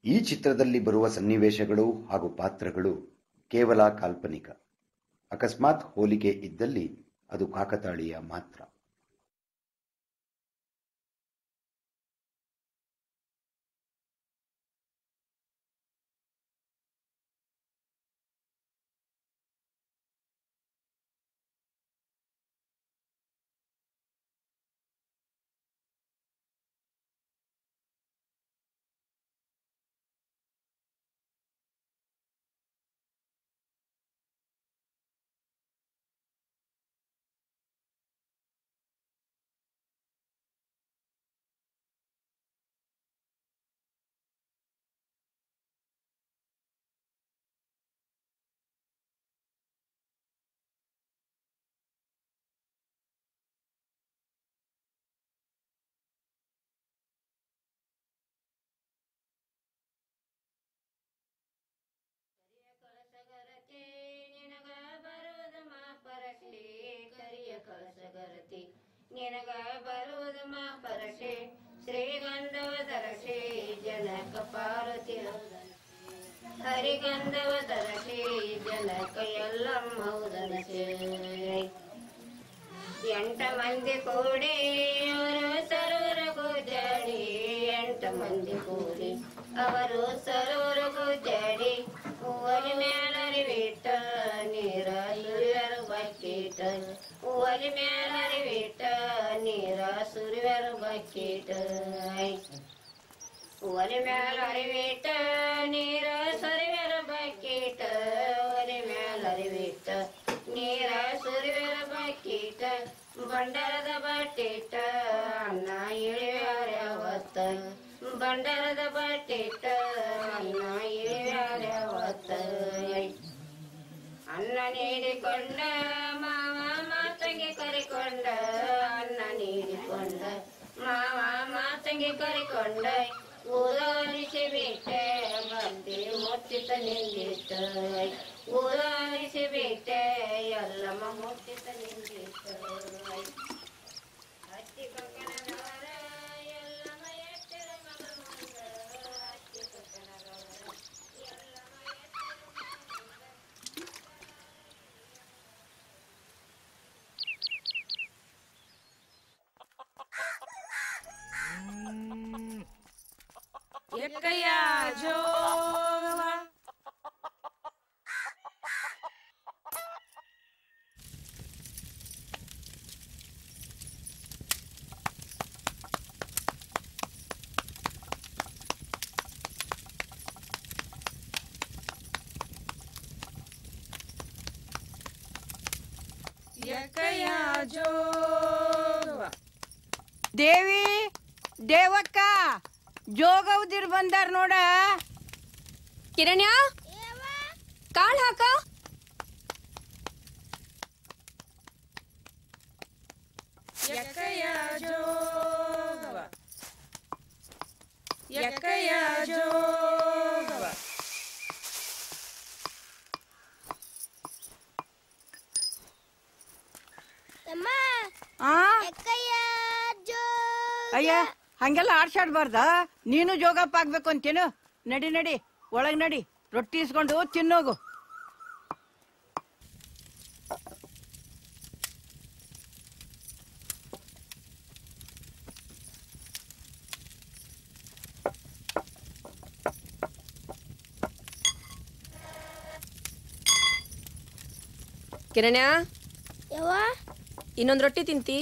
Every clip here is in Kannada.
ಈ ಚಿತ್ರದಲ್ಲಿ ಬರುವ ಸನ್ನಿವೇಶಗಳು ಹಾಗೂ ಪಾತ್ರಗಳು ಕೇವಲ ಕಾಲ್ಪನಿಕ. ಅಕಸ್ಮಾತ್ ಹೋಲಿಕೆ ಇದ್ದಲ್ಲಿ ಅದು ಕಾಕತಾಳೀಯ ಮಾತ್ರ. ನಿನಗ ಬರುವುದು ಮಾಪರಶೆ ಶ್ರೀಗಂಧವ ಧರಶೆ ಜನಕ ಪಾರ್ವತಿ ಹರಿಗಂಧವ ಧರಶೆ ಜನಕ ಎಲ್ಲಮ್ಮೌದನಶೆ. 8 ಮಂದಿ ಕೂಡಿ ಅವರು ಸರೋವರ ಗುಜಾಡಿ 8 ಮಂದಿ ಕೂಡಿ ಅವರು ಸರೋವರ ಗುಜಾಡಿ ಹೂವಲಿ ಮ್ಯಾಲರಿವಿಟ್ಟ ನೀರ ಸುರಿಯರು ಬಕ್ಕೀಟ ಹೂವಲಿ ಮ್ಯಾಲರಿವಿಟ್ಟ ನೀರ ಸುರಿಯರು ಬಕ್ಕೀಟ ಹೂವಲಿ ಮ್ಯಾಲರಿವಿಟ್ಟ ನೀರ ಸುರಿಯರು ಬಕ್ಕೀಟ ಒಲಿ ಮ್ಯಾಲರಿವಿಟ್ಟ ನೀರ ಸುರಿಯರು ಬಕ್ಕೀಟ ಬಂಡಾರದ ಬಟ್ಟಿಟ್ಟ ಅನ್ನ ಇಳಿವ್ಯಾರ್ಯಾವತ್ತ ಬಂಡಾರದ ಬಟ್ಟಿಟ್ಟ ಅನ್ನ ಇಳಿವ್ಯಾರ್ಯಾವತ್ತ ಅನ್ನ ನೀಡಿಕೊಂಡ ಮಾವ ಮಾತಂಗಿ ಕರಿಕೊಂಡ ಅನ್ನ ನೀಡಿಕೊಂಡ ಮಾವ ಮಾತಂಗಿ ಕರಿಕೊಂಡ ಊರಾರಿಸಿ ಬಿಟ್ಟೆ ಬಂದಿ ಮುಚ್ಚಿತ ನಿಂದಿಟ್ಟ ಊರಾರಿಸಿ ಬಿಟ್ಟೆ ಎಲ್ಲಮ್ಮ ಮುಚ್ಚಿತ ನಿಂದಿಟ್ಟ ಹತ್ತಿ ಪಕ್ಕನದವರ ಎಲ್ಲಮ್ಮ ಎತ್ತರ ಮಗ ಮುಂದ ಹತ್ತಿ ಪಕ್ಕನದವರ ಎಲ್ಲಮ್ಮ ಎಕ್ಕಯ್ಯ ಜೋಗವ ಎಕ್ಕಯ್ಯ ಜೋಗವ ದೇವಿ ದೇವಕ್ಕ ಜೋಗವ್ದಿರ್ ಬಂದಾರ ನೋಡ. ಕಿರಣ್ಯ ಕಾಳ್ ಹಾಕ. ಎಕ್ಕಯ್ಯ ಜೋಗವ ಎಕ್ಕಯ್ಯ ಜೋಗವ ಅಯ್ಯ ಹಂಗೆಲ್ಲ ಆಡ್ಸಾಡ್ಬಾರ್ದ. ನೀನು ಜೋಗಪ್ಪ ಆಗ್ಬೇಕು ಅಂತೇನು. ನಡಿ ನಡಿ ಒಳಗ್ ನಡಿ, ರೊಟ್ಟಿ ಇಸ್ಕೊಂಡು ತಿನ್ನೋಗು. ಕಿರಣ್ಯ ಯವ್ವ ಇನ್ನೊಂದ್ ರೊಟ್ಟಿ ತಿಂತಿ?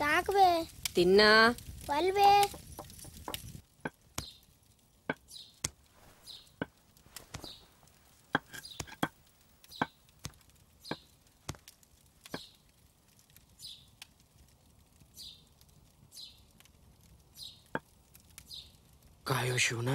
ಸಾಕ್ಬೇ. ತಿನ್ನ. ಬಲ್ಬೇ. ಕಾಯೋ ಶಿವನ.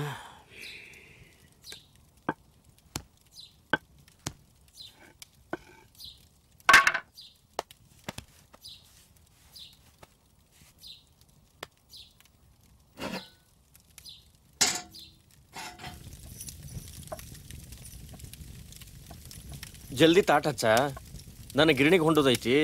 ಜಲ್ದಿ ತಾಟ್ ಹಚ್ಚ, ನನ್ನ ಗಿರಣಿಗೆ ಹೊಂಡೋದೈತಿ.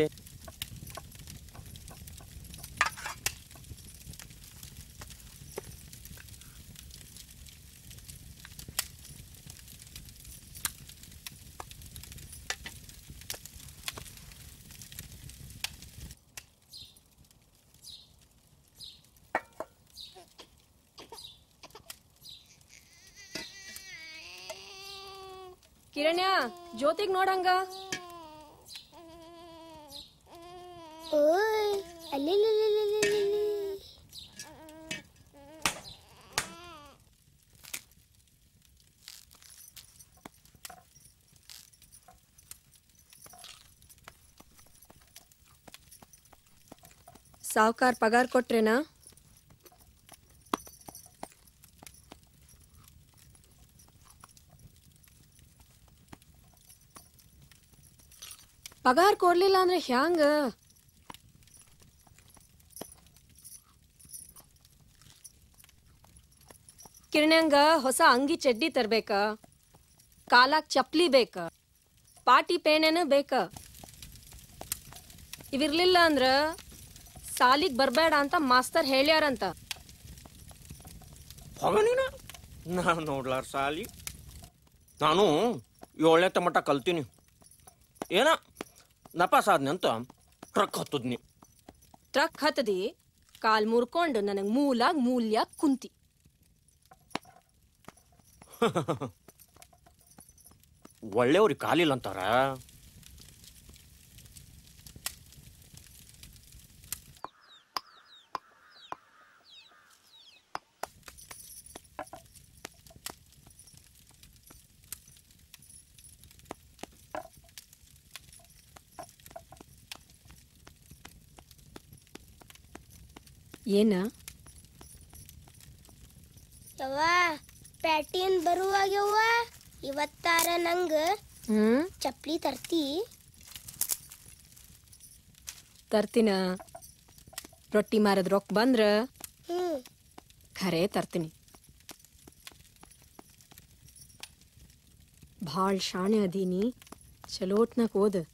ಕಿರಣ್ಯ ಜ್ಯೋತಿಗ್ ನೋಡಂಗ. ಓಯ್ ಅಲ್ಲಿ ಸಾವ್ಕಾರ್ ಪಗಾರ್ ಕೊಟ್ರೇನಾ? ಪಗಾರ್ ಕೊಡ್ಲಿಲ್ಲ ಅಂದ್ರೆ ಹ್ಯಾಂಗ? ಕಿರಣಂಗ ಹೊಸ ಅಂಗಿ ಚಡ್ಡಿ ತರ್ಬೇಕ, ಕಾಲಾಗ್ ಚಪ್ಲಿ ಬೇಕ, ಪಾಟಿ ಪೇಣೆನ ಬೇಕ. ಇವಿರ್ಲಿಲ್ಲ ಅಂದ್ರ ಸಾಲಿಗ್ ಬರ್ಬೇಡ ಅಂತ ಮಾಸ್ತರ್ ಹೇಳ್ಯಾರಂತ. ನಾನು ನೋಡ್ಲಾರ ಸಾಲಿ. ನಾನು 7ನೇ ತಮಟ ಕಲ್ತೀನಿ. ಏನ ನಪಾಸಾದ್ನಿ ಅಂತ ಟ್ರಕ್ ಹತ್ತದ್ನಿ. ಟ್ರಕ್ ಹತ್ತದಿ ಕಾಲ್ ಮುರ್ಕೊಂಡು ನನಗ್ ಮೂಲ್ಯ ಕುಂತಿ. ಒಳ್ಳೆಯವ್ರಿಗೆ ಕಾಲಿಲ್ಲ ಅಂತಾರ. ಏನ ಯವ್ವ ಪ್ಯಾಟಿನ್ ಬರುವಾಗ್ಯವ್ವ ಇವತ್ತಾರ ನಂಗ ಚಪ್ಲಿ ತರ್ತಿ? ತರ್ತೀನ. ರೊಟ್ಟಿ ಮಾರದ್ ರೊಕ್ಕ ಬಂದ್ರ ಖರೆ ತರ್ತೀನಿ. ಭಾಳ್ ಶಾಣೆ ಅದೀನಿ, ಚಲೋಟ್ನಾಗ ಓದ.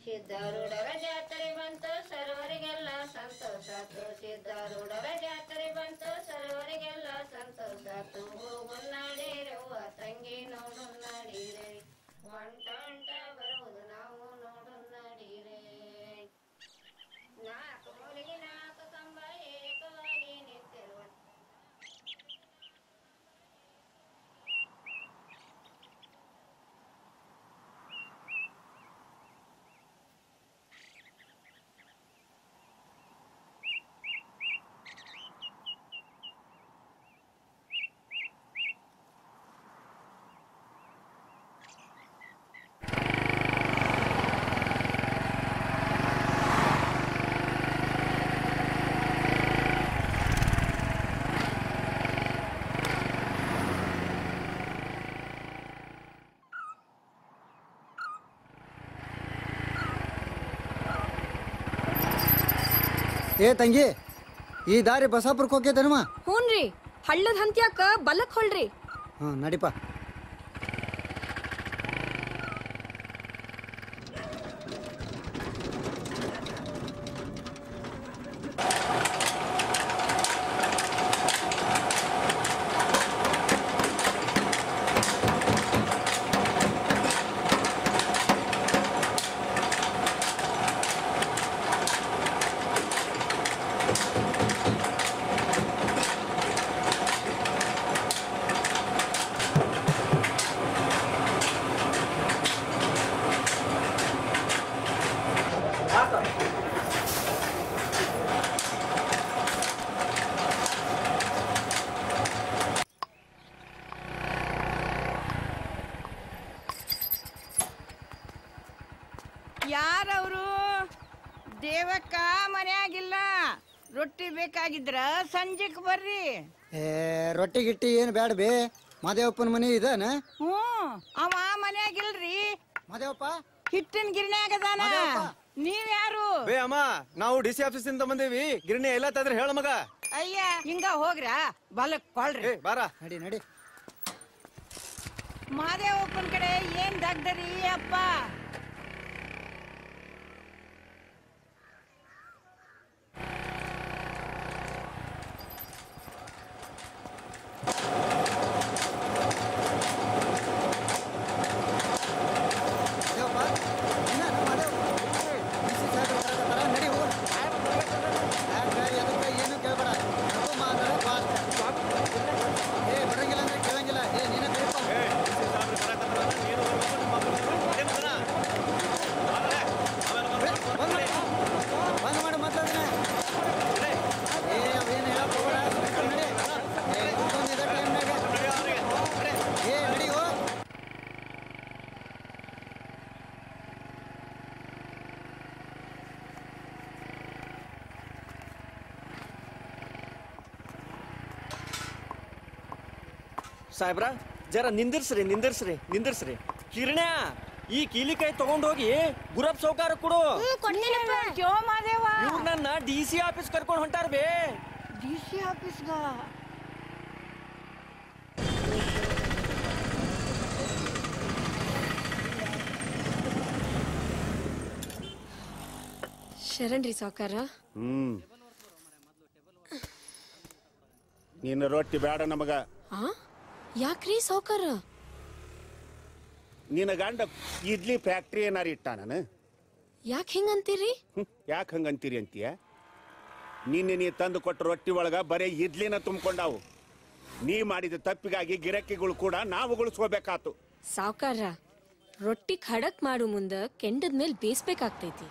ಸಿದ್ಧಾರೂಢರ ಜಾತ್ರೆ ಬಂತು ಸರ್ವರಿಗೆಲ್ಲ ಸಂತೋಷಾತು. ಸಿದ್ಧಾರೂಢರ ಜಾತ್ರೆ ಬಂತು ಸರ್ವರಿಗೆಲ್ಲ ಸಂತೋಷಾತು. ಹೋಗುನ್ನಾಡಿರವ್ವ ತಂಗಿ ನೋಡುನ್ನಾಡಿರೆ, ಹೊಂಟ ಬರುವುದು ನಾವು ನೋಡುನ್ನಾಡಿರೆ. ನಾಲ್ಕು ಮೂಲಿಗೆ ನಾಲ್ಕು ಕಂಬ ಏಕವಾಗಿ ನಿಂತಿರುವ ಏ ತಂಗಿ, ಈ ದಾರಿ ಬಸಾಪುರಕ್ಕೆ ಹೋಗ್ಯತನಮ್ಮ? ಹೂನ್ರಿ, ಹಳ್ಳದ ಹಂತ್ಯಾಕ ಬಲಕ್ ಹೊಳ್ರಿ. ನಡಿಪ. ಯಾರವರು? ದೇವಕ್ಕ ಮನ್ಯಾಗಿಲ್ಲ. ರೊಟ್ಟಿ ಬೇಕಾಗಿದ್ರ ಸಂಜೆಕ್ ಬರ್ರಿ. ರೊಟ್ಟಿ ಗಿಟ್ಟಿ ಏನು ಬೇಡ ಬೇ, ಮಾದೇವಪ್ಪನ ಮನೆ ಇದಾನ? ಅವ ಮನ್ಯಾಗಿಲ್ರಿ. ಮಾದೇವಪ್ಪ ಹಿಟ್ಟಿನ ಗಿರ್ಣ್ಯಾಗ ಅದಾನ. ನೀವ್ ಯಾರು? ಬೇ ಅಮ್ಮ, ನಾವು ಡಿಸಿ ಆಫೀಸ್ ಇಂದ ಬಂದೇವಿ. ಗಿರಣಿ ಎಲ್ಲ ತಂದ್ರೆ ಹೇಳ ಮಗ. ಅಯ್ಯ ಹಿಂಗ ಹೋಗ್ರ ಬಲಕ್ ಕೊಳ್ರಿ. ಬಾರ ನಡಿ ನಡಿ. ಮಾದೇವಪ್ಪನ ಕಡೆ ಏನ್ ದಗ್ದರಿ ಅಪ್ಪ? ಮಾದೇವಪ್ಪ, ನಡಿ ಹೋಗೋಣ. ಸಾಹೇಬ್ರ ಜರ ನಿಂದಿರ್ಸ್ರಿ ಕಿರಣ್ಯ ಈ ಕೀಲಿಕಾಯಿ ತಗೊಂಡೋಗಿ ಗುರಬ್ ಸೌಕಾರ ಕೊಡು. ಕ್ಯೋ ಮಾದೇವ ಇವ್ರು ನನ್ನ DC ಆಫೀಸ್ ಕರ್ಕೊಂಡು ಹೊಂಟಾರ ಬೇ. DC ಆಫೀಸ್ಗ ಶರಣ್ರಿ ಸಾವ್ಕಾರ. ನೀನು ರೊಟ್ಟಿ ಬೇಡ ನಮಗ. ಯಾಕ್ರಿ ಸಾವ್ಕಾರ? ನಿನ್ನ ಗಂಡ ಇಡ್ಲಿ ಫ್ಯಾಕ್ಟ್ರಿ ಏನಾರು ಇಟ್ಟ ನಾನು. ಯಾಕೆ ಹಿಂಗಂತೀರಿ? ಯಾಕೆ ಹಂಗಂತೀರಿ ಅಂತೀಯ? ನಿನ್ನೆ ನೀ ತಂದು ಕೊಟ್ಟ ರೊಟ್ಟಿ ಒಳಗ ಬರೀ ಇಡ್ಲಿನ ತುಂಬಿಕೊಂಡಾವು. ನೀ ಮಾಡಿದ ತಪ್ಪಿಗಾಗಿ ಗಿರಾಕಿಗಳು ಕೂಡ ನಾವು ಉಳಿಸ್ಕೋಬೇಕಾತು. ಸಾವ್ಕಾರ, ರೊಟ್ಟಿ ಖಡಕ್ ಮಾಡು ಮುಂದ ಕೆಂಡದ ಮೇಲೆ ಬೇಯಿಸ್ಬೇಕಾಗ್ತೈತಿ.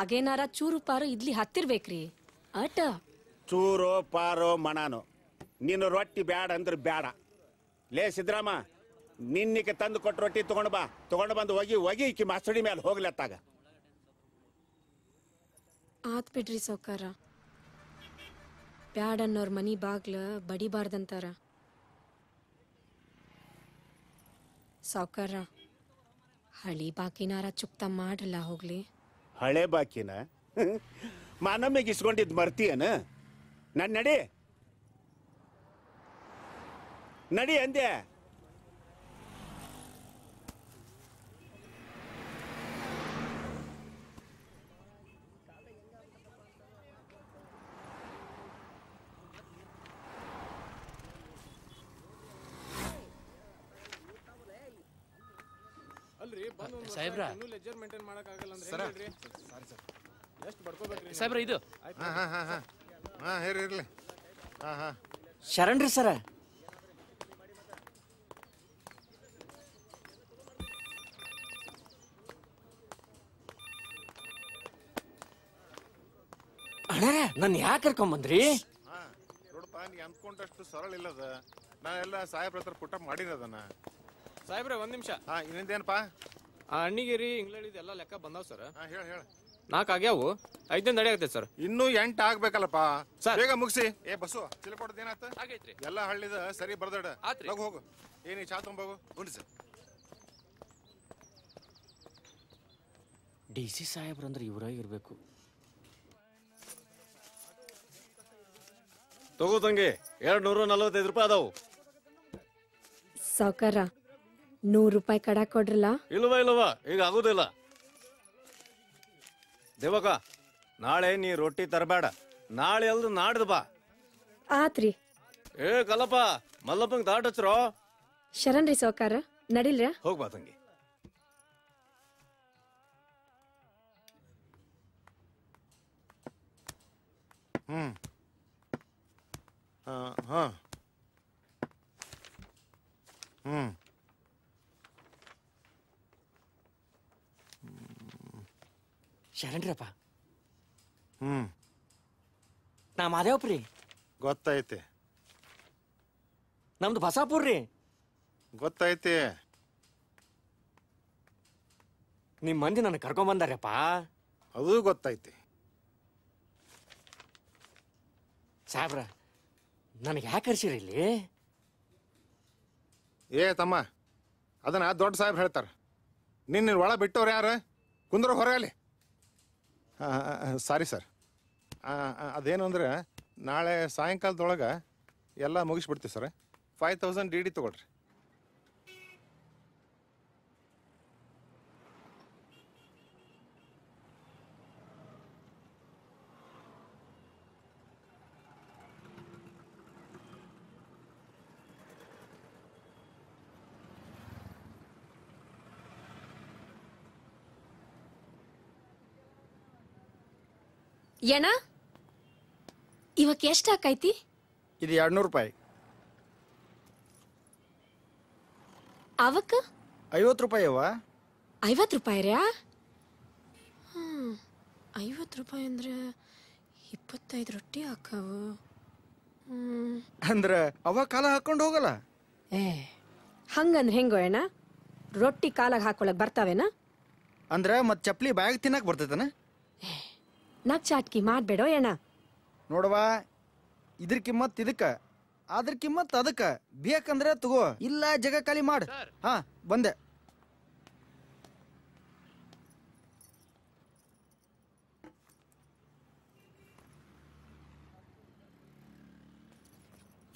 ಆಗೇನಾರ ಚೂರು ಪಾರು ಇಡ್ಲಿ ಹತ್ತಿರ್ಬೇಕ್ರಿ. ಅಟ ಚೂರೋ ಪಾರೋ ಮಣಾನೋ ನೀನು ರೊಟ್ಟಿ ಬ್ಯಾಡ ಅಂದ್ರೆ ಬ್ಯಾಡ. ಲೇ ಸಿದ್ದರಾಮ, ನಿನ್ನಿಗೆ ತಂದು ಕೊಟ್ಟ ರೊಟ್ಟಿ ತಗೊಂಡು ಬಂದು ಒಗಿ ಈಕಿ ಮಸಡಿ ಮೇಲೆ ಹೋಗ್ಲತ್ತಾಗ. ಆತ್ ಬಿಡ್ರಿ ಸಾವ್ಕಾರ. ಬ್ಯಾಡನ್ನೋರ್ ಮನಿ ಬಾಗ್ಲ ಬಡಿಬಾರ್ದಂತಾರ. ಸಾವ್ಕಾರ, ಹಳಿ ಬಾಕಿನಾರ ಚುಕ್ತ ಮಾಡ್ರಲ್ಲ ಹೋಗ್ಲಿ. ಹಳೆ ಬಾಕಿನ ಮಾನಮ್ಮಿಗೆ ಇಸ್ಕೊಂಡಿದ್ ಮರ್ತಿಯನ? ನಡಿ ಅಂದೆ. ಸಾಹೇಬ್ರ ಸಾಹೇಬ್ರ ಇದು ಇರ್ಲಿ. ಶರಣ್ರಿ ಸರ. ಅಣ್ಣ ನನ್ ಯಾಕೆ ಕರ್ಕೊಂಬಂದ್ರಿ? ನೋಡಪ್ಪ, ನೀ ಅಂದ್ಕೊಂಡಷ್ಟು ಸರಳ ಇಲ್ಲದ. ನಾನೆಲ್ಲ ಸಾಹೇಬ್ರ ಹತ್ರ ಪುಟ್ಟ ಮಾಡಿರೋದನ್ನ. ಸಾಹೇಬ್ರೆ ಒಂದ್ ನಿಮಿಷ. ಇನ್ನೇನಪ್ಪ? ಅಣ್ಣಿಗೇರಿ ಇಂಗ್ಲಳಿದ ಎಲ್ಲ ಲೆಕ್ಕ ಬಂದಾವ್ ಸರ್. ಹೇಳ 4 ಆಗ್ಯಾವು, 5ನೇ ನಡಿ ಆಗತ್ತೆ ಸರ್. ಇನ್ನೂ 8 ಆಗ್ಬೇಕಲ್ಲಪ್ಪ. ಬೇಗ ಮುಗಿಸಿ. ಬಸ್ಸು ಚಿಲಕೊಡದ್ ಏನಾತ? ಆಗೈತ್ರಿ. ಎಲ್ಲ ಹಳ್ಳಿದ ಸರಿ ಬರ್ದಾಡ. ಆತ್ರಿ. ಹೋಗು. ಏನಿ ಚಾ ತುಂಬೋಗು. ಉಂಡಿ ಸರ್. DC ಸಾಹೇಬ್ರಂದ್ರೆ ಇವರೇ ಇರ್ಬೇಕು. ತಗೋ ತಂಗಿ, 245 ರೂಪಾಯಿ ಅದಾವು. ಸಾವ್ಕಾರ, 100 ರೂಪಾಯಿ ಕಡ ಕೊಡ್ರಲ್ಲ. ಇಲ್ವಾ ಈಗ ಆಗುದಿಲ್ಲ. ದೇವಕ, ನಾಳೆ ನೀ ರೊಟ್ಟಿ ತರಬೇಡ. ನಾಳೆ ಅಲ್ದು ನಾಡ್ದು ಬಾ. ಆತ್ರಿ. ಕಲ್ಲಪ್ಪ, ಮಲ್ಲಪ್ಪಂಗ್ ದಾಟ್ ಹಚ್ರೋ. ಶರಣ್ರಿ ಸಾವ್ಕಾರ, ನಡಿಲ್ರ? ಹೋಗ್ಬಾ ತಂಗಿ. ಶರಣ್ರಪ್ಪ, ನಾ ಮಾದೇವಪ್ರಿ. ಗೊತ್ತೈತಿ. ನಮ್ದು ಬಸಾಪುರ್ ರೀ. ಗೊತ್ತೈತಿ. ನಿಮ್ ಮಂದಿ ನನಗೆ ಕರ್ಕೊಂಬಂದಾರಪ್ಪ. ಅದು ಗೊತ್ತೈತಿ. ಸಾಹೇಬ್ರ, ನನಗೆ ಯಾಕೆ ಕರ್ಸಿರಿ ಇಲ್ಲಿ? ತಮ್ಮ, ಅದನ್ನ ದೊಡ್ಡ ಸಾಹೇಬ್ರು ಹೇಳ್ತಾರ. ನಿನ್ನ ಒಳ ಬಿಟ್ಟವ್ರು ಯಾರು? ಕುಂದ್ರ ಹೊರಗಲಿ. Sorry sir. ಅದೇನು ಅಂದ್ರೆ ನಾಳೆ ಸಾಯಂಕಾಲದೊಳಗೆ ಎಲ್ಲ ಮುಗಿಸ್ಬಿಡ್ತೀವಿ ಸರ್. 5000 DD ತಗೊಳ್ರಿ. ಏನ ಇವಕ್ ಎಷ್ಟ ಆಕೈತಿ? ಇದು 200 ರೂಪಾಯಿ. ಅವಕ್ಕ 50 ರೂಪಾಯಿ ಅವ. 50 ರೂಪಾಯಿ ರೀ? 50 ರೂಪಾಯಿ ಅಂದ್ರೆ 25 ರೊಟ್ಟಿ ಹಾಕವು. ಅಂದ್ರ ಅವ ಕಾಲ ಹಾಕೊಂಡು ಹೋಗಲ್ಲ. ಹಂಗಂದ್ರೆ ಹೆಂಗೋ ಅಣ್ಣ? ರೊಟ್ಟಿ ಕಾಲಾಗ ಹಾಕೊಳಕ್ ಬರ್ತಾವೇನ? ಅಂದ್ರ ಮತ್ ಚಪ್ಲಿ ಬ್ಯಾಗ್ ತಿನ್ನಕ್ ಬರ್ತೈತನ? ನಕ್ ಚಾಟ್ಕಿ ಮಾಡ್ಬೇಡೋ ಅಣ್ಣ. ನೋಡವಾ, ಇದ್ರ ಕಿಮ್ಮತ್ ಇದಕ್ಕ ಅದ್ರ ಕಿಮ್ಮತ್ ಅದಕ್ಕ ಬೇಕಂದ್ರೆ ತಗೋ, ಇಲ್ಲ ಜಗ ಖಾಲಿ ಮಾಡು. ಹಾ ಬಂದೆ.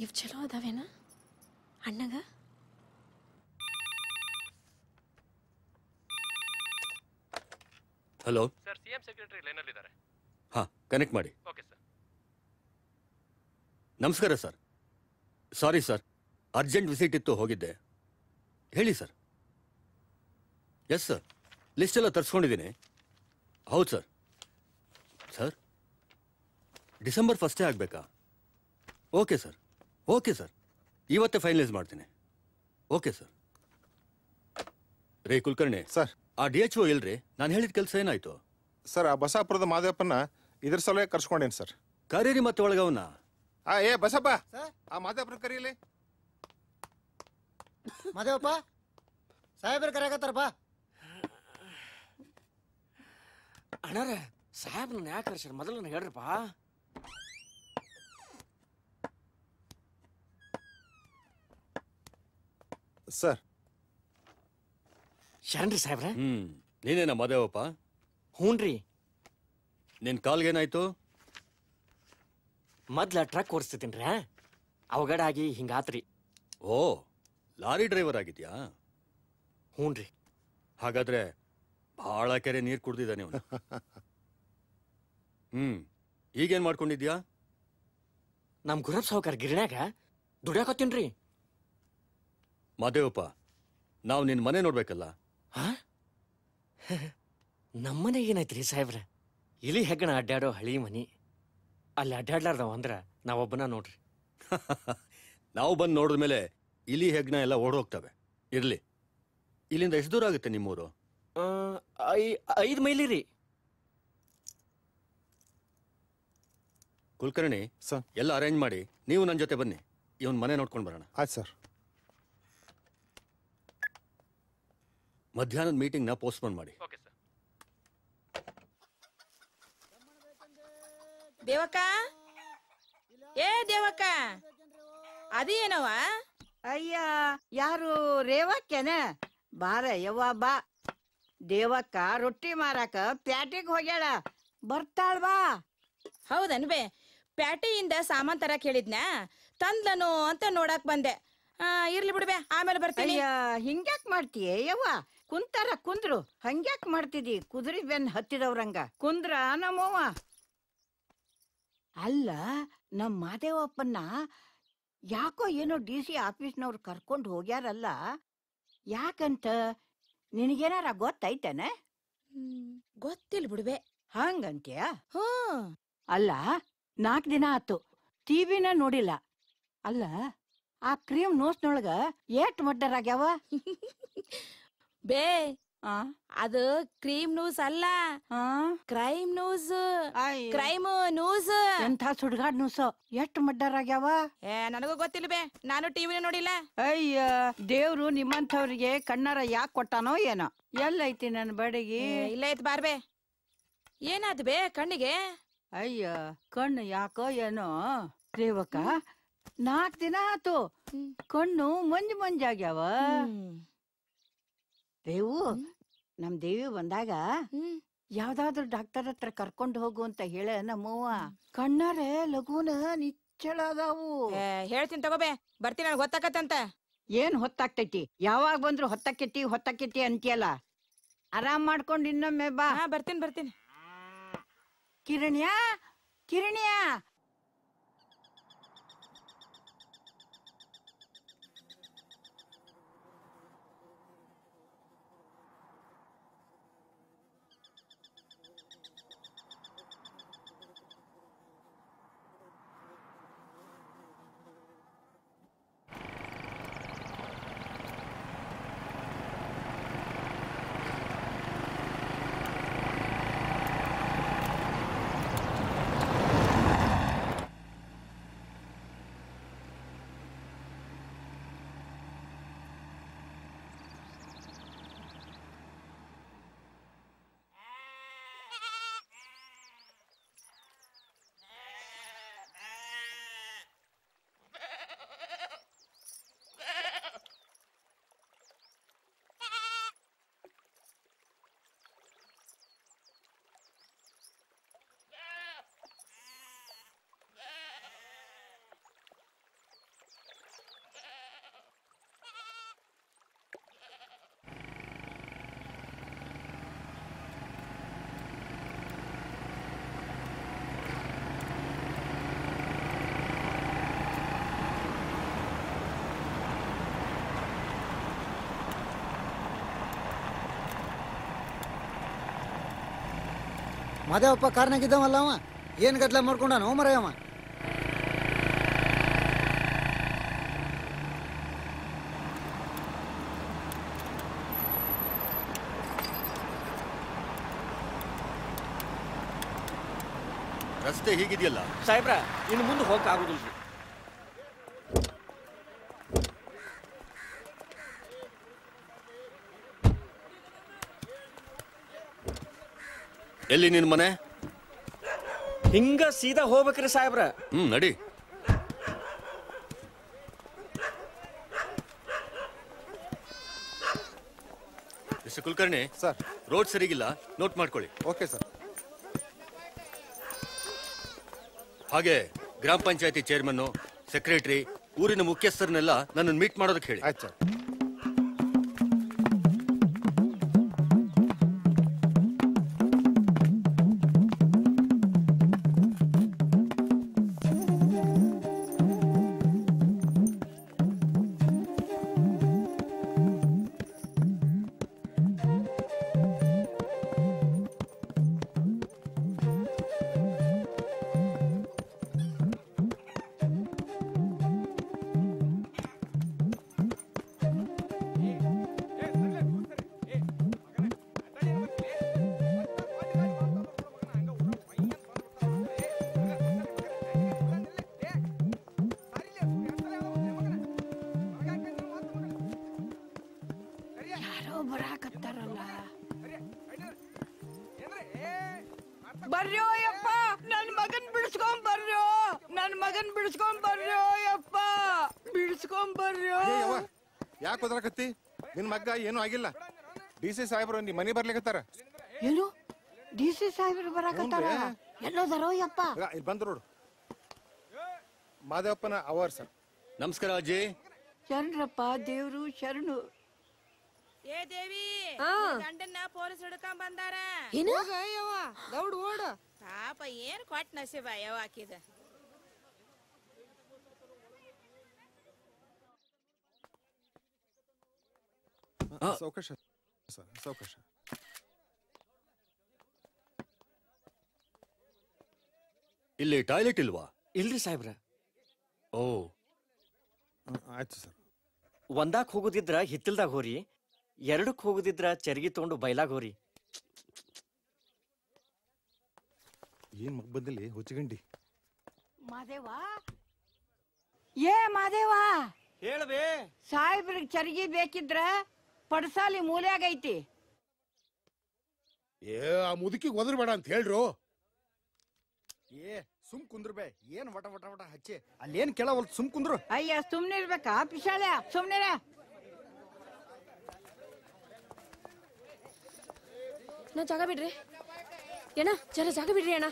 ಇವ್ ಚಲೋ ಅದಾವೇನ ಅಣ್ಣಗ? ಹಲೋ ಸರ್, ಸಿಎಂ ಸೆಕ್ರೆಟರಿ ಲೈನಲ್ಲಿದ್ದಾರೆ. ಹಾ, ಕನೆಕ್ಟ್ ಮಾಡಿ. Okay sir. ನಮಸ್ಕಾರ sir. Sorry sir, urgent visit ಇತ್ತು, ಹೋಗಿದ್ದೆ. ಹೇಳಿ ಸರ್. ಎಸ್ ಸರ್, ಲಿಸ್ಟ್ ಎಲ್ಲ ತರಿಸ್ಕೊಂಡಿದ್ದೀನಿ. ಹೌದು ಸರ್. ಸರ್, ಡಿಸೆಂಬರ್ 1 ಆಗಬೇಕಾ? ಓಕೆ ಸರ್, ಓಕೆ ಸರ್, ಇವತ್ತೇ ಫೈನಲೈಸ್ ಮಾಡ್ತೀನಿ. Okay sir. ರೇ ಕುಲಕರ್ಣಿ ಸರ್, ಆ DHO ಇಲ್ರಿ? ನಾನು ಹೇಳಿದ ಕೆಲಸ ಏನಾಯ್ತು ಸರ್? ಆ ಬಸಾಪುರದ ಮಾದೇವಪ್ಪನ ಇದ್ರ ಸಲುವಾಗಿ ಕರ್ಸ್ಕೊಂಡೇನು ಸರ್. ಕರೀರಿ ಮತ್ತೆ ಒಳಗವನ್ನ. ಏ ಬಸಪ್ಪ, ಆ ಮಾದೇವಪ್ಪನ ಕರೀಲಿ. ಮಾದೇವಪ್ಪ ಸಾಹೇಬ್ರ ಕರೆಯಕತ್ತಾರಪ್ಪ. ಅಣ್ಣಾರ ಸಾಹೇಬ್ ನನ್ನ ಯಾಕೆ ಕರ್ಸ್ಯಾರ ಮೊದಲು ನನಗೆ ಹೇಳ್ರಪ್ಪ. ಸರ್ ಶರಣ್ರಿ ಸಾಹೇಬ್ರ. ನೀನೇನ ಮಾದೇವಪ್ಪ? ಹ್ಞೂನ್ರಿ. ನಿನ್ ಕಾಲ್ಗೇನಾಯ್ತು? ಮೊದ್ಲ ಟ್ರಕ್ ಓಡಿಸ್ತಿದ್ದೀನ್ರಿ, ಅವಗಡ ಆಗಿ ಹಿಂಗಾತ್ರಿ. ಓ, ಲಾರಿ ಡ್ರೈವರ್ ಆಗಿದ್ಯಾ? ಹ್ಞೂನ್ರಿ. ಹಾಗಾದ್ರೆ ಬಹಳ ಕೆರೆ ನೀರು ಕುಡ್ದಿದ್ದಾನೆ ಅವನು. ಈಗೇನ್ ಮಾಡ್ಕೊಂಡಿದ್ಯಾ? ನಮ್ ಗುರಬ್ ಸಾವುಕಾರ ಗಿರ್ಣ್ಯಾಗ ದುಡ್ಯಾಕತ್ತೀನ್ರಿ. ಮಾದೇವಪ್ಪ, ನಾವು ನಿನ್ ಮನೆ ನೋಡ್ಬೇಕಲ್ಲ. ನಮ್ಮನೆ ಏನೈತ್ರಿ ಸಾಹೇಬ್ರ? ಇಲಿ ಹೆಗ್ಗಣ ಅಡ್ಡಾಡೋ ಹಳಿ ಮನಿ. ಅಲ್ಲಿ ಅಡ್ಡಾಡ್ಲಾರ್ದವ ಅಂದ್ರ ನಾವೊಬ್ಬನ ನೋಡ್ರಿ. ನಾವು ಬಂದು ನೋಡಿದ್ಮೇಲೆ ಇಲಿ ಹೆಗ್ನ ಎಲ್ಲ ಓಡೋಗ್ತವೆ. ಇರ್ಲಿ, ಇಲ್ಲಿಂದ ಎಷ್ಟು ದೂರ ಆಗುತ್ತೆ ನಿಮ್ಮೂರು? 5 ಮೈಲಿ ರೀ. ಕುಲಕರ್ಣಿ, ಎಲ್ಲ ಅರೇಂಜ್ ಮಾಡಿ ನೀವು ನನ್ನ ಜೊತೆ ಬನ್ನಿ, ಇವನ್ ಮನೆ ನೋಡ್ಕೊಂಡು ಬರೋಣ. ಆಯ್ತು ಸರ್. ಮಧ್ಯಾಹ್ನದ ಮೀಟಿಂಗ್ನ ಪೋಸ್ಟ್ಪೋನ್ ಮಾಡಿ. Okay sir. ದೇವಕ್ಕ, ಏ ದೇವಕ್ಕ, ಅದೇನವ? ಅಯ್ಯ, ಯಾರು ರೇವಕ್ಕೇನ? ಬಾರ ಯವ್ವ ಬಾ. ದೇವಕ್ಕ ರೊಟ್ಟಿ ಮಾರಾಕ ಪ್ಯಾಟಿಗೆ ಹೋಗ್ಯಾಳ, ಬರ್ತಾಳ ಬಾ. ಹೌದನ್ಬೆ, ಪ್ಯಾಟಿಯಿಂದ ಸಾಮಾನ್ ತರಕ್ ಹೇಳಿದ್ನ, ತಂದ್ಲನು ಅಂತ ನೋಡಕ್ ಬಂದೆ. ಇರ್ಲಿ ಬಿಡ್ಬೆ, ಆಮೇಲೆ ಬರ್ತೀನಿ. ಅಯ್ಯ, ಹಿಂಗ್ಯಾಕ್ ಮಾಡ್ತೀಯ ಯವ್ವ? ಕುಂತಾರ ಕುಂದ್ರು, ಹಂಗ್ಯಾಕ್ ಮಾಡ್ತಿದಿ? ಕುದುರೆ ಬೆನ್ ಹತ್ತಿದವ್ರಂಗ ಕುಂದ್ರ ನಮ್ಮವ್ವ. ಅಲ್ಲ, ನಮ್ ಮಾದೇವಪ್ಪನ್ನ ಯಾಕೋ ಏನೋ DC ಆಫೀಸ್ನವ್ರು ಕರ್ಕೊಂಡು ಹೋಗ್ಯಾರಲ್ಲ, ಯಾಕಂತ ನಿನಗೇನಾರ ಗೊತ್ತೈತೇನ? ಗೊತ್ತಿಲ್ಲ ಬಿಡ್ಬೆ. ಹಂಗಂತ್ಯ? ಹ್ಞೂ. ಅಲ್ಲ, 4 ದಿನ ಆತು, ಟಿವಿನ ನೋಡಿಲ್ಲ. ಅಲ್ಲ, ಆ ಕ್ರೀಮ್ ನೋಸ್ನೊಳಗ ಏಟ್ ಮರ್ಡರ್ ಆಗ್ಯಾವ? ಬೇ, ಅದು ಕ್ರೀಮ್ ನ್ಯೂಸ್ ಅಲ್ಲ, ಕ್ರೈಮ್ ನ್ಯೂಸ್. Crime news. ಎಂಥ ಸುಡ್ಗಾಡ್ ನ್ಯೂಸ್. ಎಷ್ಟ್ ಮರ್ಡರ್ ಆಗ್ಯಾವ? ನನಗೂ ಗೊತ್ತಿಲ್ಲ ಬೇ, ನಾನು ಟಿವಿನ ನೋಡಿಲ್ಲ. ಅಯ್ಯ, ದೇವ್ರು ನಿಮ್ಮಂಥವ್ರಿಗೆ ಕಣ್ಣಾರ ಯಾಕೆ ಕೊಟ್ಟಾನೋ ಏನೋ. ಎಲ್ಲೈತಿ ನನ್ ಬಡಗಿ? ಇಲ್ಲ ಐತ್ ಬಾರ್ಬೆ. ಏನಾದ್ ಬೇ ಕಣ್ಣಿಗೆ? ಅಯ್ಯ, ಕಣ್ಣು ಯಾಕೋ ಏನೋ ರೇವಕ್ಕ, 4 ದಿನ ಆತು, ಕಣ್ಣು ಮಂಜಾಗ್ಯಾವ. ದೇವು, ನಮ್ ದೇವಿ ಬಂದಾಗ ಯಾವ್ದಾದ್ರು ಡಾಕ್ಟರ್ ಹತ್ರ ಕರ್ಕೊಂಡು ಹೋಗು ಅಂತ ಹೇಳ ನಮ್ಮವ್ವ. ಕಣ್ಣಾರೆ ಲಘುನ ನಿಚ್ಚಳ ಅದಾವು. ಹೇಳ್ತೀನಿ ತಗೋಬೇ, ಬರ್ತೀನಿ, ನನಗೆ ಹೊತ್ತಾಕತ್ತಂತ. ಏನ್ ಹೊತ್ತಾಗ್ತೈತಿ? ಯಾವಾಗ ಬಂದ್ರು ಹೊತ್ತಾಕೈತಿ ಅಂತೀಯಲ್ಲ. ಆರಾಮ್ ಮಾಡ್ಕೊಂಡು ಇನ್ನೊಮ್ಮೆ ಬಾ. ಬರ್ತೀನಿ. ಕಿರಣ್ಯ, ಮಾದೇವಪ್ಪ ಕಾರ್ನಾಗಿದ್ದಾವಲ್ಲ ಅವ ಏನ್ ಗದ್ಲ ಮಾಡ್ಕೊಂಡಾನ ಮರಯವ. ರಸ್ತೆ ಹೀಗಿದೆಯಲ್ಲ ಸಾಹೇಬ್ರ, ಇನ್ನು ಮುಂದೆ ಹೋಗಕ್ ಆಗುದಿಲ್ರಿ. ಎಲ್ಲಿ ನಿನ್ ಮನೆ? ಹಿಂಗ ಸೀದಾ ಹೋಗ್ಬೇಕ್ರಿ ಸಾಹೇಬ್ರ. ನಡಿ. ಮಿಸ್ಟರ್ ಕುಲಕರ್ಣಿ ಸರ್, ರೋಡ್ ಸರಿಗಿಲ್ಲ, ನೋಟ್ ಮಾಡ್ಕೊಳ್ಳಿ. Okay sir. ಹಾಗೆ ಗ್ರಾಮ ಪಂಚಾಯತಿ ಚೇರ್ಮನ್, ಸೆಕ್ರೆಟರಿ, ಊರಿನ ಮುಖ್ಯಸ್ಥರನ್ನೆಲ್ಲ ನನ್ನನ್ನು ಮೀಟ್ ಮಾಡೋದಕ್ಕೆ ಹೇಳಿ. ಆಯ್ತು ಸರ್. ಬರ್ರೋ ಯಪ್ಪ, ನನ್ ಮಗನ್ ಬಿಡಿಸ್ಕೊಂಡ್ ಬರ್ರೋ, ನನ್ ಮಗನ್ ಬಿಡಿಸ್ಕೊಂಡ್ ಬರ್ರೋ ಯಪ್ಪ, ಬಿಡಿಸ್ಕೊಂಡ್ ಬರ್ರೋ. ಯಾಕೆ ಹೋದ್ರಕತ್ತಿ? ನಿನ್ ಮಗ್ಗ ಏನೂ ಆಗಿಲ್ಲ. DC ಸಾಹೇಬ್ರು ನಿಮ್ ಮನೆ ಬರ್ಲಿಕತ್ತಾರ. ಏನು DC ಸಾಹೇಬ್ರು ಬರಾಕತ್ತಾರ? ಎಲ್ಲೋದಾರೋ ಯಪ್ಪ? ಇಲ್ಲಿ ಬಂದ್ರು ನೋಡು. ಮಾದೇವಪ್ಪನ ಅವರ್ ಸರ್. ನಮಸ್ಕಾರ ಅಜ್ಜಿ. ಶರಣರಪ್ಪ, ದೇವ್ರು ಶರಣು. ಏ ದೇವಿ, ಗಂಡನ್ನ ಪೊಲೀಸ್ ಹಿಡ್ಕೊಂಡ್ ಬಂದಾರ. ದೌಡ್ ಓಡ. ಪಾಪ ಏನ್ ಕೊಟ್ ನಸೀಬ ಯಾವ ಹಾಕಿದ. ಸಾವಕಾಶ ಸರ್, ಸಾವಕಾಶ. ಇಲ್ಲಿ ಟಾಯ್ಲೆಟ್ ಇಲ್ವಾ? ಇಲ್ರಿ ಸಾಹೇಬ್ರ. ಓ ಆಯ್ತು ಸರ್. ಒಂದಾಕ್ ಹೋಗುದಿದ್ರ ಹಿತ್ತಲ್ದಾಗ ಹೋರಿ, ಎರಡಕ್ ಹೋಗುದಿದ್ರ ಚರ್ಗಿ ತಗೊಂಡು ಬೈಲಾಗ ಹೋರಿ. ಏನ್ ಮಗ್ ಬಂದಿಲ್ಲಿ ಹುಚ್ಚಗಂಡಿ? ಮಾದೇವ, ಏ ಮಾದೇವ, ಹೇಳ್ಬೇ. ಸಾಹೇಬ್ರಿಗೆ ಚರ್ಗಿ ಬೇಕಿದ್ರ ಪಡಸಾಲಿ ಮೂಲ್ಯಾಗ ಐತಿ. ಆ ಮುದುಕಿಗೆ ಒದರ್ಬೇಡ ಅಂತ ಹೇಳ್ರು. ಸುಮ್ ಕುಂದ್ರಬೇ, ಏನ್ ವಟ ವಟ ವಟ ಹಚ್ಚಿ ಅಲ್ಲೇನ್ ಕೇಳವಲ್, ಸುಮ್ ಕುಂದ್ರು. ಅಯ್ಯ ಸುಮ್ನೆ ಇರ್ಬೇಕಾ ಪಿಶಾಳ್ಯ, ಸುಮ್ನೆ. ನಾ ಜಾಗ ಬಿಡ್ರಿ ಅಣ್ಣ, ಜರ ಜಾಗ ಬಿಡ್ರಿ ಅಣ್ಣ.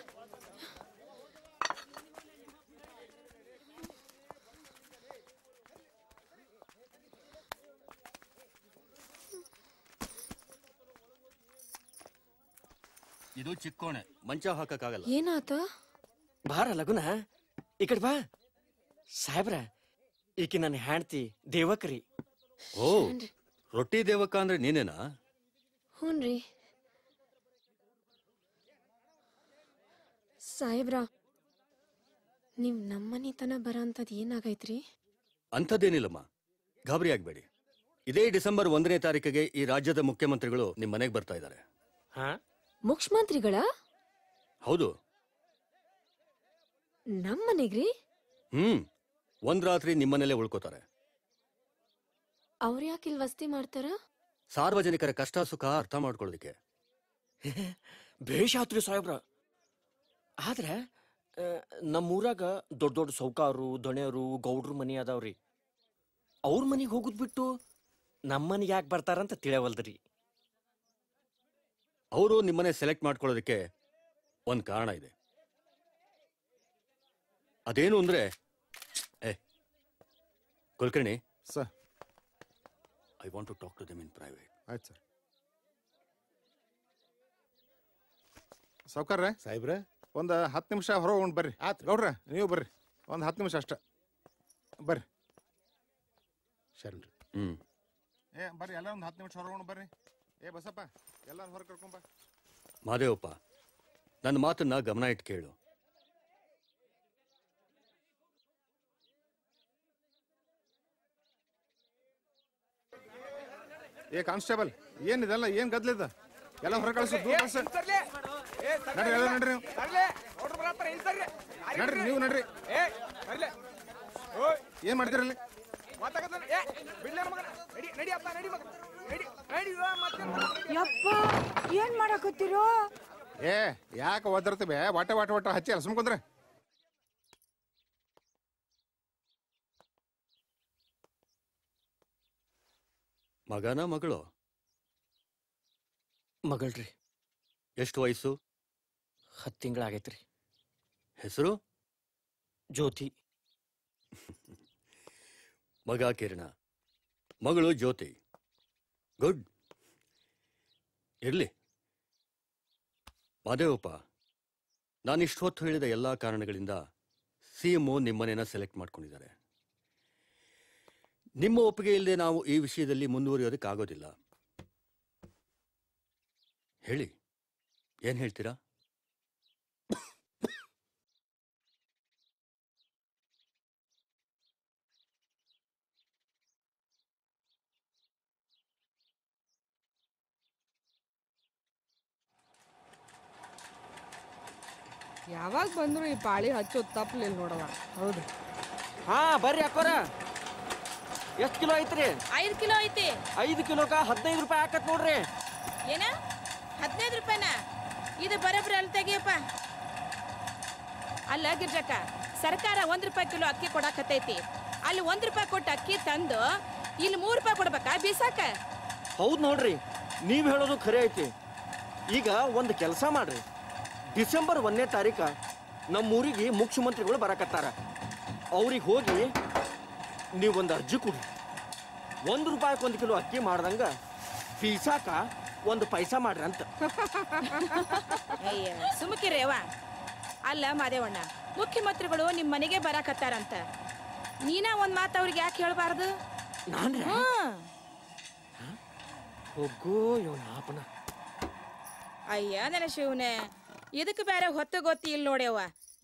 ಇದು ಚಿಕ್ಕೋಣೆ, ಮಂಚ ಹಾಕಕ್ಕಾಗಲ್ಲ. ಏನಾತ? ಬಾರ ಲಗುನ, ಈ ಕಡೆ ಬಾ. ಸಾಹೇಬ್ರ, ಈಕಿ ನನ್ನ ಹೆಂಡ್ತಿ ದೇವಕರಿ. ಓ, ರೊಟ್ಟಿ ದೇವಕ್ಕ ಅಂದ್ರೆ ನೀನೇನಾ? ಹೂನ್ರಿ ಸಾಹೇಬ್ರ, ನೀವ್ ನಮ್ಮನಿ ತನ ಬರಂತದ್ ಏನಾಗೈತ್ರಿ? ಅಂಥದ್ದೇನಿಲ್ಲಮ್ಮ, ಗಾಬರಿ ಆಗ್ಬೇಡಿ. ಇದೇ ಡಿಸೆಂಬರ್ 1ನೇ ತಾರೀಕಿಗೆ ಈ ರಾಜ್ಯದ ಮುಖ್ಯಮಂತ್ರಿಗಳು ನಿಮ್ ಮನೆಗೆ ಬರ್ತಾ ಇದ್ದಾರೆ. ಮುಖ್ಯಮಂತ್ರಿಗಳ? ಹೌದು. ನಮ್ಮನೆಗ್ರಿ? ಒಂದ್ ರಾತ್ರಿ ನಿಮ್ಮನೇಲೆ ಉಳ್ಕೋತಾರೆ. ಅವ್ರ ಯಾಕಿಲ್ ವಸ್ತಿ ಮಾಡ್ತಾರ? ಸಾರ್ವಜನಿಕರ ಕಷ್ಟ ಸುಖ ಅರ್ಥ ಮಾಡ್ಕೊಳ್ಳೋದಿಕ್ಕೆ. ಬೇಷಾತ್ರಿ ಸಾಹೇಬ್ರ. ಆದ್ರೆ ನಮ್ಮೂರಾಗ ದೊಡ್ಡ ದೊಡ್ಡ ಸೌಕಾರು, ದೊಣೆಯರು, ಗೌಡ್ರ ಮನಿ ಅದಾವ್ರಿ. ಅವ್ರ ಮನಿಗೆ ಹೋಗುದ್ ಬಿಟ್ಟು ನಮ್ಮನಿಗೆ ಯಾಕೆ ಬರ್ತಾರಂತ ತಿಳಿಯವಲ್ದ್ರಿ. ಅವರು ನಿಮ್ಮನೆ ಸೆಲೆಕ್ಟ್ ಮಾಡ್ಕೊಳ್ಳೋದಕ್ಕೆ ಒಂದ್ ಕಾರಣ ಇದೆ. ಅದೇನು ಅಂದ್ರೆ, Kulkarni sir, I want to talk to them in private. ಆಯ್ತು ಸರ್. ಸಾವ್ಕಾರ್ರೆ, ಸಾಹೇಬ್ರೆ, ಒಂದು 10 ನಿಮಿಷ ಹೊರ ಹೋಗೋಣ ಬರ್ರಿ. ಆಯ್ತು ಗೌಡ್ರ, ನೀವು ಬರ್ರಿ, ಒಂದು 10 ನಿಮಿಷ ಅಷ್ಟ ಬರ್ರಿ. ಶರಣ್ರಿ. ಬರ್ರಿ, ಎಲ್ಲ ಒಂದು 10 ನಿಮಿಷ ಹೊರ ಹೋಗೋಣ ಬರ್ರಿ. ಬಸಪ್ಪ, ಎಲ್ಲಾರು ಹೊರ ಕರ್ಕೊಂಬ. ಮಾದೇವಪ್ಪ, ನನ್ನ ಮಾತನ್ನ ಗಮನ ಇಟ್ಟು ಕೇಳು. ಏ ಕಾನ್ಸ್ಟೇಬಲ್, ಏನಿದೆಲ್ಲ ಏನ್ ಗದ್ಲಿದ? ಎಲ್ಲ ಹೊರ ಕಳಿಸು, ದೂರ ಕಳಿಸು. ನಡ್ರಿ ನೀವು ನಡ್ರಿ. ಏನ್ ಮಾಡ್ತೀರಲ್ಲಿ? ಯಪ್ಪ ಏನ್ ಮಾಡಕತ್ತೀರೋ? ಏ ಯಾಕೆ ಒದರ್ತೀವಿ? ವಾಟ ವಾಟ ವಾಟ ಹಚ್ಚಿ ಅಲ್ಲ ಸುಮ್ಕೊಂಡ್ರೆ. ಮಗನ ಮಗಳು? ಮಗಳ್ರಿ. ಎಷ್ಟು ವಯಸ್ಸು? 10 ತಿಂಗಳಾಗೈತ್ರಿ. ಹೆಸರು? ಜ್ಯೋತಿ. ಮಗ ಕಿರಣ, ಮಗಳು ಜ್ಯೋತಿ. ಗುಡ್. ಇರ್ಲಿ. ಮಾದೇವಪ್ಪ, ನಾನಿಷ್ಟು ಹೊತ್ತು ಹೇಳಿದ ಎಲ್ಲಾ ಕಾರಣಗಳಿಂದ ಸಿಎಂಒ ನಿಮ್ಮನೇನ ಸೆಲೆಕ್ಟ್ ಮಾಡ್ಕೊಂಡಿದ್ದಾರೆ. ನಿಮ್ಮ ಒಪ್ಪಿಗೆ ಇಲ್ಲದೆ ನಾವು ಈ ವಿಷಯದಲ್ಲಿ ಮುಂದುವರಿಯೋದಕ್ಕಾಗೋದಿಲ್ಲ. ಹೇಳಿ, ಏನ್ ಹೇಳ್ತೀರಾ? ಯಾವಾಗ ಬಂದ್ರು ಈ ಪಾಳಿ ಹಚ್ಚೋದು ತಪ್ಪಲಿಲ್ಲ ನೋಡವ. ಹೌದು. ಹಾ ಬರ್ರಿ ಅಕ್ಕೋರ. ಎಷ್ಟು ಕಿಲೋ ಐತ್ರಿ? 5 ಕಿಲೋ ಐತಿ. 5 ಕಿಲೋಕ 15 ರೂಪಾಯಿ ಹಾಕತ್ ನೋಡ್ರಿ. ಏನ 15 ರೂಪಾಯಿನ? ಇದು ಬರಬ್ರಿ ಅಲ್ಲಿ ತೆಗಿಯಪ್ಪ. ಅಲ್ಲ ಗಿರ್ಜಕ್ಕ, ಸರ್ಕಾರ 1 ರೂಪಾಯಿ ಕಿಲೋ ಅಕ್ಕಿ ಕೊಡಾಕತ್ತೈತಿ. ಅಲ್ಲಿ 1 ರೂಪಾಯಿ ಕೊಟ್ಟು ಅಕ್ಕಿ ತಂದು ಇಲ್ಲಿ 3 ರೂಪಾಯಿ ಕೊಡ್ಬೇಕಾ ಬೀಸಾಕ? ಹೌದ್ ನೋಡ್ರಿ, ನೀವ್ ಹೇಳೋದು ಖರೆ ಐತಿ. ಈಗ ಒಂದು ಕೆಲಸ ಮಾಡ್ರಿ, ಡಿಸೆಂಬರ್ 1ನೇ ತಾರೀಕ ನಮ್ಮೂರಿಗೆ ಮುಖ್ಯಮಂತ್ರಿಗಳು ಬರಕತ್ತಾರ. ಅವ್ರಿಗೆ ಹೋಗಿ ನೀವೊಂದು ಅರ್ಜಿ ಕೊಡ್ರಿ. 1 ರೂಪಾಯಿಗೆ 1 ಕಿಲೋ ಅಕ್ಕಿ ಮಾಡ್ದಂಗ ಬೀಸಾಕ 1 ಪೈಸಾ ಮಾಡ್ರಿ ಅಂತ. ಅಯ್ಯ ಸುಮಕಿರೇವ. ಅಲ್ಲ ಮಾದೇವಣ್ಣ, ಮುಖ್ಯಮಂತ್ರಿಗಳು ನಿಮ್ಮ ಮನೆಗೆ ಬರಾಕತ್ತಾರಂತ ನೀನ ಒಂದ್ ಮಾತು ಅವ್ರಿಗೆ ಯಾಕೆ ಹೇಳ್ಬಾರ್ದು? ನಾನ್ರಿ ಹೋಗೋ ಇವನಾಪನ. ಅಯ್ಯ ನನ್ನ ಶಿವನೇ, ಇದಕ್ಕೆ ಬೇರೆ ಹೊತ್ತು ಗೊತ್ತಿ ಇಲ್ಲ ನೋಡ್ಯವ್ವ.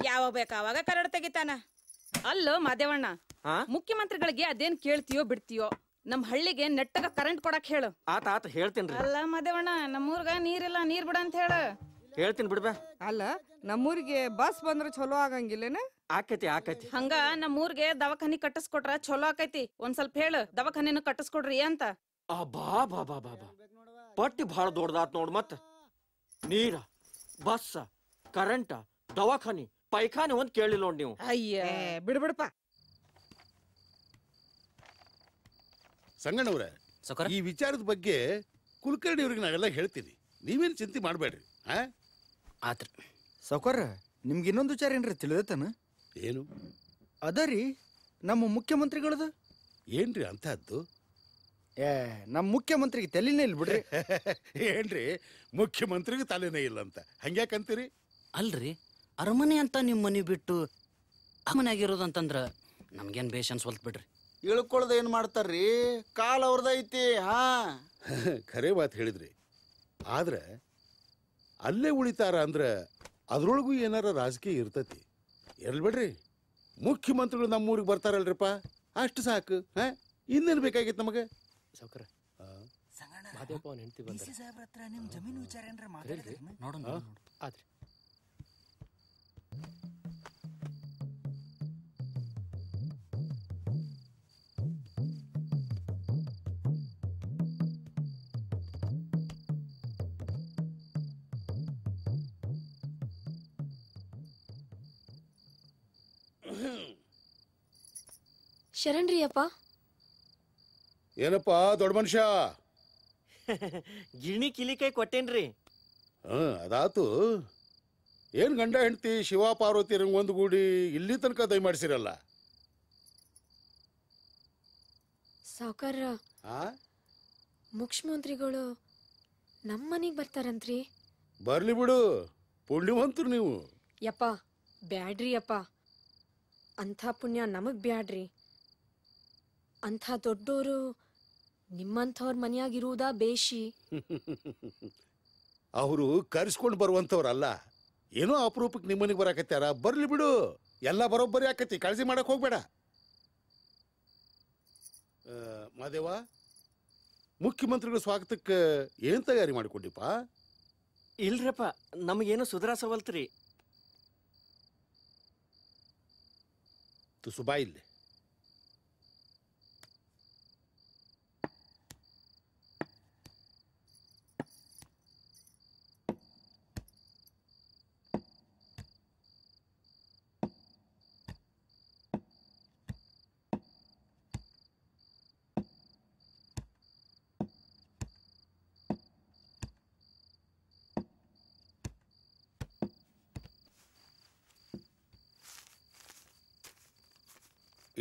ಯಾವಾಗ ಬೇಕಾವಾಗ ಕರಡ್ ತೆಗಿತಾನ. ಅಲ್ಲೋ ಮಾದೇವಣ್ಣ, ಮುಖ್ಯಮಂತ್ರಿಗಳಿಗೆ ಅದೇನ್ ಕೇಳ್ತೀಯೋ ಬಿಡ್ತೀಯೋ, ನಮ್ ಹಳ್ಳಿಗೆ ನೆಟ್ಟಗ ಕರೆಂಟ್ ಕೊಡಕ್ ಹೇಳು. ಆತ ಆತ ಹೇಳ್ತೇನ್ರಿ. ಅಲ್ಲ ಮಾದೇವಣ್ಣ, ನಮ್ಮೂರ್ಗ ನೀರಿಲ್ಲ, ನೀರ್ ಬಿಡ ಅಂತ ಹೇಳು. ಹೇಳ್ತೀನಿ ಬಿಡ್ಬೇ. ಅಲ್ಲ ನಮ್ಮೂರಿಗೆ ಬಸ್ ಬಂದ್ರೆ ಚಲೋ ಆಗಂಗಿಲ್ಲೇನ? ಆಕೈತಿ ಆಕೈತಿ. ಹಂಗ ನಮ್ಮೂರ್ಗೆ ದವಾಖಾನಿ ಕಟ್ಟಿಸ್ಕೊಟ್ರ ಚಲೋ ಆಕೈತಿ. ಒಂದ್ ಸ್ವಲ್ಪ ಹೇಳು, ದವಾಖಾನಿನ ಕಟ್ಟಿಸ್ಕೊಡ್ರಿ ಅಂತ. ಬಾ ಬಾ ಬಾ ಬಾ ಬಾ ಪಟ್ಟಿ ಭಾಳ ದೊಡ್ಡದಾತ್ ನೋಡ್. ಮತ್ ನೀರ, ಬಸ್, ಕರೆಂಟ, ದವಾಖಾನಿ, ಪೈಖಾನೆ ಒಂದ್ ಕೇಳಿಲ್ಲ ನೋಡ್ ನೀವು. ಅಯ್ಯ ಬಿಡ್ಬಿಡಪ್ಪ. ಸಂಗಣ್ಣವ್ರೆ, ಈ ವಿಚಾರದ ಬಗ್ಗೆ ಕುಲಕರ್ಣಿ ಅವ್ರಿಗೆ ನಾವೆಲ್ಲ ಹೇಳ್ತೀನಿ, ನೀವೇನು ಚಿಂತೆ ಮಾಡಬೇಡ್ರಿ. ಆತ್ರಿ ಸೌಕರ್ಯ, ನಿಮ್ಗೆ ಇನ್ನೊಂದು ವಿಚಾರ ಏನ್ರಿ ತಿಳಿದತನ? ಏನು? ಅದರಿ ನಮ್ಮ ಮುಖ್ಯಮಂತ್ರಿಗಳದು. ಏನ್ರಿ ಅಂತಹದ್ದು? ನಮ್ಮ ಮುಖ್ಯಮಂತ್ರಿಗೆ ತಲೆನೇ ಇಲ್ಲ ಬಿಡ್ರಿ. ಏನ್ರಿ ಮುಖ್ಯಮಂತ್ರಿಗೆ ತಲೆನೇ ಇಲ್ಲ ಅಂತ ಹಂಗ್ಯಾಕಂತೀರಿ? ಅಲ್ರಿ, ಅರಮನೆ ಅಂತ ನಿಮ್ಮ ಮನೆ ಬಿಟ್ಟು ಅರಮನೆ ಆಗಿರೋದಂತಂದ್ರ ನಮ್ಗೇನ್ ಬೇಷನ್ಸ್ ಹೊಲ್ತ್ ಬಿಡ್ರಿ. ಇಳ್ಕೊಳ್ದ ಏನ್ ಮಾಡ್ತಾರ್ರಿ? ಕಾಲ ಅವ್ರದೈತಿ. ಖರೆ ಮಾತು ಹೇಳಿದ್ರಿ. ಆದ್ರೆ ಅಲ್ಲೇ ಉಳಿತಾರ ಅಂದ್ರೆ ಅದ್ರೊಳಗೂ ಏನಾರ ರಾಜಕೀಯ ಇರ್ತತಿ. ಇರ್ಲಿ ಬಿಡ್ರಿ, ಮುಖ್ಯಮಂತ್ರಿಗಳು ನಮ್ಮೂರಿಗೆ ಬರ್ತಾರಲ್ರಿಪ್ಪ, ಅಷ್ಟು ಸಾಕು. ಇನ್ನೇನು ಬೇಕಾಗಿತ್ತು ನಮಗೆ? ಶರಣ್ರಿ ಅಪ್ಪ. ಏನಪ್ಪಾ ದೊಡ್ಡ ಮನುಷ್ಯ? ಗಿಣಿ ಕಿಲಿ ಕೈ ಕೊಟ್ಟೇನ್ರಿ. ಅದಾತು. ಏನ್ ಗಂಡ ಹೆಂಡತಿ ಶಿವ ಪಾರ್ವತಿ ಒಂದುಗೂಡಿ ಇಲ್ಲಿ ತನಕ ದಯ ಮಾಡಿಸಿರಲ್ಲ. ಸಾವ್ಕಾರ, ಮುಖ್ಯಮಂತ್ರಿಗಳು ನಮ್ಮ ಮನೆಗೆ ಬರ್ತಾರಂತ್ರಿ. ಬರ್ಲಿ ಬಿಡು, ಪುಣ್ಯವಂತರು ನೀವು. ಯಪ್ಪ ಬ್ಯಾಡ್ರಿ ಅಪ್ಪ, ಅಂಥ ಪುಣ್ಯ ನಮಗ್ ಬ್ಯಾಡ್ರಿ. ಅಂಥ ದೊಡ್ಡೋರು ನಿಮ್ಮಂಥವ್ರ ಮನೆಯಾಗಿರುವುದಾ ಬೇಷಿ. ಅವರು ಕರ್ಸ್ಕೊಂಡು ಬರುವಂತವ್ರಲ್ಲ, ಏನೋ ಅಪರೂಪಕ್ಕೆ ನಿಮ್ಮನಿಗೆ ಬರಾಕತ್ಯಾರ, ಬರ್ಲಿ ಬಿಡು. ಎಲ್ಲ ಬರೋಬ್ಬರಿ ಆಕತಿ, ಕಾಳಜಿ ಮಾಡಕ್ ಹೋಗ್ಬೇಡ. ಮಾದೇವ, ಮುಖ್ಯಮಂತ್ರಿಗಳ ಸ್ವಾಗತಕ್ಕೆ ಏನ್ ತಯಾರಿ ಮಾಡಿಕೊಂಡಿಪ್ಪ? ಇಲ್ರಪ್ಪ, ನಮಗೇನು ಸುಧಾರಿಸವಲ್ತ್ರಿ. ತುಸು ಬಾ ಇಲ್ಲಿ.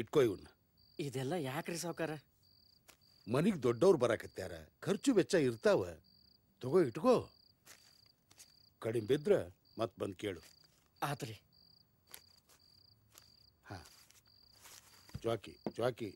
ಇಟ್ಕೋ ಇವನ್ನ. ಇದೆಲ್ಲ ಯಾಕ್ರಿ ಸಾವ್ಕಾರ? ಮನಿಗ್ ದೊಡ್ಡವ್ರು ಬರಾಕತ್ಯಾರ, ಖರ್ಚು ವೆಚ್ಚ ಇರ್ತಾವ. ತಗೋ ಇಟ್ಕೋ. ಕಡಿಮೆ ಬಿದ್ರ ಮತ್ ಬಂದ್ ಕೇಳು. ಆತ್ರಿ. ಹಾ, ಜ್ವಾಕಿ ಜ್ವಾಕಿ.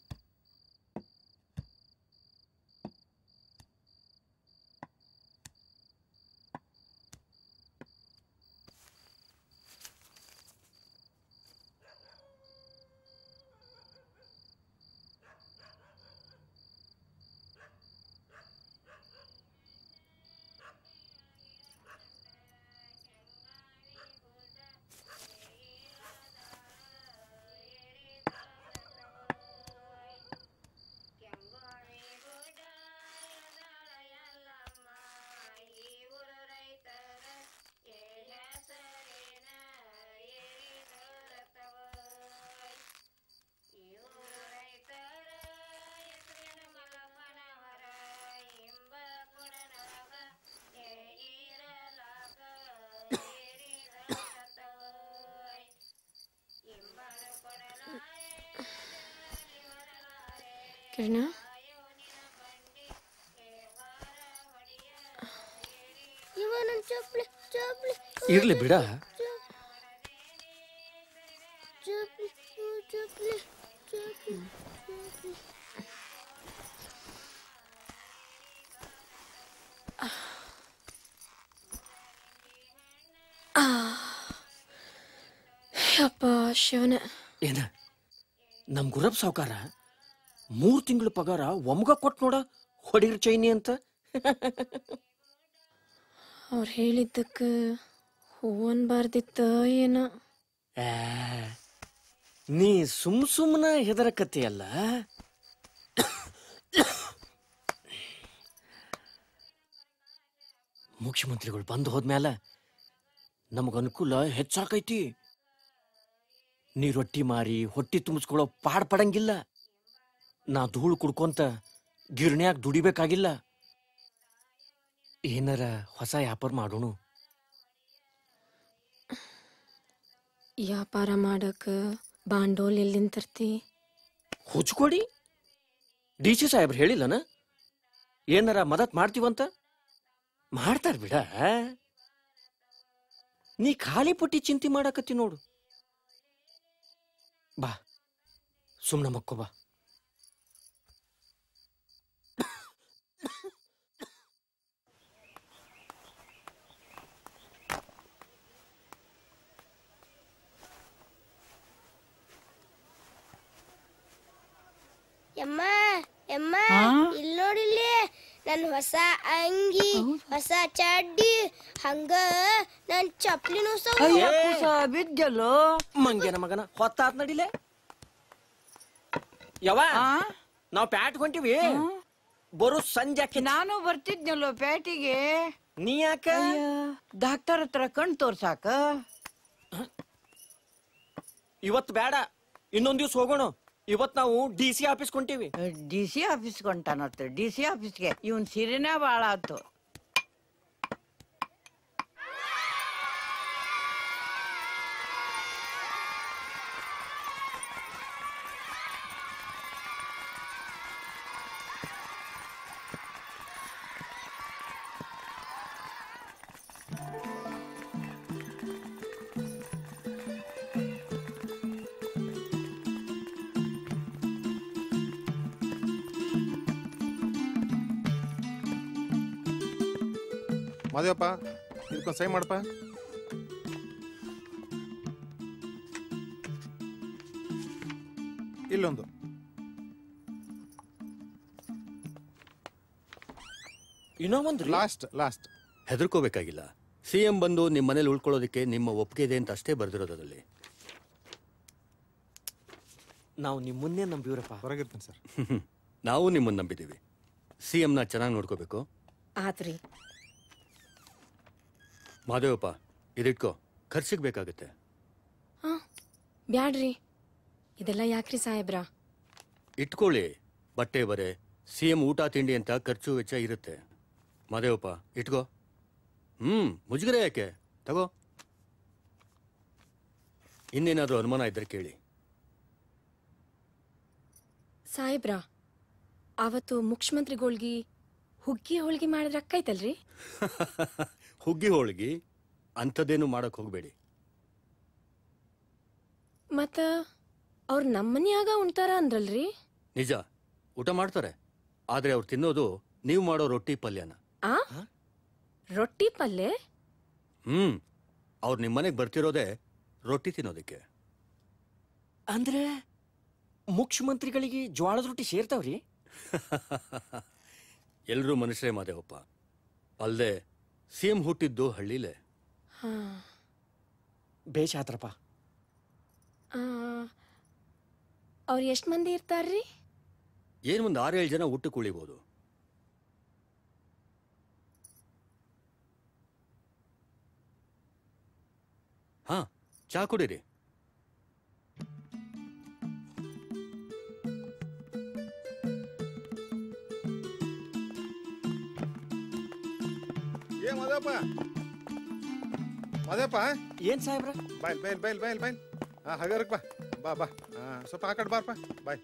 ಕಿರಣ, ಇರ್ಲಿ ಬಿಡ. ಅಪ್ಪ ಶಿವನ. ಏನ ನಮ್ ಗುರಬ್ ಸಾವ್ಕಾರ 3 ತಿಂಗಳ ಪಗಾರ ಒಮ್ಗ ಕೊಟ್ ನೋಡ ಹೊಡಿರ್ ಚೈನಿ ಅಂತ. ಅವ್ರು ಹೇಳಿದ್ದಕ್ಕ ಹೂ ಅನ್ಬಾರ್ದಿತ್ತ ಏನ? ನೀ ಸುಮ್ನ ಹೆದರಕತ್ತೀಯಲ್ಲ. ಮುಖ್ಯಮಂತ್ರಿಗಳು ಬಂದು ಹೋದ್ಮ್ಯಾಲ ನಮಗ ಅನುಕೂಲ ಹೆಚ್ಚಾಕೈತಿ. ನೀ ರೊಟ್ಟಿ ಮಾರಿ ಹೊಟ್ಟಿ ತುಂಬಿಸ್ಕೊಳ್ಳೋ ಪಾಡ್ ಪಡಂಗಿಲ್ಲ. ನಾ ಧೂಳು ಕುಡ್ಕೊಂತ ಗಿರ್ಣ್ಯಾಗ ದುಡಿಬೇಕಾಗಿಲ್ಲ. ಏನಾರ ಹೊಸ ವ್ಯಾಪಾರ ಮಾಡೋಣ. ವ್ಯಾಪಾರ ಮಾಡಕ ಬಾಂಡೋಲ್ ಎಲ್ಲಿಂದ ತರ್ತಿ? ಹುಚ್ಕೊಡಿ. DC ಸಾಹೇಬ್ರು ಹೇಳಿಲ್ಲನ ಏನಾರ ಮದತ್ ಮಾಡ್ತೀವಂತ? ಮಾಡ್ತಾರ ಬಿಡ. ನೀ ಖಾಲಿ ಪುಟ್ಟಿ ಚಿಂತೆ ಮಾಡಕತ್ತಿ ನೋಡು. ಬಾ, ಸುಮ್ನ ಮಕ್ಕೋ ಬಾ. ಯಮ್ಮ ಯಮ್ಮ, ಇಲ್ಲಿ ನೋಡಿಲ್ಲಿ ನನ್ ಹೊಸ ಅಂಗಿ, ಹೊಸ ಚಡ್ಡಿ, ಹಂಗ ನನ್ ಚಪ್ಲಿನೂ ಬಿದ್ದಲ್ಲೋ. ಮಂಗೇನ ಮಗನ ಹೊತ್ತಾತ್ ನಡಿಲೆ. ಯಾವ ನಾವ್ ಪ್ಯಾಟ್ ಹೊಂಟಿವಿ. ಬರೋ ಸಂಜೆ ನಾನು ಬರ್ತಿದ್ನಲ್ಲೋ ಪ್ಯಾಟಿಗೆ. ನೀ ಯಾಕ? ಡಾಕ್ಟರ್ ಹತ್ರ ಕಣ್ ತೋರ್ಸಾಕ. ಇವತ್ ಬೇಡ, ಇನ್ನೊಂದ್ ದಿವ್ಸ ಹೋಗೋಣ. ಇವತ್ ನಾವು DC ಆಫೀಸ್ ಕೊಂತೀವಿ. DC ಆಫೀಸ್ ಕೊಂಟಾನತ್ತ. DC ಆಫೀಸ್ಗೆ ಇವನ್ ಸೀರೆನೇ ಬಾಳ ಆತು. ಮಾದೇವಪ್ಪ, ಇದಕ್ಕೊಂದು ಸೈ ಮಾಡಪ್ಪ. ಇಲ್ಲೊಂದು. ಇನ್ನೂ ಒಂದು ಲಾಸ್ಟ್. ಹೆದರ್ಕೋಬೇಕಾಗಿಲ್ಲ. ಸಿಎಂ ಬಂದು ನಿಮ್ಮ ಮನೇಲಿ ಉಳ್ಕೊಳ್ಳೋದಕ್ಕೆ ನಿಮ್ಮ ಒಪ್ಪಿಗೆ ಇದೆ ಅಂತ ಅಷ್ಟೇ ಬರ್ದಿರೋದ್ರಲ್ಲಿ. ನಾವು ನಿಮ್ಮನ್ನೇ ನಂಬಿವ್ರಪ್ಪ. ಹೊರಗಿರ್ತೀನಿ ಸರ್. ನಾವು ನಿಮ್ಮನ್ನು ನಂಬಿದ್ದೀವಿ. ಸಿಎಂನ ಚೆನ್ನಾಗಿ ನೋಡ್ಕೋಬೇಕು. ಆತ್ರಿ. ಮಾದೇವಪ್ಪ, ಇದಿಟ್ಕೋ, ಖರ್ಚಿಗೆ ಬೇಕಾಗುತ್ತೆ. ಬ್ಯಾಡ್ರಿ, ಇದೆಲ್ಲ ಯಾಕ್ರಿ ಸಾಹೇಬ್ರ? ಇಟ್ಕೊಳ್ಳಿ. ಬಟ್ಟೆ ಬರೆ, ಸಿಎಂ ಊಟ ತಿಂಡಿ ಅಂತ ಖರ್ಚು ವೆಚ್ಚ ಇರುತ್ತೆ. ಮಾದೇವಪ್ಪ, ಇಟ್ಕೋ. ಮುಜುಗರ ಯಾಕೆ? ತಗೋ. ಇನ್ನೇನಾದ್ರೂ ಅನುಮಾನ ಇದ್ರೆ ಕೇಳಿ. ಸಾಹೇಬ್ರ, ಅವತ್ತು ಮುಖ್ಯಮಂತ್ರಿಗಳ್ಗಿ ಹುಗ್ಗಿ ಹೋಳ್ಗಿ ಮಾಡಿದ್ರೆ ಅಕ್ಕೈತಲ್ರಿ? ಹುಗ್ಗಿ ಹೋಳ್ಗಿ ಅಂಥದ್ದೇನು ಮಾಡಕ್ ಹೋಗ್ಬೇಡಿ. ಮತ್ತ ಅವ್ರು ನಮ್ಮನ್ಯಾಗ ಉಣ್ತಾರ ಅಂದ್ರಲ್ರಿ? ನಿಜ, ಊಟ ಮಾಡ್ತಾರೆ. ಆದ್ರೆ ಅವ್ರು ತಿನ್ನೋದು ನೀವು ಮಾಡೋ ರೊಟ್ಟಿ ಪಲ್ಯನ. ರೊಟ್ಟಿ ಪಲ್ಯ? ಅವ್ರು ನಿಮ್ಮನೆಗೆ ಬರ್ತಿರೋದೇ ರೊಟ್ಟಿ ತಿನ್ನೋದಕ್ಕೆ. ಅಂದ್ರೆ ಮುಖ್ಯಮಂತ್ರಿಗಳಿಗೆ ಜ್ವಾಳದ ರೊಟ್ಟಿ ಸೇರ್ತಾವ್ರಿ? ಎಲ್ರೂ ಮನುಷ್ಯರೇ ಮಾದೇವಪ್ಪ. ಅಲ್ದೆ ಸಿಎಂ ಹುಟ್ಟಿದ್ದು ಹಳ್ಳಿಲೇ. ಬೇಷ ಆತ್ರಪ್ಪ. ಅವ್ರು ಎಷ್ಟು ಮಂದಿ ಇರ್ತಾರ್ರಿ? ಏನು ಒಂದು 6-7 ಜನ ಊಟಕ್ಕೆ ಉಳಿಬೋದು. ಚಾ ಕುಡೀರಿ. ಮದೇಪ್ಪ ಏನ್ ಸಾಹೇಬ್ರ? ಬೈಲ್ ಹಗರಕ್ ಬಾ ಸ್ವಲ್ಪ ಆ ಕಡೆ ಬಾರಪ್ಪ. ಬಾಯ್.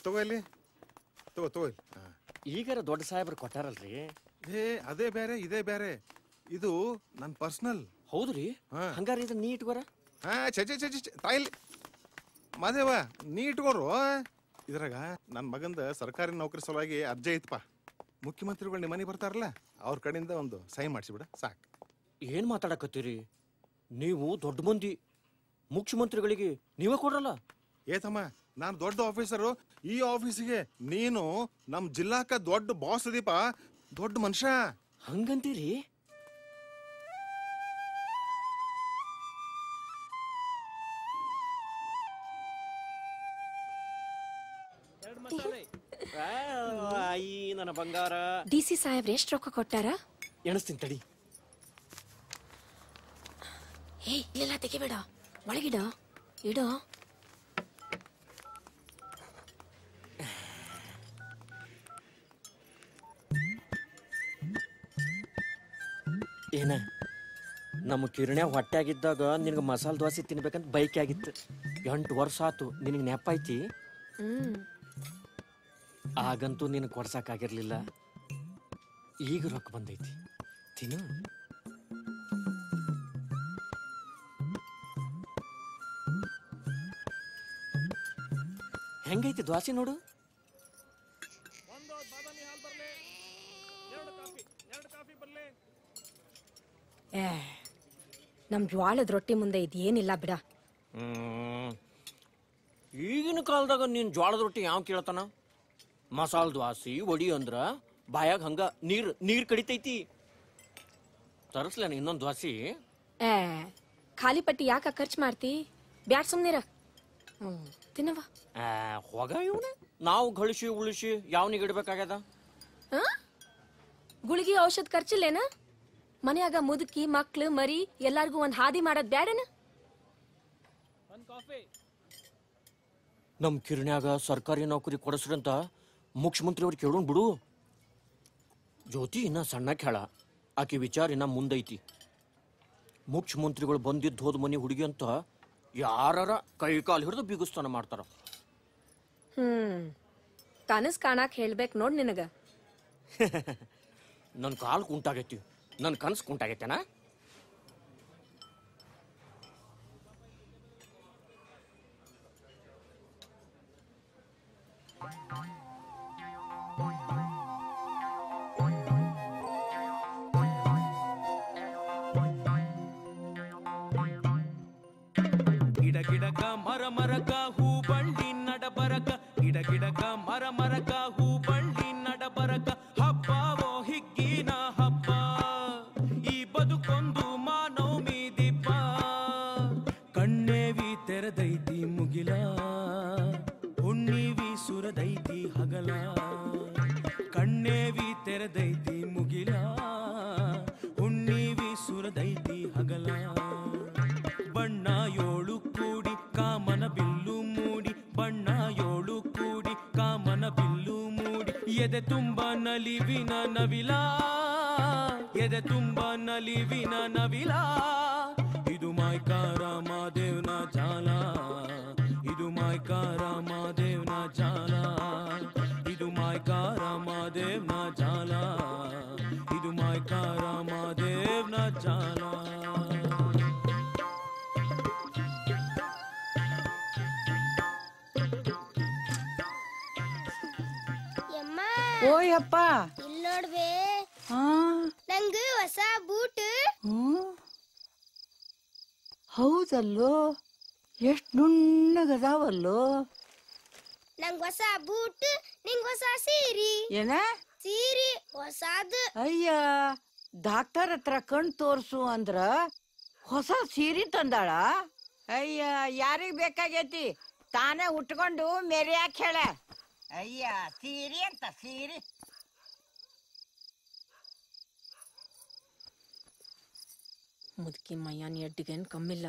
ತಗೋ ಇಲ್ಲಿ, ತಗೋ. ಈಗಾರ ದೊಡ್ಡ ಸಾಹೇಬ್ರು ಕೊಟ್ಟಾರಲ್ರಿ? ಅದೇ ಬೇರೆ, ಇದೇ ಬೇರೆ. ಇದು ನನ್ನ ಪರ್ಸನಲ್. ಹೌದ್ರಿ? ಹಂಗಾರ ಇದು ನೀ ಇಟ್ಕೋರ. ತಾಯಿಲ್ ಮಾದೇವ, ನೀ ಇಟ್ಕೋರು. ಇದ್ರಾಗ ನನ್ನ ಮಗಂದ ಸರ್ಕಾರಿ ನೌಕರಿ ಸಲುವಾಗಿ ಅರ್ಜಿ ಐತಪ್ಪ. ಮುಖ್ಯಮಂತ್ರಿಗಳು ನಿಮ್ಮ ಮನೆ ಬರ್ತಾರಲ್ಲ, ಅವ್ರ ಕಡೆಯಿಂದ ಒಂದು ಸಹಿ ಮಾಡಿಸಿಬಿಡ ಸಾಕು. ಏನ್ ಮಾತಾಡಕತ್ತೀರಿ ನೀವು? ದೊಡ್ಡ ಮಂದಿ, ಮುಖ್ಯಮಂತ್ರಿಗಳಿಗೆ ನೀವೇ ಕೊಡ್ರಲ್ಲ. ಏತಮ್ಮ, ನಾನು ದೊಡ್ಡ ಆಫೀಸರು. ಈ ಆಫೀಸಿಗೆ ನೀನು ನಮ್ ಜಿಲ್ಲಾಕ ದೊಡ್ಡ ಬಾಸ್ ಅದೀಪ, ದೊಡ್ಡ ಮನುಷ್ಯ. ಹಂಗಂತೀರಿ? ನನ್ನ ಬಂಗಾರ. ಡಿಸಿ ಸಾಹೇಬ್ರ ಎಷ್ಟು ರೊಕ್ಕ ಕೊಟ್ಟಾರ? ಎಣಿಸ್ತೀನಿ ತಡಿ. ಇಲ್ಲೆಲ್ಲ ತೆಗಿಬೇಡ, ಒಳಗಿಡ ಇಡೋ. ಏನ ನಮ್ಮ ಕಿರಣ್ಯ ಹೊಟ್ಟೆ ಆಗಿದ್ದಾಗ ನಿನಗೆ ಮಸಾಲೆ ದೋಸೆ ತಿನ್ಬೇಕಂತ ಬೈಕ್ ಆಗಿತ್ತು. 8 ವರ್ಷ ಆತು. ನಿನಗೆ ನೆಪ ಐತಿ? ಆಗಂತೂ ನಿನಗೆ ಕೊಡ್ಸಕ್ಕಾಗಿರ್ಲಿಲ್ಲ. ಈಗ ರೊಕ್ಕ ಬಂದೈತಿ, ತಿನ್ನು. ಹೆಂಗೈತಿ ದ್ವಾಸೆ ನೋಡು. ನಮ್ ಜ್ವಾಳದ ರೊಟ್ಟಿ ಮುಂದೆ ಇದೇನಿಲ್ಲ ಬಿಡ. ಈಗಿನ ಕಾಲದಾಗ ನೀನ್ ಜ್ವಾಳದ ರೊಟ್ಟಿ ಯಾವ ಕೇಳ್ತಾನ? ಮಸಾಲ ದ್ವಾಸಿ ಒಡಿ ಅಂದ್ರ ಬಾಯಾಗ ಹಂಗ ನೀರ್ ಕಡಿತೈತಿ. ತರಸ್ಲೇನ ಇನ್ನೊಂದ್ ದ್ವಾಸಿ? ಖಾಲಿ ಪಟ್ಟಿ ಯಾಕ ಖರ್ಚು ಮಾಡ್ತಿ? ಬ್ಯಾಡ್ ಸುಮ್ನಿರ. ತಿನ್ನವ. ಹೋಗ ಇವನ. ನಾವು ಗಳಿಸಿ ಉಳಿಸಿ ಯಾವನಿಗೆ ಇಡ್ಬೇಕಾಗ್ಯದ? ಗುಳಿಗಿ ಔಷಧ ಖರ್ಚಿಲ್ಲೇನ? ಮನ್ಯಾಗ ಮುದುಕಿ ಮಕ್ಳು ಮರಿ ಎಲ್ಲಾರ್ಗು ಒಂದ್ ಹಾದಿ ಮಾಡದ್ ಬ್ಯಾಡನ? ನಮ್ ಕಿರಣ್ಯಾಗ ಸರ್ಕಾರಿ ನೌಕರಿ ಕೊಡಸ್ರಂತ ಮುಖ್ಯಮಂತ್ರಿ ಅವ್ರು ಕೇಳೋಣ ಬಿಡು. ಜ್ಯೋತಿ ಇನ್ನ ಸಣ್ಣ ಕೇಳ, ಆಕೆ ವಿಚಾರ ಇನ್ನ ಮುಂದೈತಿ. ಮುಖ್ಯಮಂತ್ರಿಗಳು ಬಂದಿದ್ದು ಹೋದ ಮನಿ ಹುಡುಗಿ ಅಂತ ಯಾರ ಕೈ ಕಾಲು ಹಿಡಿದು ಬಿಗುಸ್ತಾನ ಮಾಡ್ತಾರ. ಕನಸ್ ಕಾಣಾಕ್ ಹೇಳ್ಬೇಕ್ ನೋಡ್ ನಿನಗ. ನನ್ ಕಾಲ್ ಕುಂಟಾಗೈತಿ, ನನ್ ಕನಸು ಕುಂಟಾಗೈತೆನಾ? ಗಿಡ ಗಿಡಕ ಮರ ಮರಕ ಹೂ ಬಳ್ಳಿ ನಡಬರಕ ಗಿಡ ಗಿಡಕ ಮರ ಮರಕ ಹೂ ಬಳ್ಳಿ ನಡಬರಕ ಹಬ್ಬವೋ ಹಿಗ್ಗಿನ ಹಬ್ಬ ಈ ಬದುಕೊಂದು ಮಾನವಮಿ ದೀಪ ಕಣ್ಣೇವಿ ತೆರೆದೈತಿ ಮುಗಿಲ ಹುಣ್ಣಿವಿ ಸುರದೈತಿ ಹಗಲ ಕಣ್ಣೇವಿ ತೆರೆದೈತಿ ಮುಗಿಲ ಹುಣ್ಣಿವಿ ಸುರದೈತಿ ಹಗಲ ಬಣ್ಣ ಯೋಳು ಕೂಡಿ ಕಾಮನ ಬಿಲ್ಲು ಮೂಡಿ ಬಣ್ಣ ಯೋಳು ಕೂಡಿ ಕಾಮನ ಬಿಲ್ಲು ಮೂಡಿ ಎದೆ ತುಂಬ ನಲಿವಿನ ನವಿಲ ಎದೆ ತುಂಬ ನಲಿವಿನ ನವಿಲ ಇದು ಮಾಯ್ಕಾರ ಮಾದೇವ್ನ ಜಾಲ ಇದು ಮಾಯ್ಕಾರ ಮಾದೇವ್ನ ಜಾಲ ಇದು ಮಾಯ್ಕಾರ ಮಾದೇವ್ನ ಜಾಲ ಇದು ಮಾಯ್ಕಾರ ಮಾದೇವ್ನ ಜಾಲ ಓಯಪ್ಪ ಇಲ್ಲಿ ನೋಡ್ಬೇ ಹಾ ನಂಗ ಹೊಸ ಬೂಟ್. ಹೌದಲ್ಲೋ ಎಷ್ಟ್ ನುಣ್ಣಗದಾವಲ್ಲೋ. ನಂಗ್ ಹೊಸ ಬೂಟ್ ನಿಂಗ್ ಹೊಸ ಸೀರಿ. ಏನ ಸೀರಿ ಹೊಸಾದ್. ಅಯ್ಯ ಡಾಕ್ಟರ್ ಹತ್ರ ಕಣ್ ತೋರ್ಸು ಅಂದ್ರ ಹೊಸ ಸೀರೆ ತಂದಾಳ. ಅಯ್ಯ ಯಾರಿಗ್ ಬೇಕಾಗೈತಿ ತಾನೇ ಉಟ್ಕೊಂಡು ಮೆರಿಯಾಕ್ ಹೇಳ. ಅಯ್ಯ ಸೀರೆ ಅಂತ ಸೀರೆ. ಮುದುಕಿ ಮಯ್ಯಾನಿ ಅಡ್ಡಿಗೇನ್ ಕಮ್ಮಿಲ್ಲ.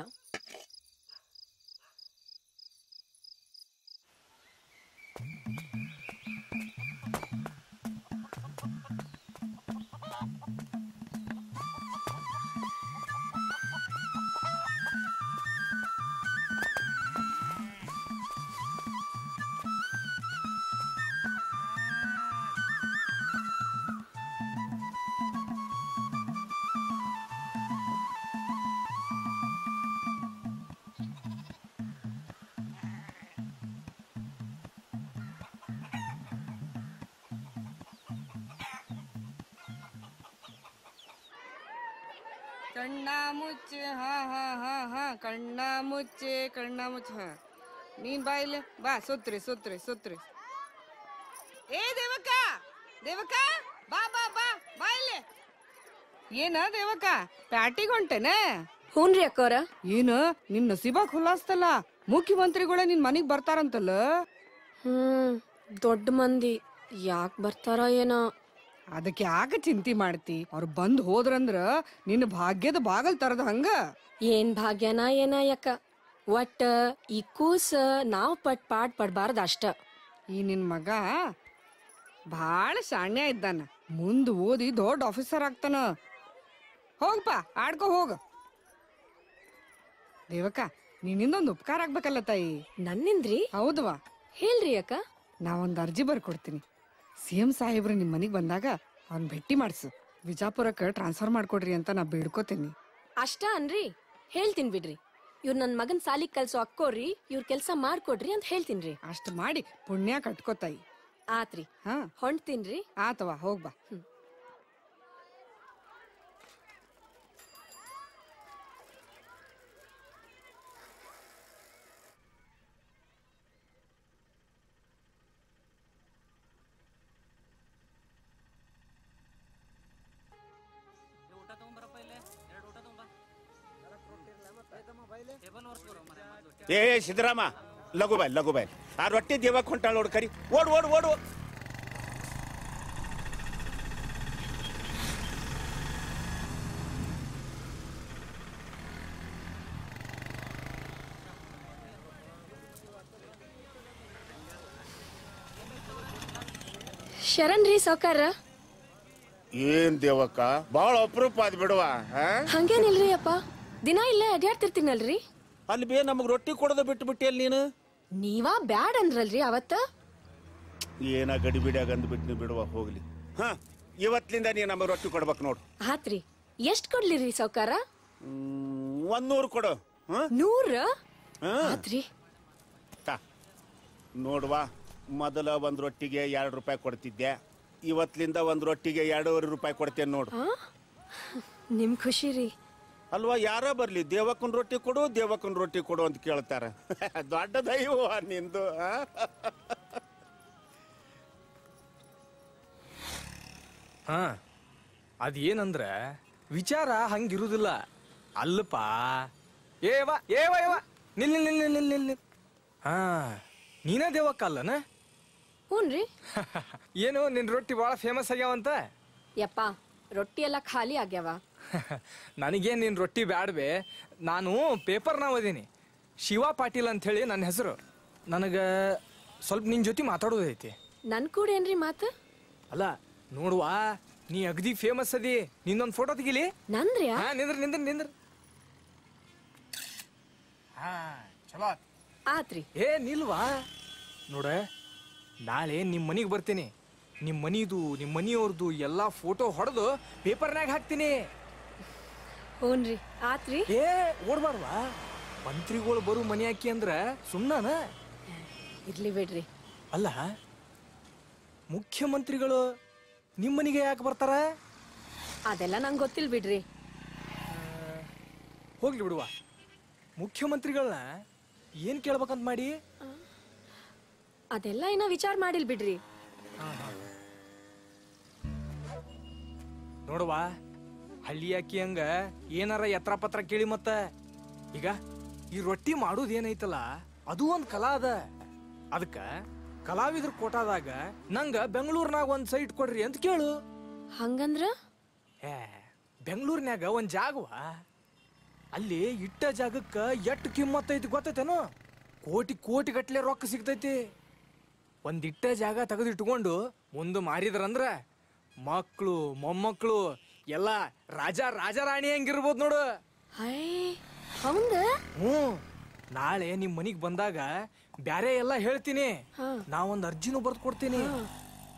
ಕಣ್ಣ ಮುಚ್ಚೆ ಹಾ ಹಾ ಹಾ ಹಾ ಕಣ್ಣ ಮುಚ್ಚೆ ಹಾ ನೀನ್ ಬಾ ಇಲ್ಲಿ ಬಾ ಸುತ್ರಿ ಸುತ್ರಿ ಸುತ್ರಿ. ಏ ದೇವಕ್ಕ ದೇವಕ್ಕ ಬಾ ಬಾ ಬಾ ಬಾ ಇಲ್ಲಿ. ಏನ ದೇವಕ್ಕ ಪ್ಯಾಟಿಗ್ ಹೊಂಟೇನ? ಹೂನ್ರಿ ಅಕ್ಕೋರ. ಏನ ನಿನ್ ನಸೀಬಾ ಖುಲಾಸ್ತಲ್ಲ, ಮುಖ್ಯಮಂತ್ರಿಗಳ ನಿನ್ ಮನಿಗ್ ಬರ್ತಾರಂತಲ್ಲ. ದೊಡ್ಡ ಮಂದಿ ಯಾಕ್ ಬರ್ತಾರ ಏನೋ. ಅದಕ್ಕೆ ಯಾಕ ಚಿಂತೆ ಮಾಡ್ತಿ? ಅವ್ರು ಬಂದ್ ಹೋದ್ರಂದ್ರ ನಿನ್ನ ಭಾಗ್ಯದ ಬಾಗಲ್ ತರದ ಹಂಗ. ಏನ್ ಭಾಗ್ಯನ ಏನ ಯಾಕ, ಒಟ್ಟ ಈ ಕೂಸ ನಾವ್ ಪಾಡ್ ಪಡ್ಬಾರ್ದ ಅಷ್ಟ. ಈ ನಿನ್ ಮಗ ಬಾಳ ಶಾಣ್ಯ ಇದ್ದಾನ, ಮುಂದ್ ಓದಿ ದೊಡ್ಡ ಆಫೀಸರ್ ಆಗ್ತಾನ. ಹೋಗ್ಪ ಆಡ್ಕೊ ಹೋಗ. ದೇವಕ್ಕ ನಿನ್ನಿಂದೊಂದು ಉಪಕಾರ ಆಗ್ಬೇಕಲ್ಲ ತಾಯಿ. ನನ್ನಿಂದ್ರಿ? ಹೌದವಾ ಹೇಳ್ರಿ ಅಕ್ಕ. ನಾವೊಂದ್ ಅರ್ಜಿ ಬರ್ಕೊಡ್ತೀನಿ. ಸಿಎಂ ಸಾಹೇಬ್ರು ನಿಮ್ ಮನಿಗ್ ಬಂದಾಗ ಅವ್ನ್ ಭೇಟಿ ಮಾಡ್ಸು. ವಿಜಾಪುರಕ್ಕೆ ಟ್ರಾನ್ಸ್ಫರ್ ಮಾಡ್ಕೊಡ್ರಿ ಅಂತ ನಾ ಬೇಡ್ಕೋತೀನಿ. ಅಷ್ಟ ಅನ್ರಿ, ಹೇಳ್ತೀನಿ ಬಿಡ್ರಿ. ಇವ್ರ ನನ್ ಮಗನ್ ಸಾಲಿಗ್ ಕಲ್ಸೋ ಅಕ್ಕೋರಿ, ಇವ್ರ ಕೆಲ್ಸ ಮಾಡ್ಕೊಡ್ರಿ ಅಂತ ಹೇಳ್ತೀನ್ರಿ. ಅಷ್ಟ್ ಮಾಡಿ ಪುಣ್ಯ ಕಟ್ಕೋತಾಯಿ. ಆತ್ರಿ. ಹಾ ಹೊಂಟ್ತೀನ್ರಿ. ಆತವಾ ಹೋಗ್ಬಾ. ಏ ಸಿದ್ದರಾಮ ಲಘು ಬಾಯ್ ಆ ರೊಟ್ಟಿ ದೇವಕ್ಕೆ ಹೊಂಟಾಳ ನೋಡು, ಕರಿ ಓಡು ಓಡು ಓಡು. ಶರಣ್ರಿ ಸಾವ್ಕಾರ. ಏನ್ ದೇವಕ್ಕ ಬಾಳ ಅಪರೂಪ ಅದ್ ಬಿಡುವ. ಹಂಗೇನಿಲ್ರಿ ಅಪ್ಪ, ದಿನ ಇಲ್ಲೇ ಅಡ್ಯಾಡ್ತಿರ್ತೀನಲ್ರಿ. ಅಲ್ಲಿ ಬೇ ನಮಗ್ ರೊಟ್ಟಿ ಕೊಡೋದ ಬಿಟ್ಟು ಬಿಟ್ಟಿಯಲ್ಲಿ ನೀನು. ನೀವಾ ಬ್ಯಾಡ್ ಅಂದ್ರಲ್ರಿ ಅವತ್ತ. ಏನ ಗಡಿಬಿಡಿಯಾಗ ಅಂದ್ಬಿಟ್ಟು ಬಿಡುವ ಹೋಗ್ಲಿ. ಹ ಇವತ್ತಿಂದ ನೀ ನಮಗ್ ರೊಟ್ಟಿ ಕೊಡ್ಬೇಕು ನೋಡು. ಆತ್ರಿ. ಎಷ್ಟ್ ಕೊಡ್ಲಿರಿ ಸಾವ್ಕಾರ? 100 ಕೊಡು. 100? ಆತ್ರಿ. ನೋಡ್ವಾ, ಮೊದಲ ಒಂದ್ ರೊಟ್ಟಿಗೆ 2 ರೂಪಾಯಿ ಕೊಡ್ತಿದ್ದೆ, ಇವತ್ತಿಂದ ಒಂದ್ ರೊಟ್ಟಿಗೆ 2.5 ರೂಪಾಯಿ ಕೊಡ್ತೇನೆ ನೋಡು. ನಿಮ್ ಖುಷಿ ರೀ. ಅಲ್ವಾ ಯಾರೋ ಬರ್ಲಿ ದೇವಕ್ಕನ್ ರೊಟ್ಟಿ ಕೊಡು ದೇವಕ್ಕನ್ ರೊಟ್ಟಿ ಕೊಡು ಅಂತ ಕೇಳ್ತಾರ. ದೊಡ್ಡ ದೈವ ನಿಂದು. ಹಾ ಅದೇನಂದ್ರ ವಿಚಾರ ಹಂಗಿರುದಿಲ್ಲ ಅಲ್ಲಪ್ಪ. ಏವ ಏವ ಏವ ನಿಲ್ ನಿಲ್ ನಿಲ್ ನಿಲ್ ನಿಲ್. ಹಾ ನೀನೇ ದೇವಕ್ಕ ಅಲ್ಲನ? ಹ್ಞೂನ್ರಿ. ಏನು ನಿನ್ ರೊಟ್ಟಿ ಭಾಳ ಫೇಮಸ್ ಆಗ್ಯಾವಂತ? ಯಪ್ಪ ರೊಟ್ಟಿ ಎಲ್ಲ ಖಾಲಿ ಆಗ್ಯಾವ. ನನಗೇನು ನಿನ್ನ ರೊಟ್ಟಿ ಬ್ಯಾಡ್ಬೆ. ನಾನು ಪೇಪರ್ನ ಓದೀನಿ. ಶಿವ ಪಾಟೀಲ್ ಅಂತ ಹೇಳಿ ನನ್ನ ಹೆಸರು. ನನಗೆ ಸ್ವಲ್ಪ ನಿನ್ನ ಜೊತೆ ಮಾತಾಡೋದೈತಿ. ನನ್ ಕೂಡ ಏನ್ರಿ ಮಾತು? ಅಲ್ಲ ನೋಡುವ, ನೀ ಅಗದಿ ಫೇಮಸ್ ಅದಿ. ನಿನ್ನೊಂದು ಫೋಟೋ ತೆಗಿಲಿ. ನಂದ್ರಿ? ಹಾ ನಿಂದ್ರ ನಿಂದ್ರ ನಿಂದ್ರ. ಹಾ ಚಲೋ ಆತ್ರಿ. ಏ ನಿಲ್ವಾ ನೋಡ, ನಾಳೆ ನಿಮ್ಮ ಮನೆಗೆ ಬರ್ತೀನಿ. ನಿಮ್ಮ ಮನಿದು ನಿಮ್ಮ ಮನಿಯವ್ರದ್ದು ಎಲ್ಲ ಫೋಟೋ ಹೊಡೆದು ಪೇಪರ್ನಾಗ ಹಾಕ್ತೀನಿ. ಹ್ಞೂನ್ರಿ ಆತ್ರಿ. ಏ ಓಡ್ಬಾರ್ವಾ, ಮಂತ್ರಿಗಳು ಬರು ಮನೆ ಹಾಕಿ ಅಂದ್ರ ಸುಮ್ಮನ ಇರ್ಲಿ ಬಿಡ್ರಿ. ಅಲ್ಲ ಮುಖ್ಯಮಂತ್ರಿಗಳು ನಿಮ್ಮ ಮನೆಗೆ ಯಾಕೆ ಬರ್ತಾರ? ಅದೆಲ್ಲ ನಂಗೆ ಗೊತ್ತಿಲ್ಲ ಬಿಡ್ರಿ. ಹೋಗ್ಲಿ ಬಿಡುವ. ಮುಖ್ಯಮಂತ್ರಿಗಳನ್ನ ಏನ್ ಕೇಳ್ಬೇಕಂತ ಮಾಡಿ? ಅದೆಲ್ಲ ಏನೋ ವಿಚಾರ ಮಾಡಿಲ್ ಬಿಡ್ರಿ. ನೋಡುವ, ಹಳ್ಳಿ ಅಕ್ಕಿ ಹಂಗ ಏನಾರ ಎತ್ರ ಪತ್ರ ಕೇಳಿ. ಮತ್ತ ಈಗ ಈ ರೊಟ್ಟಿ ಮಾಡೋದು ಏನೈತಲ್ಲ, ಅದು ಒಂದ್ ಕಲಾ ಅದ. ಅದಕ್ಕ ಕಲಾವಿದ್ರ ಕೋಟಾದಾಗ ನಂಗ ಬೆಂಗಳೂರಿನಾಗ ಒಂದ್ ಸೈಟ್ ಕೊಡ್ರಿ ಅಂತ ಕೇಳು. ಹಂಗಂದ್ರ ಬೆಂಗಳೂರಿನಾಗ ಒಂದ್ ಜಾಗವ, ಅಲ್ಲಿ ಇಟ್ಟ ಜಾಗಕ್ಕ ಎಷ್ಟ್ ಕಿಮ್ಮತ್ ಐತಿ ಗೊತ್ತೈತೇನು? ಕೋಟಿ ಕೋಟಿ ಗಟ್ಲೆ ರೊಕ್ಕ ಸಿಗ್ತೈತಿ. ಒಂದಿಟ್ಟ ಜಾಗ ತೆಗೆದಿಟ್ಕೊಂಡು ಮುಂದೆ ಮಾರಿದ್ರಂದ್ರ ಮಕ್ಕಳು ಮೊಮ್ಮಕ್ಕಳು ಎಲ್ಲ ರಾಜ ರಾಜಾರಾಣಿ ಹಂಗಿರ್ಬೋದು ನೋಡು. ಹ್ಞೂ, ನಾಳೆ ನಿಮ್ ಮನಿಗ್ ಬಂದಾಗ ಬ್ಯಾರೆ ಎಲ್ಲ ಹೇಳ್ತೀನಿ. ನಾವೊಂದು ಅರ್ಜಿನೂ ಬರ್ದು ಕೊಡ್ತೀನಿ.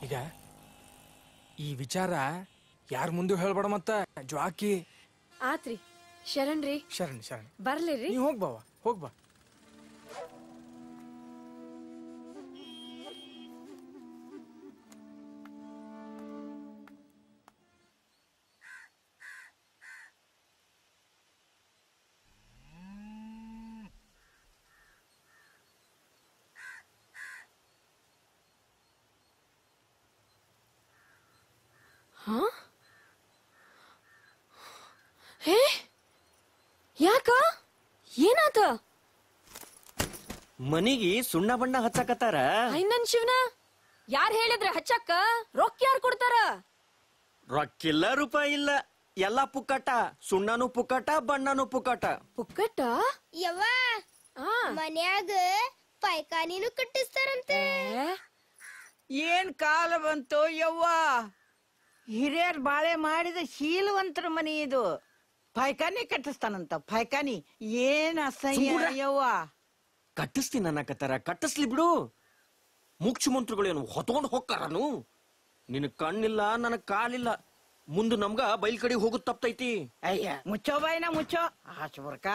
ಈಗ ಈ ವಿಚಾರ ಯಾರ ಮುಂದೆ ಹೇಳ್ಬೇಡ. ಮತ್ತ ಜ್ವಾಕಿ ಆತ್ರಿ. ಶರಣ್ರಿ. ಶರಣ್ ಶರಣ್ ಬರ್ಲಿರಿ. ನೀ ಹೋಗ್ಬಾವ ಹೋಗ್ಬಾ. ಹೇ ಯಾಕ ಏನಾತ? ಮನಿಗೆ ಸುಣ್ಣ ಬಣ್ಣ ಹಚ್ಚಕತ್ತಾರ. ನನ್ ಶಿವನ, ಯಾರ್ ಹೇಳಿದ್ರ ಹಚ್ಚಕ್ಕ? ರೊಕ್ಕ ಯಾರು ಕೊಡ್ತಾರ? ರೊಕ್ಕಿಲ್ಲ ರೂಪಾಯಿ ಇಲ್ಲ, ಎಲ್ಲಾ ಪುಕ್ಕಟ. ಸುಣ್ಣನು ಪುಕ್ಕಟ, ಬಣ್ಣನು ಪುಕ್ಕಟ. ಪುಕ್ಕಟ? ಯವ್ವ ಮನ್ಯಾಗ ಪೈಖಾನಿನೂ ಕಟ್ಟಿಸ್ತಾರಂತೆ. ಏನ್ ಕಾಲ ಬಂತು ಯವ್ವ. ಹಿರಿಯರ್ ಬಾಳೆ ಮಾಡಿದ ಶೀಲವಂತರ ಮನಿ ಇದು. ಪೈಖಾನಿ ಕಟ್ಟಿಸ್ತಾನಂತ. ಪೈಖಾನಿ ಏನ್ ಅಸಹ್ಯ ಯವ್ವ. ಕಟ್ಟಿಸ್ತೀನಿ ಅನ್ನಕತ್ತಾರ, ಕಟ್ಟಿಸ್ಲಿ ಬಿಡು. ಮುಖ್ಯಮಂತ್ರಿಗಳೇನು ಹೊತ್ಕೊಂಡು ಹೋಗ್ತಾರನು? ನಿನ್ ಕಣ್ಣಿಲ್ಲ, ನನಗ್ ಕಾಲಿಲ್ಲ. ಮುಂದೆ ನಮ್ಗ ಬೈಲ್ ಕಡೆ ಹೋಗುದ್ ತಪ್ತೈತಿ. ಅಯ್ಯ ಮುಚ್ಚೋ ಬಾಯ್ನ ಮುಚ್ಚೋ ಹಾಚ್ಬರ್ಕ.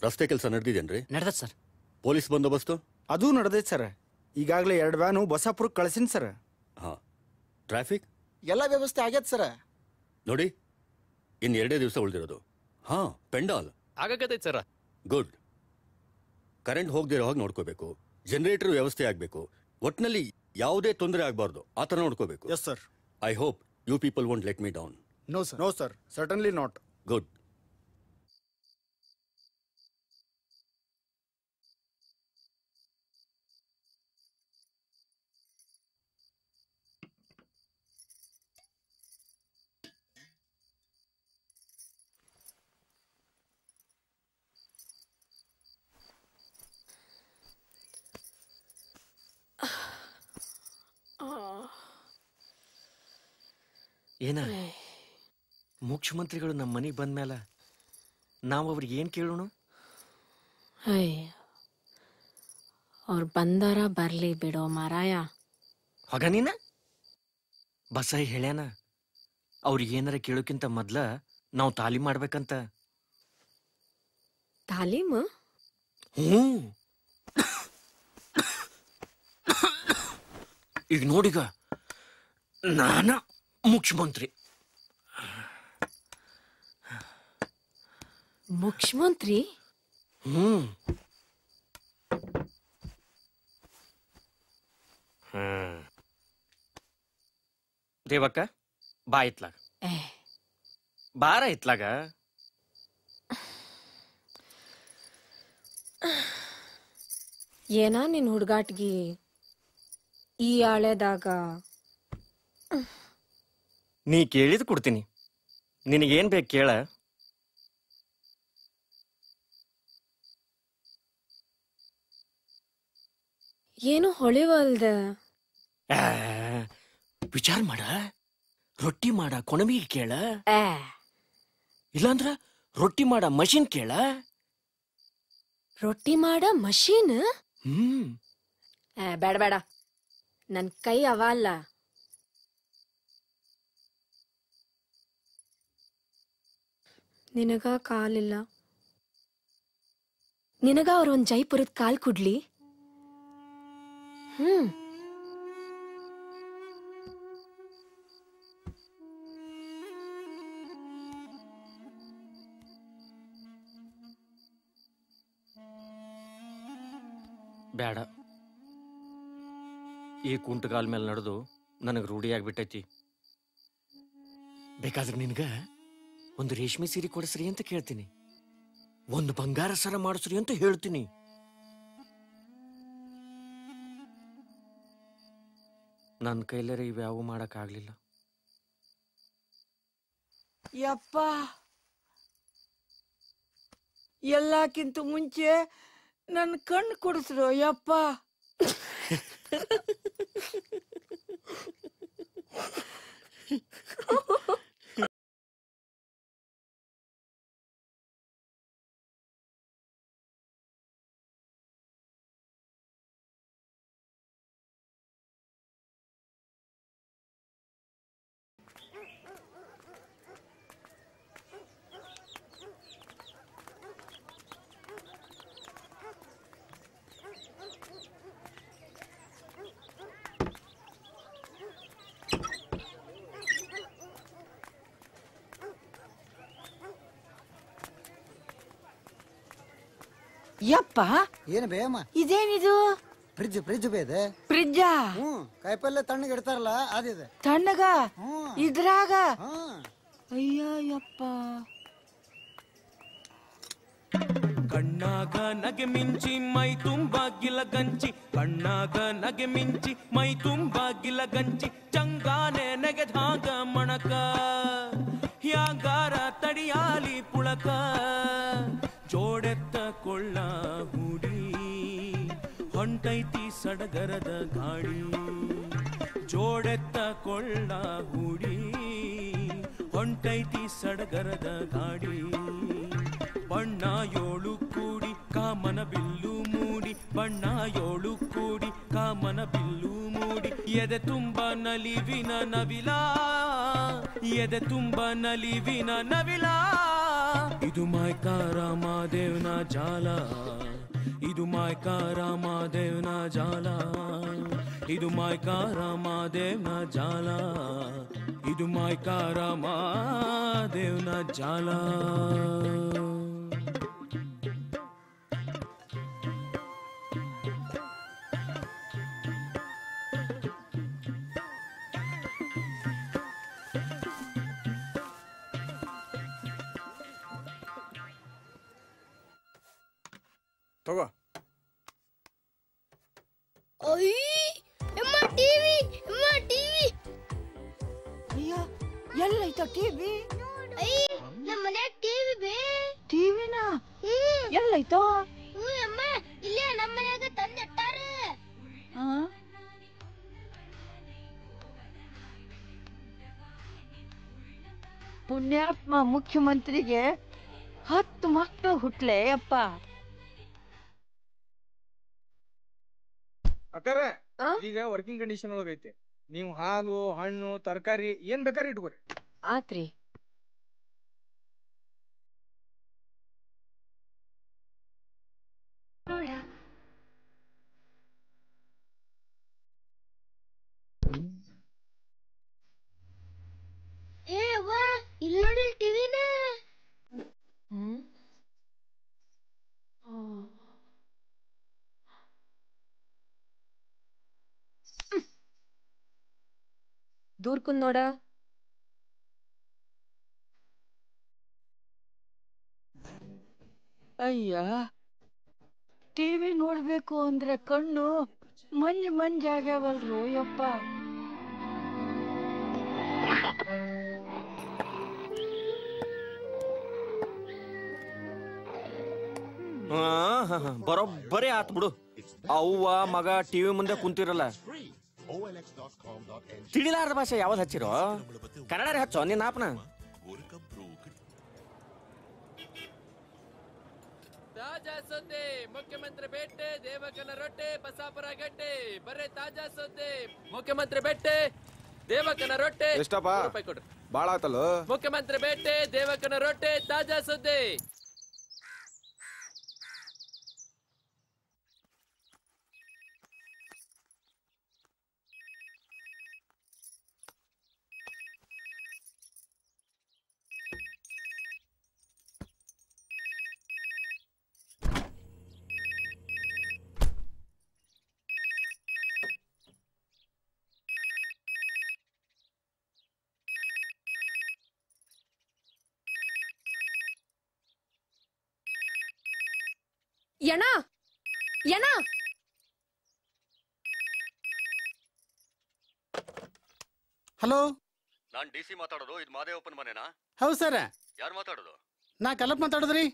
ರಸ್ತೆ ಕೆಲಸ ನಡೆದಿದ್ದೇನ್ರಿ? ನಡೆದತ್ ಸರ್. ಪೊಲೀಸ್ ಬಂದೋಬಸ್ತು? ಅದು ನಡೆದೈತೆ ಸರ್. ಈಗಾಗಲೇ 2 ವ್ಯಾನು ಬಸಾಪುರಕ್ಕೆ ಕಳ್ಸಿನಿ ಸರ್. ಹಾ, ಟ್ರಾಫಿಕ್ ಎಲ್ಲ ವ್ಯವಸ್ಥೆ ಆಗ್ಯದ ಸರ್. ನೋಡಿ, ಇನ್ನು 2 ದಿವಸ ಉಳಿದಿರೋದು. ಹಾ, ಪೆಂಡಾಲ್ ಆಗಕತ್ತೈತೆ ಸರ. ಗುಡ್. ಕರೆಂಟ್ ಹೋಗದಿರೋ ಹಾಗೆ ನೋಡ್ಕೋಬೇಕು. ಜನರೇಟರ್ ವ್ಯವಸ್ಥೆ ಆಗಬೇಕು. ಒಟ್ನಲ್ಲಿ ಯಾವುದೇ ತೊಂದರೆ ಆಗಬಾರ್ದು, ಆ ಥರ ನೋಡ್ಕೋಬೇಕು. Yes sir. I hope you people won't let me down. No sir. No sir, certainly not. Good. ಏನ ಮುಖ್ಯಮಂತ್ರಿಗಳು ನಮ್ಮ ಮನೆಗೆ ಬಂದ್ಮೇಲೆ ನಾವು ಅವ್ರಿಗೆ ಏನ್ ಕೇಳೋಣ? ಅವ್ರು ಬಂದಾರ ಬರ್ಲಿ ಬಿಡೋ ಮಾರಾಯ. ಹೊಗ ನೀನ ಬಸಾಯಿ ಹೇಳ್ಯಾನ ಅವ್ರಿಗೆ ಏನಾರ ಕೇಳೋಕ್ಕಿಂತ ಮೊದ್ಲ ನಾವು ತಾಲೀಮ್ ಮಾಡ್ಬೇಕಂತ. ತಾಲೀಮ್? ಈಗ ನೋಡಿಗ ನಾನ ಮುಖ್ಯಮಂತ್ರಿ. ಮುಖ್ಯಮಂತ್ರಿ? ದೇವಕ್ಕ ಬಾ ಇತ್ಲಾಗ, ಬಾರ ಇತ್ಲಾಗ. ಏನ ನಿನ್ ಹುಡ್ಗಾಟ್ಗಿ ಈ ಆಳೆದಾಗ? ನೀ ಕೇಳಿದ್ ಕೊಡ್ತೀನಿ, ನಿನಗೇನ್ ಬೇಕು ಕೇಳ. ಏನು ಹೊಳಿವಲ್ದ. ವಿಚಾರ ಮಾಡ, ರೊಟ್ಟಿ ಮಾಡ ಕೊಣಬಿಗೆ ಕೇಳ, ಇಲ್ಲಾಂದ್ರ ರೊಟ್ಟಿ ಮಾಡ ಮಷೀನ್ ಕೇಳ. ರೊಟ್ಟಿ ಮಾಡ ಮಷೀನ್? ಬೇಡ ಬೇಡ, ನನ್ ಕೈ ಅವಲ್ಲ. ನಿನಗ ಕಾಲಿಲ್ಲ, ನಿನಗ ಅವ್ರ ಒಂದ್ ಜೈಪುರದ ಕಾಲ್ ಕುಡ್ಲಿ. ಬೇಡ, ಈ ಕುಂಟಗಾಲ್ ಮೇಲೆ ನಡೆದು ನನಗೆ ರೂಢಿಯಾಗ್ಬಿಟ್ಟೈತಿ. ಬೇಕಾದ್ರೆ ನಿನ್ಗ ಒಂದು ರೇಷ್ಮೆ ಸೀರೆ ಕೊಡಿಸ್ರಿ ಅಂತ ಕೇಳ್ತೀನಿ, ಒಂದು ಬಂಗಾರ ಸರ ಮಾಡಿಸ್ರಿ ಅಂತ ಹೇಳ್ತೀನಿ. ನನ್ನ ಕೈಲರೆ ಇವ್ಯಾವು ಮಾಡಕ್ಕಾಗ್ಲಿಲ್ಲ. ಯಪ್ಪ, ಎಲ್ಲಕ್ಕಿಂತ ಮುಂಚೆ ನನ್ನ ಕಣ್ಣು ಕೊಡಿಸ್ರು ಯಪ್ಪ. ಯಪ್ಪ, ಏನು ಬೇಯಮ್ಮ? ಇದೇನಿದು? ಫ್ರಿಜ್ ಫ್ರಿಜ್ ಬೇದೆ. ಫ್ರಿಜ್ಜಾ? ಕಾಯಿಪಲ್ಲೆ ತಣ್ಣಗೆ ಇಡ್ತಾರಲ್ಲ ಅದಿದೆ. ತಣ್ಣಗ ಇದ್ರಾಗ? ಅಯ್ಯ ಯಪ್ಪ. ಕಣ್ಣಾಗ ನಗೆ ಮಿಂಚಿ ಮೈ ತುಂಬ ಗಿಲಗಂಚಿ, ಕಣ್ಣಾಗ ನಗೆ ಮಿಂಚಿ ಮೈ ತುಂಬ ಗಿಲಗಂಚಿ, ಚಂಗಾನೆ ನೆಗೆದಾಗ ಮಣಕ, ಹ್ಯಾಂಗಾರ ತಡಿಯಾಲಿ ಪುಳಕ, ಜೋಡೆತ್ತ ಕೊಳ್ಳ ಹೂಡಿ ಹೊಂಟೈತಿ ಸಡಗರದ ಗಾಡಿ, ಜೋಡೆತ್ತ ಕೊಳ್ಳ ಹೂಡಿ ಹೊಂಟೈತಿ ಸಡಗರದ ಗಾಡಿ, ಬಣ್ಣ ಯೋಳು ಕೂಡಿ ಕಾಮನ ಬಿಲ್ಲು ಮೂಡಿ, ಬಣ್ಣ ಯೋಳು ಕೂಡಿ ಕಾಮನ ಬಿಲ್ಲು ಮೂಡಿ, ಎದೆ ತುಂಬ ನಲಿವಿನ ನವಿಲ, ಎದೆ ತುಂಬ ನಲಿವಿನ ನವಿಲ, ಇದು ಮಾಯ್ಕಾರ ಮಾದೇವ್ನ ಜಾಲ, ಇದು ಮಾಯ್ಕಾರ ಮಾದೇವ್ನ ಜಾಲ, ಇದು ಮಾಯ್ಕಾರ ಮಾದೇವ್ನ ಜಾಲ, ಇದು ಮಾಯ್ಕಾರ ಮಾದೇವ್ನ ಜಾಲ. ತಗೋ. ಎಲ್ಲೈತ ಟಿವಿ? ನಮ್ಮ ಮನ್ಯಾಗ ಟಿವಿ ಬೇ. ಟಿವಿನ ಎಲ್ಲೈತೋ? ಅಮ್ಮ, ಇಲ್ಲೇ ನಮ್ಮ ಮನ್ಯಾಗ ತಂದಿಟ್ಟಾರ. ಪುಣ್ಯಾತ್ಮ ಮುಖ್ಯಮಂತ್ರಿಗೆ 10 ಮಕ್ಕಳು ಹುಟ್ಲೆ ಅಪ್ಪ. ಅಕ್ಕಾರ ಈಗ ವರ್ಕಿಂಗ್ ಕಂಡೀಷನ್ ಒಳಗೈತಿ. ನೀವು ಹಾಲು ಹಣ್ಣು ತರಕಾರಿ ಏನ್ ಬೇಕಾದ್ರೆ ಇಟ್ಕೋರಿ. ಆತ್ರಿ. ಇಲ್ಲಿ ನೋಡಿ ಟಿವಿನ. ದೂರ್ ಕುಂದ್ ನೋಡ. ಅಯ್ಯ, ಟಿವಿ ನೋಡ್ಬೇಕು ಅಂದ್ರೆ ಕಣ್ಣು ಮಂಜಾಗ್ಯಾವಲ್ರು ಯಪ್ಪ. ಬರೋಬ್ಬರಿ ಆತ್ ಬಿಡು. ಅವ್ವ ಮಗ ಟಿವಿ ಮುಂದೆ ಕುಂತಿರಲ್ಲ, ತಿಳಿಲಾರದ ಭಾಷೆ ಯಾವ್ದು ಹಚ್ಚಿರೋ? ಕನ್ನಡ ಹಚ್ಚೋ ನಿನ್ನ ಆಪ್ನ. ತಾಜಾ ಸುದ್ದಿ, ಮುಖ್ಯಮಂತ್ರಿ ಭೇಟೆ, ದೇವಕನ ರೊಟ್ಟೆ, ಬಸಾಪುರ ಗಡ್ಡೆ. ಬರ್ರೆ ತಾಜಾ ಸುದ್ದಿ, ಮುಖ್ಯಮಂತ್ರಿ ಭೇಟೆ, ದೇವಕನ ರೊಟ್ಟೆ. ಎಷ್ಟಪ್ಪ? ರೂಪಾಯಿ ಕೊಡ್ರಿ. ಬಾಳ ಆತಲ್ಲ. ಮುಖ್ಯಮಂತ್ರಿ ಭೇಟೆ, ದೇವಕನ ರೊಟ್ಟೆ, ತಾಜಾ ಸುದ್ದಿ. ಯಣ ಯಣ, ಹಲೋ, ನಾನ್ DC ಮಾತಾಡೋದು. ಇದು ಮಾದೇವಪ್ಪನ ಮನೆನಾ? ಹೌದು ಸರ್. ಯಾರು ಮಾತಾಡೋದು? ನಾ ಕಲ್ಲಪ್ಪ ಮಾತಾಡೋದ್ರಿ.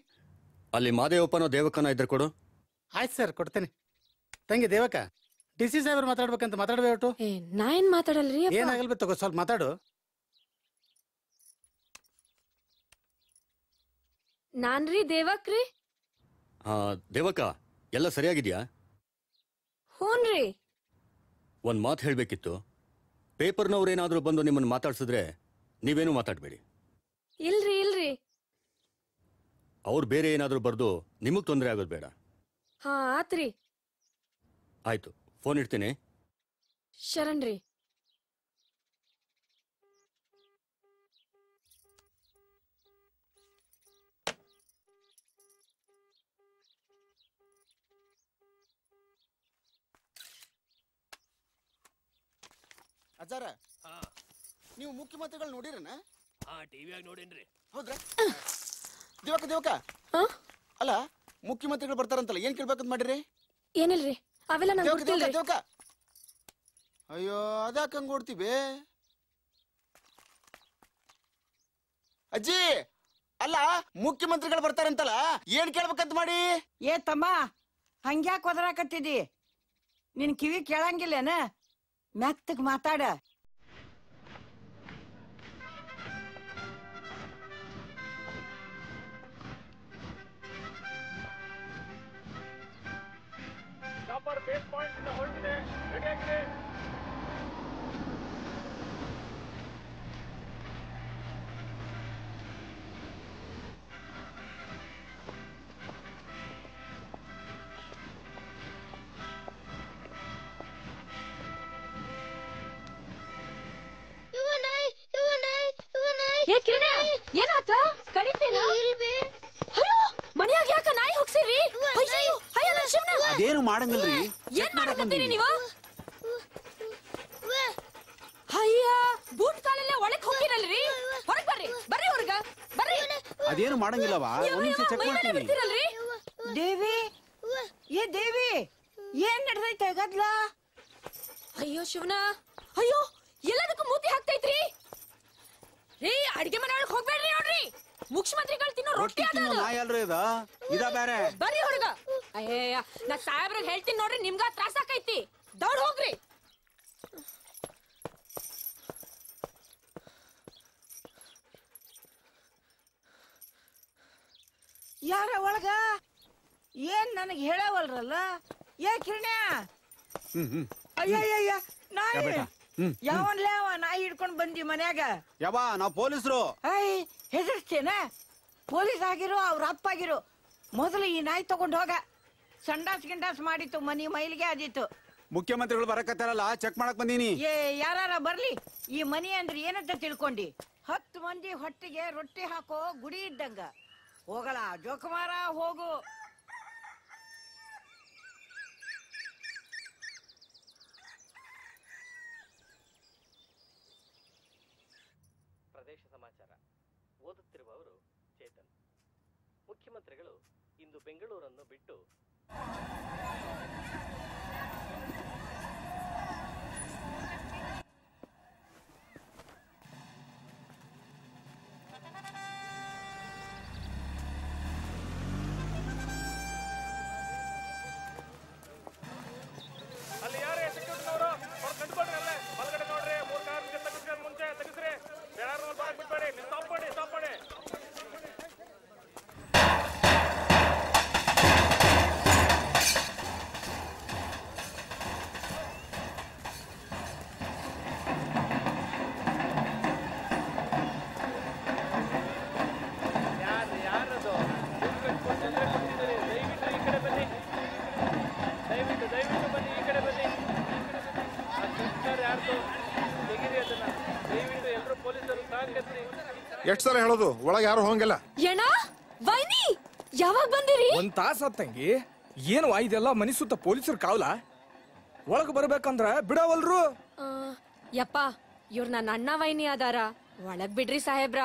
ಅಲ್ಲಿ ಮಾದೇವಪ್ಪನೋ ದೇವಕ್ಕನ ಇದ್ರೆ ಕೊಡು. ಆಯ್ತು ಸರ್, ಕೊಡ್ತೇನೆ. ತಂಗಿ ದೇವಕ್ಕ, DC ಸಾಹೇಬ್ರು ಮಾತಾಡ್ಬೇಕಂತ ಮಾತಾಡ್ಬೇಕು. ನಾ ಏನ್ ಮಾತಾಡಲ್ರಿ? ಏನಾಗಲ್ಬೇ, ತಗೋ ಸ್ವಲ್ಪ ಮಾತಾಡು. ನಾನ್ರಿ ದೇವಕ್ರಿ. ದೇವಕ್ಕ, ಎಲ್ಲ ಸರಿಯಾಗಿದ್ಯಾ? ಹೂನ್ರಿ. ಒಂದ್ ಮಾತು ಹೇಳ್ಬೇಕಿತ್ತು. ಪೇಪರ್ನವ್ರೇನಾದ್ರೂ ಬಂದು ನಿಮ್ಮನ್ನ ಮಾತಾಡ್ಸಿದ್ರೆ ನೀವೇನು ಮಾತಾಡ್ಬೇಡಿ. ಇಲ್ರಿ ಇಲ್ರಿ. ಅವ್ರು ಬೇರೆ ಏನಾದ್ರೂ ಬರ್ದು ನಿಮಗ್ ತೊಂದರೆ ಆಗೋದು ಬೇಡ. ಹಾ ಆತ್ರಿ. ಆಯ್ತು, ಫೋನ್ ಇಡ್ತೀನಿ. ಶರಣ್ರಿ. ಅಜ್ಜಾರ, ನೀವು ಮುಖ್ಯಮಂತ್ರಿಗಳು ನೋಡಿರನ? ಟಿವಿಯಾಗ ನೋಡೇನ್ರಿ. ಹೌದ್ರಾ? ದೇವಕ್ಕ, ಅಲ್ಲ ಮುಖ್ಯಮಂತ್ರಿಗಳು ಬರ್ತಾರಂತಲ್ಲ, ಏನ್ ಕೇಳ್ಬೇಕಂತ ಮಾಡಿರಿ? ಏನಿಲ್ರಿ, ಅವೆಲ್ಲ ನಂಗೆ ಗೊತ್ತಿಲ್ರಿ. ದೇವಕ್ಕ, ಅಯ್ಯೋ ಅದ್ಯಾಕ ಹಂಗ ಓಡ್ತೀವಿ? ಅಜ್ಜಿ, ಅಲ್ಲ ಮುಖ್ಯಮಂತ್ರಿಗಳು ಬರ್ತಾರಂತಲ್ಲ, ಏನ್ ಕೇಳ್ಬೇಕಂತ ಮಾಡಿ? ಏ ತಮ್ಮ, ಹಂಗ್ಯಾಕ್ ಒದರಾಕತ್ತಿದಿ? ನಿನ್ ಕಿವಿ ಕೇಳಂಗಿಲ್ಲೇನ? ಮೆತ್ತಗ್ ಮಾತಾಡ. ಬೇಸ್ ಪಾಯಿಂಟ್ ಇಂದ ಹೊರಟಿದೆ, ರೆಡಿಯಾಗಿದೆ. ಏನಾತ? ಕಡಿತೇನಾ? ಮನ್ಯಾಗ ಯಾಕ ನಾಯಿ ಹೋಗ್ಸಿರಿ? ಅದೇನು ಮಾಡಂಗಿಲ್ರಿ. ಏನ್ ಮಾಡಕತ್ತೀರಿ ನೀವು? ಅಯ್ಯ, ಬೂಟ್ ಕಾಲೆಲ್ಲ ಒಳಗ್ ಹೋಗಿರಲ್ರಿ. ಹೊರಗ್ ಬರ್ರಿ, ಬರ್ರಿ ಹೊರಗ ಬರ್ರಿ. ಅದೇನು ಮಾಡಂಗಿಲ್ಲವಾ? ಒಂದ್ ನಿಮಿಷ ಚೆಕ್ ಮಾಡ್ತೀನಿ. ದೇವಿ, ಏ ದೇವಿ, ಏನ್ ನಡೆದೈತೆ ಗದ್ಲ? ಅಯ್ಯೋ ಶಿವನ, ಅಯ್ಯೋ ಎಲ್ಲದಕ್ಕೂ ಮೂತಿ ಹಾಕ್ತೈತ್ರಿ. ರೀ, ಅಡಿಗೆ ಮನೆ ಒಳಗ್ ಹೋಗ್ಬೇಡ್ರಿ. ನೋಡ್ರಿ, ಮುಖ್ಯಮಂತ್ರಿಗಳು ತಿನ್ನೋ ರೊಟ್ಟಿ ಇದ ಬೇರೆ. ಬರ್ರಿ ಹೊರಗ. ಅಯ್ಯ, ನಾ ಸಾಹೇಬ್ರಿಗೆ ಹೇಳ್ತೀನಿ ನೋಡ್ರಿ, ನಿಮ್ಗ ತ್ರಾಸ ಆಕೈತಿ. ದೌಡ್ ಹೋಗ್ರಿ. ಯಾರ ಒಳಗ ಏನ್ ನನಗೆ ಹೇಳವಲ್ರಲ್ಲ ಏ ಕಿರಣ್ಯ ಅಯ್ಯಯ್ಯ ನಾಯಿ ಯಾವನ್ಲೇ ಅವ ನಾಯಿ ಹಿಡ್ಕೊಂಡ್ ಬಂದಿ ಮನ್ಯಾಗ ಯಾವ ನಾವ್ ಪೊಲೀಸರು ಅಯ್ಯ ಹೆದರ್ಸ್ತೇನ ಪೊಲೀಸ್ ಆಗಿರೋ ಅವ್ರ ಅಪ್ಪ ಆಗಿರೋ ಮೊದಲು ಈ ನಾಯಿ ತಗೊಂಡ್ ಹೋಗ ಸಂಡಾಸ್ ಗಿಂಡಾಸ್ ಮಾಡಿತ್ತು ಮನಿ ಮೈಲಿಗೆ ಆದಿತ್ತು ಮುಖ್ಯಮಂತ್ರಿಗಳು ಬರಕತ್ತಾರಲ್ಲ ಚೆಕ್ ಮಾಡಕ್ ಬಂದೀನಿ ಏ ಯಾರ ಬರ್ಲಿ ಈ ಮನಿ ಅಂದ್ರೆ ಏನಂತ ತಿಳ್ಕೊಂಡಿ 10 ಮಂದಿ ಹೊಟ್ಟಿಗೆ ರೊಟ್ಟಿ ಹಾಕೋ ಗುಡಿ ಇದ್ದಂಗ ಹೋಗಲ ಜೋಕುಮಾರ ಹೋಗು ಪ್ರದೇಶ ಸಮಾಚಾರ ಓದುತ್ತಿರುವವರು ಚೇತನ್. ಮುಖ್ಯಮಂತ್ರಿಗಳು ಇಂದು ಬೆಂಗಳೂರನ್ನು ಬಿಟ್ಟು ಅಲ್ಲಿ ಯಾರೇ ಸೆಕ್ಯೂರಿಟಿನವರು ಅವ್ರು ಕಂಡುಕೊಂಡ್ರಿ ಅಲ್ಲೇ ಬಲಗಡೆ ನೋಡ್ರಿ 3 ಕಾರ್ ತೆಗಿಸ್ರಿ ಮುಂಚೆ ತೆಗಿಸ್ರಿ ಯಾರು ಬರಕ್ ಬಿಟ್ಬೇಡಿ ನೀವು ಸ್ಟಾಪ್ ಮಾಡಿ ಯಾರದು ದಯವಿಟ್ಟು ಈ ಕಡೆ ಬನ್ನಿ ದಯವಿಟ್ಟು ಬನ್ನಿ ಈ ಕಡೆ ಬನ್ನಿ ಯಾರ್ದು ತೆಗೀರಿ ಅದನ್ನ ದಯವಿಟ್ಟು ಎಲ್ಲರೂ ಪೊಲೀಸರು ಸಾಕತ್ರಿ ಎಷ್ಟು ಸಲ ಹೇಳೋದು ಒಳಗೆ ಯಾರು ಹೋಗಂಗಿಲ್ಲ ಏನ ವೈನಿ ಯಾವಾಗ ಬಂದಿರಿ ಒಂದ್ ತಾಸ ತಂಗಿ ಏನು ಇದೆಲ್ಲ ಮನಿ ಸುತ್ತ ಪೊಲೀಸರು ಕಾವಲ ಒಳಗ್ ಬರ್ಬೇಕಂದ್ರ ಬಿಡವಲ್ರು ಯಪ್ಪ ಇವ್ರ ನನ್ನ ಅಣ್ಣ ವೈನಿ ಅದಾರ ಒಳಗ್ ಬಿಡ್ರಿ ಸಾಹೇಬ್ರ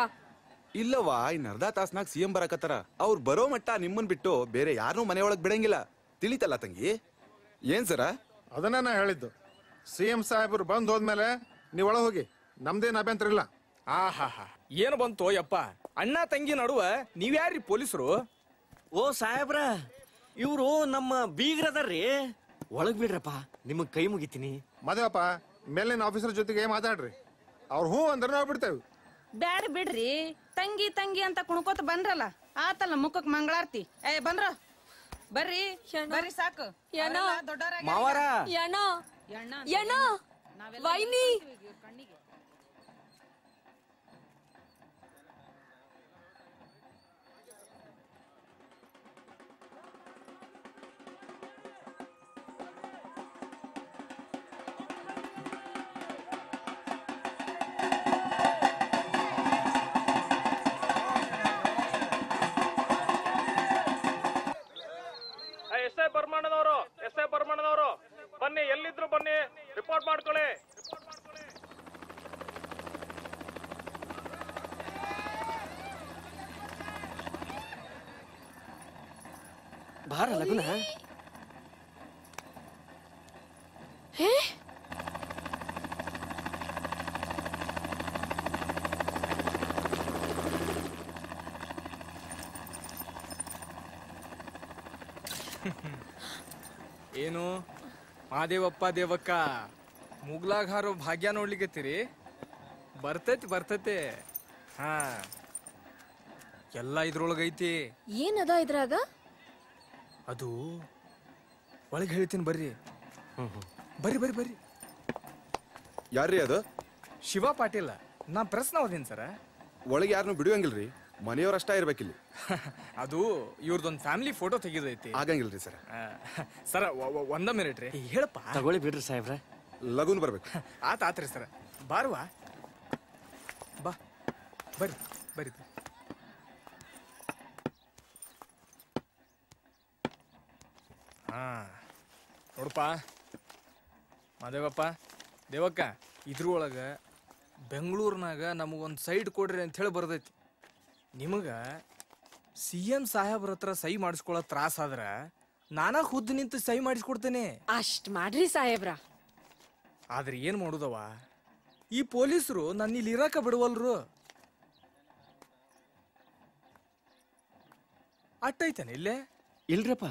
ಇಲ್ಲವಾ ಇನ್ ಅರ್ಧ ತಾಸ್ನಾಗ ಸಿಎಂ ಬರಕತ್ತಾರ ಅವ್ರು ಬರೋ ಮಟ್ಟ ನಿಮ್ಮನ್ ಬಿಟ್ಟು ಬೇರೆ ಯಾರನ್ನೂ ಮನೆ ಒಳಗ್ ಬಿಡಂಗಿಲ್ಲ ತಿಳಿತಲ್ಲ ತಂಗಿ ಏನ್ ಸರ ಅದನ್ನ ನಾ ಹೇಳಿದ್ದು ಸಿಎಂ ಸಾಹೇಬರು ಬಂದ್ ಹೋದ್ಮೇಲೆ ನೀವ್ ಒಳಗ್ ಹೋಗಿ ನಮ್ದೇನ್ ಅಭ್ಯಂತರ ಇಲ್ಲ ಆಹಾ ಏನು ಬಂತು ಯಪ್ಪ ಅಣ್ಣ ತಂಗಿ ನಡುವ ನೀವ್ಯಾರಿ ಪೊಲೀಸರು ಓ ಸಾಹೇಬ್ರ ಇವ್ರು ನಮ್ಮ ಬೀಗ್ರದಾರ್ರಿ ಒಳಗ್ ಬಿಡ್ರಪ್ಪ ನಿಮಗ್ ಕೈ ಮುಗಿತೀನಿ ಮದುವಪ್ಪ ಮೇಲಿನ ಆಫೀಸರ್ ಜೊತೆಗೆ ಮಾತಾಡ್ರಿ ಅವ್ರು ಹೂ ಅಂದ್ರೆ ನಾವು ಬಿಡ್ತೇವೆ ಬ್ಯಾಡ ಬಿಡ್ರಿ ತಂಗಿ ತಂಗಿ ಅಂತ ಕುಣ್ಕೋತ ಬಂದ್ರಲ್ಲ ಆತಲ್ಲ ಮುಖಕ್ ಮಂಗಳಾರ್ತಿ ಬಂದ್ರ ಬರ್ರಿ ಬರ್ರಿ ಸಾಕು ಮಾವಾರ ವೈನಿ ಎಸ್ ಐ ಬರ್ಮಣ್ಣನವರು ಬನ್ನಿ ಎಲ್ಲಿದ್ರು ಬನ್ನಿ ರಿಪೋರ್ಟ್ ಮಾಡ್ಕೊಳ್ಳಿ ಬಾರ ಲಗುನ ಏನು ಮಾದೇವಪ್ಪ ದೇವಕ್ಕ ಮುಗ್ಲಾಗ್ ಹಾರೋ ಭಾಗ್ಯ ನೋಡ್ಲಿಕ್ಕತ್ತೀರಿ ಬರ್ತೈತಿ ಹಾ ಎಲ್ಲ ಇದ್ರೊಳಗೈತಿ ಏನದ ಇದ್ರಾಗ ಅದು ಒಳಗೆ ಹೇಳ್ತೀನಿ ಬರ್ರಿ ಬರ್ರಿ ಬರ್ರಿ ಬರ್ರಿ ಯಾರ್ರೀ ಅದು ಶಿವ ಪಾಟೀಲ ನಾ ಪ್ರಶ್ನೆ ಓದಿನಿ ಸರ ಒಳಗೆ ಯಾರನ್ನು ಬಿಡುವಂಗಿಲ್ರಿ ಮನೆಯವ್ರಷ್ಟ ಇರ್ಬೇಕಿಲ್ಲಿ ಅದು ಇವ್ರದೊಂದು ಫ್ಯಾಮಿಲಿ ಫೋಟೋ ತೆಗೆದೈತಿ ಆಗಂಗಿಲ್ರಿ ಸರ್ ಸರ ಒಂದ ಮಿನಿಟ್ ರೀ ಹೇಳಪ್ಪ ತಗೊಳ್ಳಿ ಬಿಡ್ರಿ ಸಾಹೇಬ್ರ ಲಗುನ್ ಬರ್ಬೇಕು ಆತ್ರಿ ಸರ ಬಾರ್ವಾ ಬಾ ಬರ್ರಿ ಬರ್ರಿ ಹಾ ನೋಡಪ್ಪ ಮಾದೇವಪ್ಪ ದೇವಕ್ಕ ಇದ್ರೊಳಗ ಬೆಂಗಳೂರಿನಾಗ ನಮಗೊಂದು ಸೈಡ್ ಕೊಡ್ರಿ ಅಂತ ಹೇಳಿ ಬರ್ದೈತಿ ನಿಮಗ ಸಿಎಂ ಸಾಹೇಬ್ರ ಹತ್ರ ಸಹಿ ಮಾಡಿಸ್ಕೊಳ್ಳೋ ತ್ರಾಸ ಆದ್ರ ನಾನಾ ಖುದ್ದು ನಿಂತು ಸಹಿ ಮಾಡಿಸ್ಕೊಡ್ತೇನೆ ಅಷ್ಟ್ ಮಾಡ್ರಿ ಸಾಹೇಬ್ರ ಆದ್ರೆ ಏನ್ ಮಾಡುದವ ಈ ಪೊಲೀಸರು ನನ್ನ ಇಲ್ಲಿ ಇರಾಕ ಬಿಡವಲ್ರು ಅಟ್ಟೈತಾನೆ ಇಲ್ಲೇ ಇಲ್ರಪ್ಪ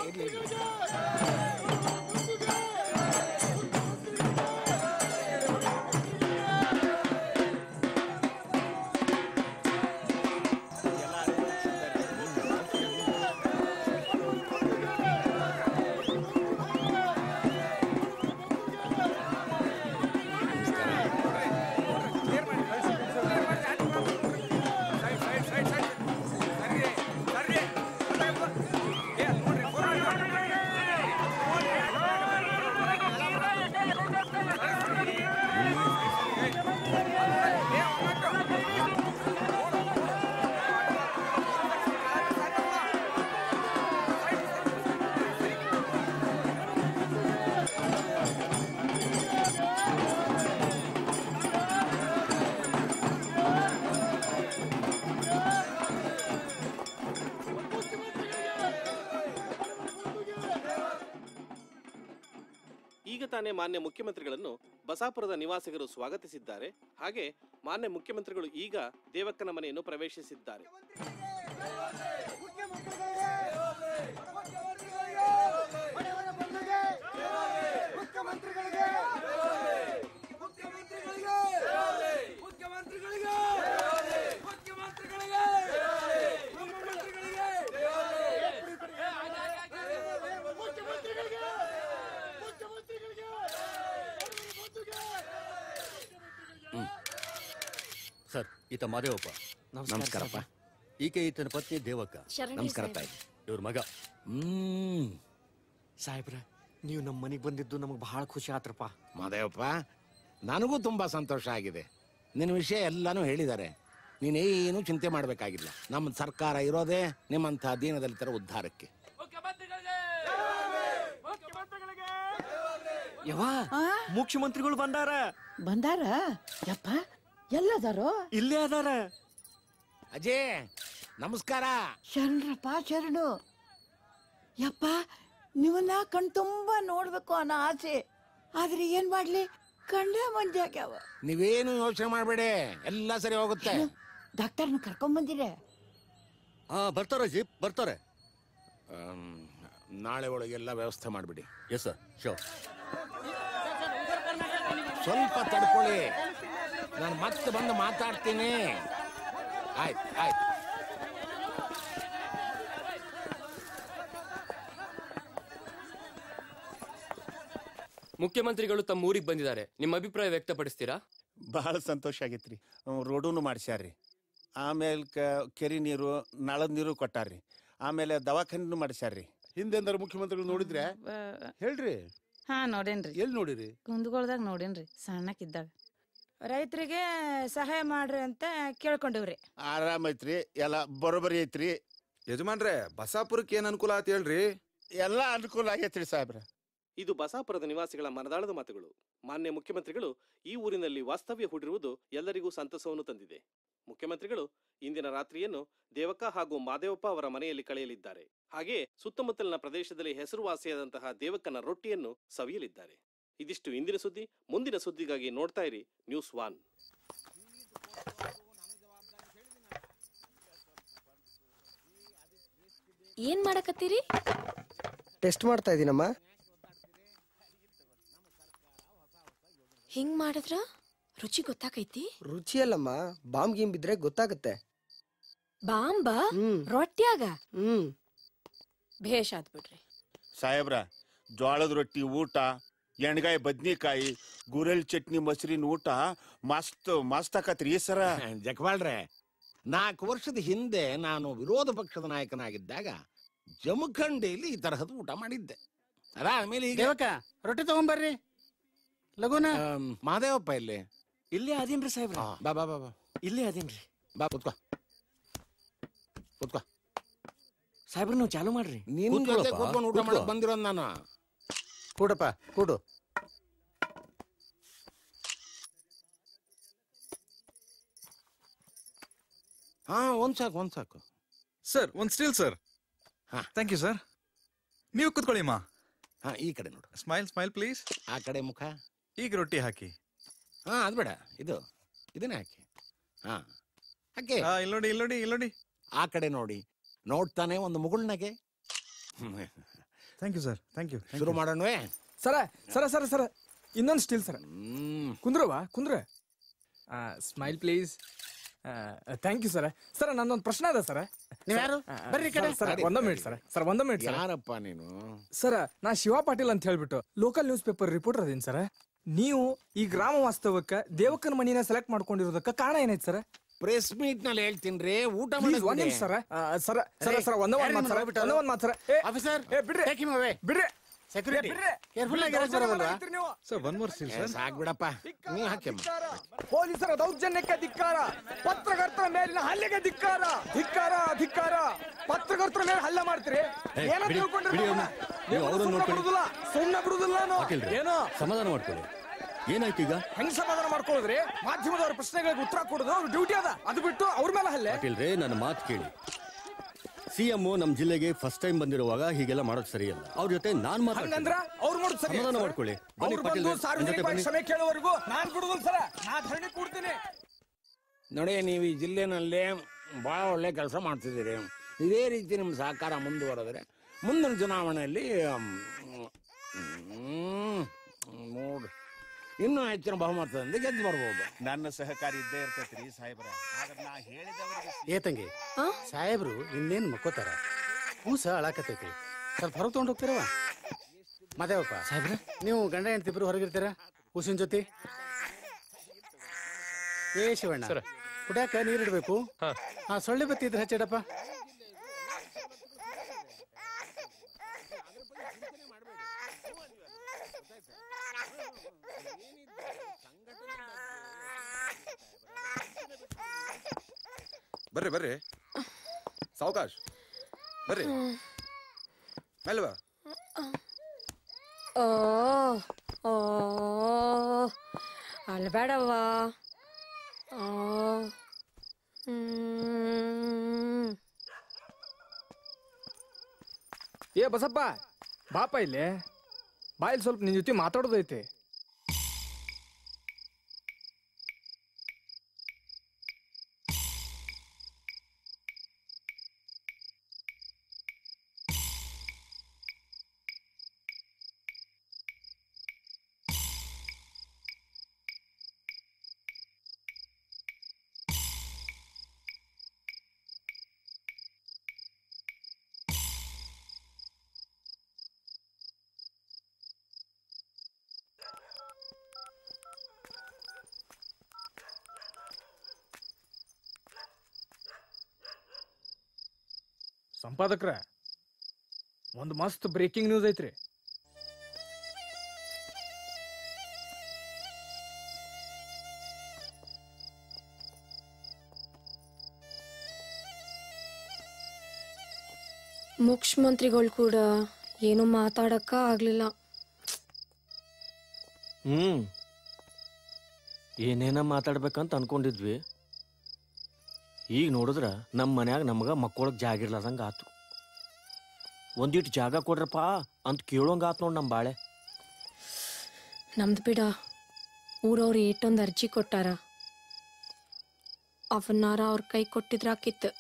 ಈಗ ತಾನೇ ಮಾನ್ಯ ಮುಖ್ಯಮಂತ್ರಿಗಳನ್ನು ಬಸಾಪುರದ ನಿವಾಸಿಗರು ಸ್ವಾಗತಿಸಿದ್ದಾರೆ. ಹಾಗೆ ಮಾನ್ಯ ಮುಖ್ಯಮಂತ್ರಿಗಳು ಈಗ ದೇವಕ್ಕನ ಮನೆಯನ್ನು ಪ್ರವೇಶಿಸಿದ್ದಾರೆ. ಸರ್, ಈತ ಮಾದೇವಪ್ಪ. ನಮಸ್ಕಾರಪ್ಪ. ಈಕೆ ಈತನ ಪತ್ನಿ ದೇವಕ್ಕ. ನಮಸ್ಕಾರ ತಾಯಿ. ಇವ್ರ ಮಗ. ಸಾಹೇಬ್ರ, ನೀವು ನಮ್ಮ ಮನೆಗೆ ಬಂದಿದ್ದು ನಮಗೆ ಬಹಳ ಖುಷಿ ಆತ್ರಪ್ಪ. ಮಾದೇವಪ್ಪ, ನನಗೂ ತುಂಬಾ ಸಂತೋಷ ಆಗಿದೆ. ನಿನ್ನ ವಿಷಯ ಎಲ್ಲಾನು ಹೇಳಿದ್ದಾರೆ. ನೀನೇನು ಚಿಂತೆ ಮಾಡಬೇಕಾಗಿಲ್ಲ. ನಮ್ಮ ಸರ್ಕಾರ ಇರೋದೇ ನಿಮ್ಮಂಥ ದೀನದಲಿತರ ಉದ್ಧಾರಕ್ಕೆ. ಯವ್ವ, ಮುಖ್ಯಮಂತ್ರಿಗಳು ಬಂದಾರ ಯಪ್ಪ, ಎಲ್ಲದಾರೋ? ಇಲ್ಲೇ ಅದಾರ. ಅಜಯ್, ನಮಸ್ಕಾರ. ಶರಣರಪ್ಪ, ಶರಣು. ಯಪ್ಪ, ನೀವನ್ನ ಕಣ್ ತುಂಬಾ ನೋಡ್ಬೇಕು ಅನ್ನೋ ಆಸೆ, ಆದ್ರೆ ಏನ್ ಮಾಡ್ಲಿ, ಕಂಡ ಮಂದಿ ಆಗ್ಯಾವ. ನೀವೇನು ಯೋಚನೆ ಮಾಡಬೇಡಿ, ಎಲ್ಲ ಸರಿ ಹೋಗುತ್ತೆ. ಡಾಕ್ಟರ್ನ ಕರ್ಕೊಂಡ್ ಬಂದಿರೆ? ಬರ್ತಾರ ಜೀಪ್, ಬರ್ತಾರೆ. ನಾಳೆ ಒಳಗೆಲ್ಲ ವ್ಯವಸ್ಥೆ ಮಾಡಿಬಿಡಿ. Yes sir, sure. ಸ್ವಲ್ಪ ತಡ್ಕೊಳ್ಳಿ, ನಾನು ಮತ್ತೆ ಬಂದು ಮಾತಾಡ್ತೀನಿ. ಆಯ್ತು ಆಯ್ತು. ಮುಖ್ಯಮಂತ್ರಿಗಳು ತಮ್ಮ ಊರಿಗೆ ಬಂದಿದ್ದಾರೆ. ನಿಮ್ಮ ಅಭಿಪ್ರಾಯ ವ್ಯಕ್ತಪಡಿಸ್ತೀರಾ? ಬಹಳ ಸಂತೋಷ ಆಗೈತ್ರಿ. ರೋಡೂನು ಮಾಡ್ಸ್ಯಾರ್ರಿ. ಆಮೇಲೆ ಕೆರೆ ನೀರು, ನಳದ ನೀರು ಕೊಟ್ಟಾರ್ರಿ. ಆಮೇಲೆ ದವಾಖಾನಿನೂ ಮಾಡ್ಸ್ಯಾರ್ರಿ. ಹಿಂದೆಂದಾರು ಮುಖ್ಯಮಂತ್ರಿಗಳು ನೋಡಿದ್ರೆ ಹೇಳ್ರಿ. ಹಾ, ನೋಡೇನ್ರಿ. ಎಲ್ಲಿ ನೋಡಿರಿ? ಕುಂದಗೋಳದಾಗ ನೋಡೇನ್ರಿ, ಸಣ್ಣಕ್ಕಿದ್ದಾಗ. ರೈತರಿಗೆ ಸಹಾಯ ಮಾಡ್ರಿ ಅಂತ ಕೇಳ್ಕೊಂಡಿವ್ರಿ. ಆರಾಮೈತ್ರಿ, ಎಲ್ಲ ಬರೋಬರಿ ಐತ್ರಿ. ಯಜಮಾನ್ರೆ, ಬಸಾಪುರಕ್ಕೆ ಏನ್ ಅನುಕೂಲ ಆಯ್ತು ಹೇಳ್ರಿ? ಎಲ್ಲ ಅನುಕೂಲ ಆಗೈತ್ರಿ ಸಾಹೇಬ್ರ. ಇದು ಬಸಾಪುರದ ನಿವಾಸಿಗಳ ಮನದಾಳದ ಮಾತುಗಳು. ಮಾನ್ಯ ಮುಖ್ಯಮಂತ್ರಿಗಳು ಈ ಊರಿನಲ್ಲಿ ವಾಸ್ತವ್ಯ ಹೂಡಿರುವುದು ಎಲ್ಲರಿಗೂ ಸಂತಸವನ್ನು ತಂದಿದೆ. ಮುಖ್ಯಮಂತ್ರಿಗಳು ಇಂದಿನ ರಾತ್ರಿಯನ್ನು ದೇವಕ್ಕ ಹಾಗೂ ಮಾದೇವಪ್ಪ ಅವರ ಮನೆಯಲ್ಲಿ ಕಳೆಯಲಿದ್ದಾರೆ. ಹಾಗೆ ಸುತ್ತಮುತ್ತಲಿನ ಪ್ರದೇಶದಲ್ಲಿ ಹೆಸರುವಾಸಿಯಾದಂತಹ ದೇವಕ್ಕನ ರೊಟ್ಟಿಯನ್ನು ಸವಿಯಲಿದ್ದಾರೆ. ಇದಿಷ್ಟು ಇಂದಿನ ಸುದ್ದಿ. ಮುಂದಿನ ಸುದ್ದಿಗಾಗಿ ನೋಡ್ತಾ ಇರಿ ನ್ಯೂಸ್ 1. ಏನ್ ಮಾಡಕತ್ತೀರಿ? ಟೆಸ್ಟ್ ಮಾಡ್ತಾ ಇದೀನಮ್ಮ. ಹಿಂಗ್ ಮಾಡಿದ್ರ ರುಚಿ ಗೊತ್ತಾಕೈತಿ? ರುಚಿ ಅಲ್ಲಮ್ಮ, ಬಾಂಬ್ ಗೀಮ್ ಬಿದ್ರೆ ಗೊತ್ತಾಗುತ್ತೆ. ಬಾಂಬ ರೊಟ್ಟ್ಯಾಗ? ಭೇಷ್ ಆತ್ ಬಿಡ್ರಿ ಸಾಹೇಬ್ರ. ಜೋಳದ ರೊಟ್ಟಿ ಊಟ, ಎಣ್ಗಾಯಿ ಬದ್ನಿಕಾಯಿ, ಗುರೆಲ್ ಚಟ್ನಿ, ಮೊಸರಿನ ಊಟ ಮಸ್ತ್ ಮಸ್ತ್ ಆಕತ್ರಿ ಸರ. ಜಕ್ವಾಳ್ರೆ, 4 ವರ್ಷದ ಹಿಂದೆ ನಾನು ವಿರೋಧ ಪಕ್ಷದ ನಾಯಕನಾಗಿದ್ದಾಗ ಜಮಖಂಡಿಯಲ್ಲಿ ಈ ತರಹದ ಊಟ ಮಾಡಿದ್ದೆ. ಅದಾದ್ಮೇಲೆ ಈಗ ರೊಟ್ಟಿ ತಗೊಂಬರ್ರಿ ಲಗುನ. ಮಾದೇವಪ್ಪ ಇಲ್ಲಿ ಇಲ್ಲೇ ಅದೇನ್ರಿ ಸಾಹೇಬ್ರ? ಬಾ ಬಾ ಬಾ ಬಾ, ಇಲ್ಲೇ ಅದೇನ್ರಿ. ಬಾ ಕೂತ್ಕೋ ಕೂತ್ಕೋ. ಸಾಹೇಬ್ರ, ನೀವು ಚಾಲು ಮಾಡ್ರಿ. ನಿನ್ ಜೊತೆ ಕೂತ್ಕೊಂಡು ಊಟ ಮಾಡಕ್ ಬಂದಿರೋದು ನಾನು. ಕೂಡಪ್ಪ ಕೂಡು. ಹಾ, ಒಂದ್ ಸಾಕು. ಸರ್, ಒಂದ್ still sir. Thank you sir. ನೀವು ಕೂತ್ಕೊಳ್ಳಿ ಮಾ. ಹಾ, ಈ ಕಡೆ ನೋಡು. Smile please. ಆ ಕಡೆ ಮುಖ. ಈಗ ರೊಟ್ಟಿ ಹಾಕಿ. ಹಾ, ಅದು ಬೇಡ, ಇದನ್ನೇ ಹಾಕಿ. ಹಾ, ಹಾಕಿ. ಇಲ್ಲಿ ನೋಡಿ. ಆ ಕಡೆ ನೋಡಿ. ನೋಡ್ತಾನೆ ಒಂದು ಮುಗುಳ್ನಗೆ. Thank you sir, thank you. ಶುರು ಮಾಡೋಣವೇ? ಸರ ಸರ ಸರ ಸರ ಇನ್ನೊಂದು ಸ್ಟಿಲ್ ಸರ. ಕುಂದ್ರವಾ ಕುಂದ್ರ. Smile please. ಥ್ಯಾಂಕ್ ಯು ಸರ. ಸರ ನಂದೊಂದು ಪ್ರಶ್ನೆ ಅದ ಸರ. ನೀವ್ಯಾರು? ಬರ್ರಿ ಈ ಕಡೆ. ಸರ್ ಒಂದ ಮಿನಿಟ್ ಸರ್. ಸರ್ ಒಂದ ಮಿನಿಟ್ ಸರ್. ಯಾರಪ್ಪ ನೀನು? ಸರ ನಾ ಶಿವ ಪಾಟೀಲ್ ಅಂತ ಹೇಳ್ಬಿಟ್ಟು ಲೋಕಲ್ ನ್ಯೂಸ್ ಪೇಪರ್ ರಿಪೋರ್ಟರ್ ಅದೀನಿ ಸರ. ನೀವು ಈ ಗ್ರಾಮ ವಾಸ್ತವಕ್ಕ ದೇವಕ್ಕನ ಮನಿನ ಸೆಲೆಕ್ಟ್ ಮಾಡ್ಕೊಂಡಿರೋದಕ್ಕ ಕಾರಣ ಏನೈತಿ ಸರ್? ಪ್ರೆಸ್ ಮೀಟ್ ನಲ್ಲಿ ಹೇಳ್ತೀನಿ, ಊಟ ಒಂದ್ ನಿಮಿಷ ಸರ. ಸರ ಸರ ಸರ ಒಂದ ಒಂದ್ ಮಾತು ಸರ. ಒಂದ ಒಂದ್ ಮಾತು ಸರ. ಆಫೀಸರ್ ಬಿಡ್ರಿ ಬಿಡ್ರಿ. ಸೆಕ್ಯೂರಿಟಿ ಕೇರ್ಫುಲ್ ಆಗಿರಲ್ಲ sir. One more seal sir. ಸಾಕ್ ಬಿಡಪ್ಪ, ನೀವು ಹಾಕಿ. ಪೊಲೀಸರ ದೌರ್ಜನ್ಯಕ್ಕೆ ಧಿಕ್ಕಾರ, ಪತ್ರಕರ್ತರ ಮೇಲಿನ ಹಲ್ಲೆಗೆ ಧಿಕ್ಕಾರ, ಧಿಕ್ಕಾರ ಧಿಕ್ಕಾರ. ಪತ್ರಕರ್ತರ ಮೇಲೆ ಹಲ್ಲೆ ಮಾಡ್ತೀರಿ, ಏನೋ ತಿಳ್ಕೊಂಡ್ರಿ? ಸುಮ್ಮನೆ ಬಿಡುದಿಲ್ಲ ನಾನು. ಏನೋ ಸಮಾಧಾನ ಮಾಡ್ಕೊಳ್ಳಿ. ಏನಾಯ್ತು ಈಗ? ಹೆಂಗ್ ಸಮಾಧಾನ ಮಾಡ್ಕೊಳ್ಳೋದ್ರಿ? ಮಾಧ್ಯಮದವ್ರ ಪ್ರಶ್ನೆಗಳಿಗೆ ಉತ್ತರ ಕೊಡೋದು ಅವ್ರ ಡ್ಯೂಟಿ ಅದ. ಅದು ಬಿಟ್ಟು ಅವ್ರ ಮೇಲೆ ಹಲ್ಲೆ. ಪಾಟೀಲ್ರೇ, ನನ್ನ ಮಾತು ಕೇಳಿ. ಸಿಎಂ ನಮ್ ಜಿಲ್ಲೆಗೆ ಫಸ್ಟ್ ಟೈಮ್ ಬಂದಿರುವಾಗ ಹೀಗೆಲ್ಲ ಮಾಡೋದು ಸರಿಯಲ್ಲ. ಅವ್ರ ಜೊತೆ ನಾನ್ ಮಾತಾಡ್ತೀನಿ. ಅವ್ರು ಮಾಡೋದು ಸರಿ. ಸಮಾಧಾನ ಮಾಡ್ಕೊಳ್ಳಿ. ಬನ್ನಿ ಅವ್ರು ಪಾಟೀಲ್, ಬಂದು ಸಾರ್ವಜನಿಕವಾಗಿ ಕ್ಷಮೆ ಕೇಳೋವರೆಗೂ ನಾನ್ ಬಿಡುದಿಲ್ಲ ಸರ. ನಾ ಧರಣಿ ಕೂಡ್ತೀನಿ. ನೋಡಿ, ನೀವು ಈ ಜಿಲ್ಲೆನಲ್ಲಿ ಭಾಳ ಒಳ್ಳೆ ಕೆಲಸ ಮಾಡ್ತಿದ್ದೀರಿ. ಇದೇ ರೀತಿ ನಿಮ್ಮ ಸಹಕಾರ ಮುಂದುವರೆದ್ರೆ ಮುಂದಿನ ಚುನಾವಣೆಯಲ್ಲಿ ನೋಡ್ರಿ ಇನ್ನೂ ಹೆಚ್ಚಿನ ಬಹುಮತದಿಂದ ಗೆದ್ದು ಬರ್ಬೋದು. ನನ್ನ ಸಹಕಾರಿ ಇದ್ದೇ ಇರ್ತೈತ್ರಿ ಸಾಹೇಬ್ರ. ಆದ್ರೆ ನಾ ಹೇಳಿದವರಿಗೆ ಏ ತಂಗಿ, ಸಾಹೇಬ್ರು ಇನ್ನೇನು ಮಕ್ಕೋತಾರ, ಕೂಸ ಅಳಾಕತೈತಿ, ಸ್ವಲ್ಪ ಹೊರಗೆ ತಗೊಂಡು ಹೋಗ್ತಿರವ. ಮಾದೇವಪ್ಪ ಸಾಹೇಬ್ರ, ನೀವು ಗಂಡ ಹೆಂಡತಿಬ್ರು ಹೊರಗಿರ್ತೀರ ಕೂಸಿನ ಜೊತೆ. ಏ ಶಿವಣ್ಣ, ಕುಡಿಯಾಕ ನೀರಿಡ್ಬೇಕು. ಹಾ, ಸೊಳ್ಳೆ ಬತ್ತಿ ಇದ್ರೆ ಹಚ್ಚಿಡಪ್ಪ. ಬರ್ರಿ ಬರ್ರಿ, ಸಾವಕಾಶ್ ಬರ್ರಿ, ಮೇಲ್ವಾ. ಅಲ್ಬೇಡವ್ವ. ಏ ಬಸಪ್ಪ, ಬಾಪ ಇಲ್ಲಿ ಬಾ. ಇಲ್ಲಿ ಸ್ವಲ್ಪ ನಿನ್ ಜೊತೆ ಮಾತಾಡೋದೈತೆ. ಸಂಪಾದಕ್ರ, ಒಂದು ಮಸ್ತ್ ಬ್ರೇಕಿಂಗ್ ನ್ಯೂಸ್ ಐತ್ರಿ. ಮುಖ್ಯಮಂತ್ರಿಗಳು ಕೂಡ ಏನು ಮಾತಾಡಕ್ಕ ಆಗ್ಲಿಲ್ಲ. ಏನೇನ ಮಾತಾಡ್ಬೇಕಂತ ಅನ್ಕೊಂಡಿದ್ವಿ. ಈಗ ನೋಡಿದ್ರ ನಮ್ಮ ಮನ್ಯಾಗ ನಮಗ ಮಕ್ಕೊಳಕ್ ಜಾಗ ಇರ್ಲಾರ್ದಂಗ ಆತು. ಒಂದಿಟ್ಟು ಜಾಗ ಕೊಡ್ರಪ್ಪ ಅಂತ ಕೇಳೋಂಗ ಆತು ನೋಡ್ ನಮ್ ಬಾಳೆ. ನಮ್ದು ಬಿಡ, ಊರವ್ರು ಏಟೊಂದು ಅರ್ಜಿ ಕೊಟ್ಟಾರ, ಅವನ್ನಾರ ಅವ್ರ ಕೈ ಕೊಟ್ಟಿದ್ರಾಕಿತ್ತು.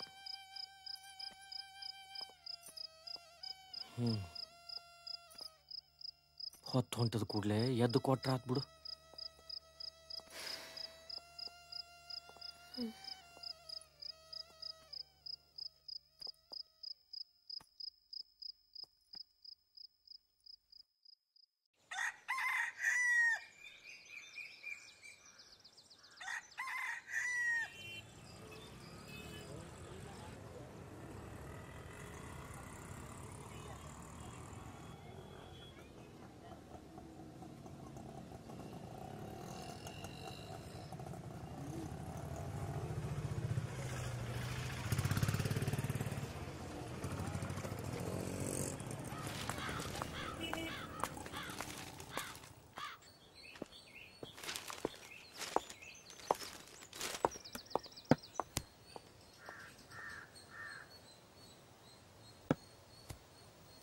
ಹೊತ್ತು ಹೊಂಟದ ಕೂಡ್ಲೆ ಎದ್ದು ಕೊಟ್ರ ಆತ್ ಬಿಡು.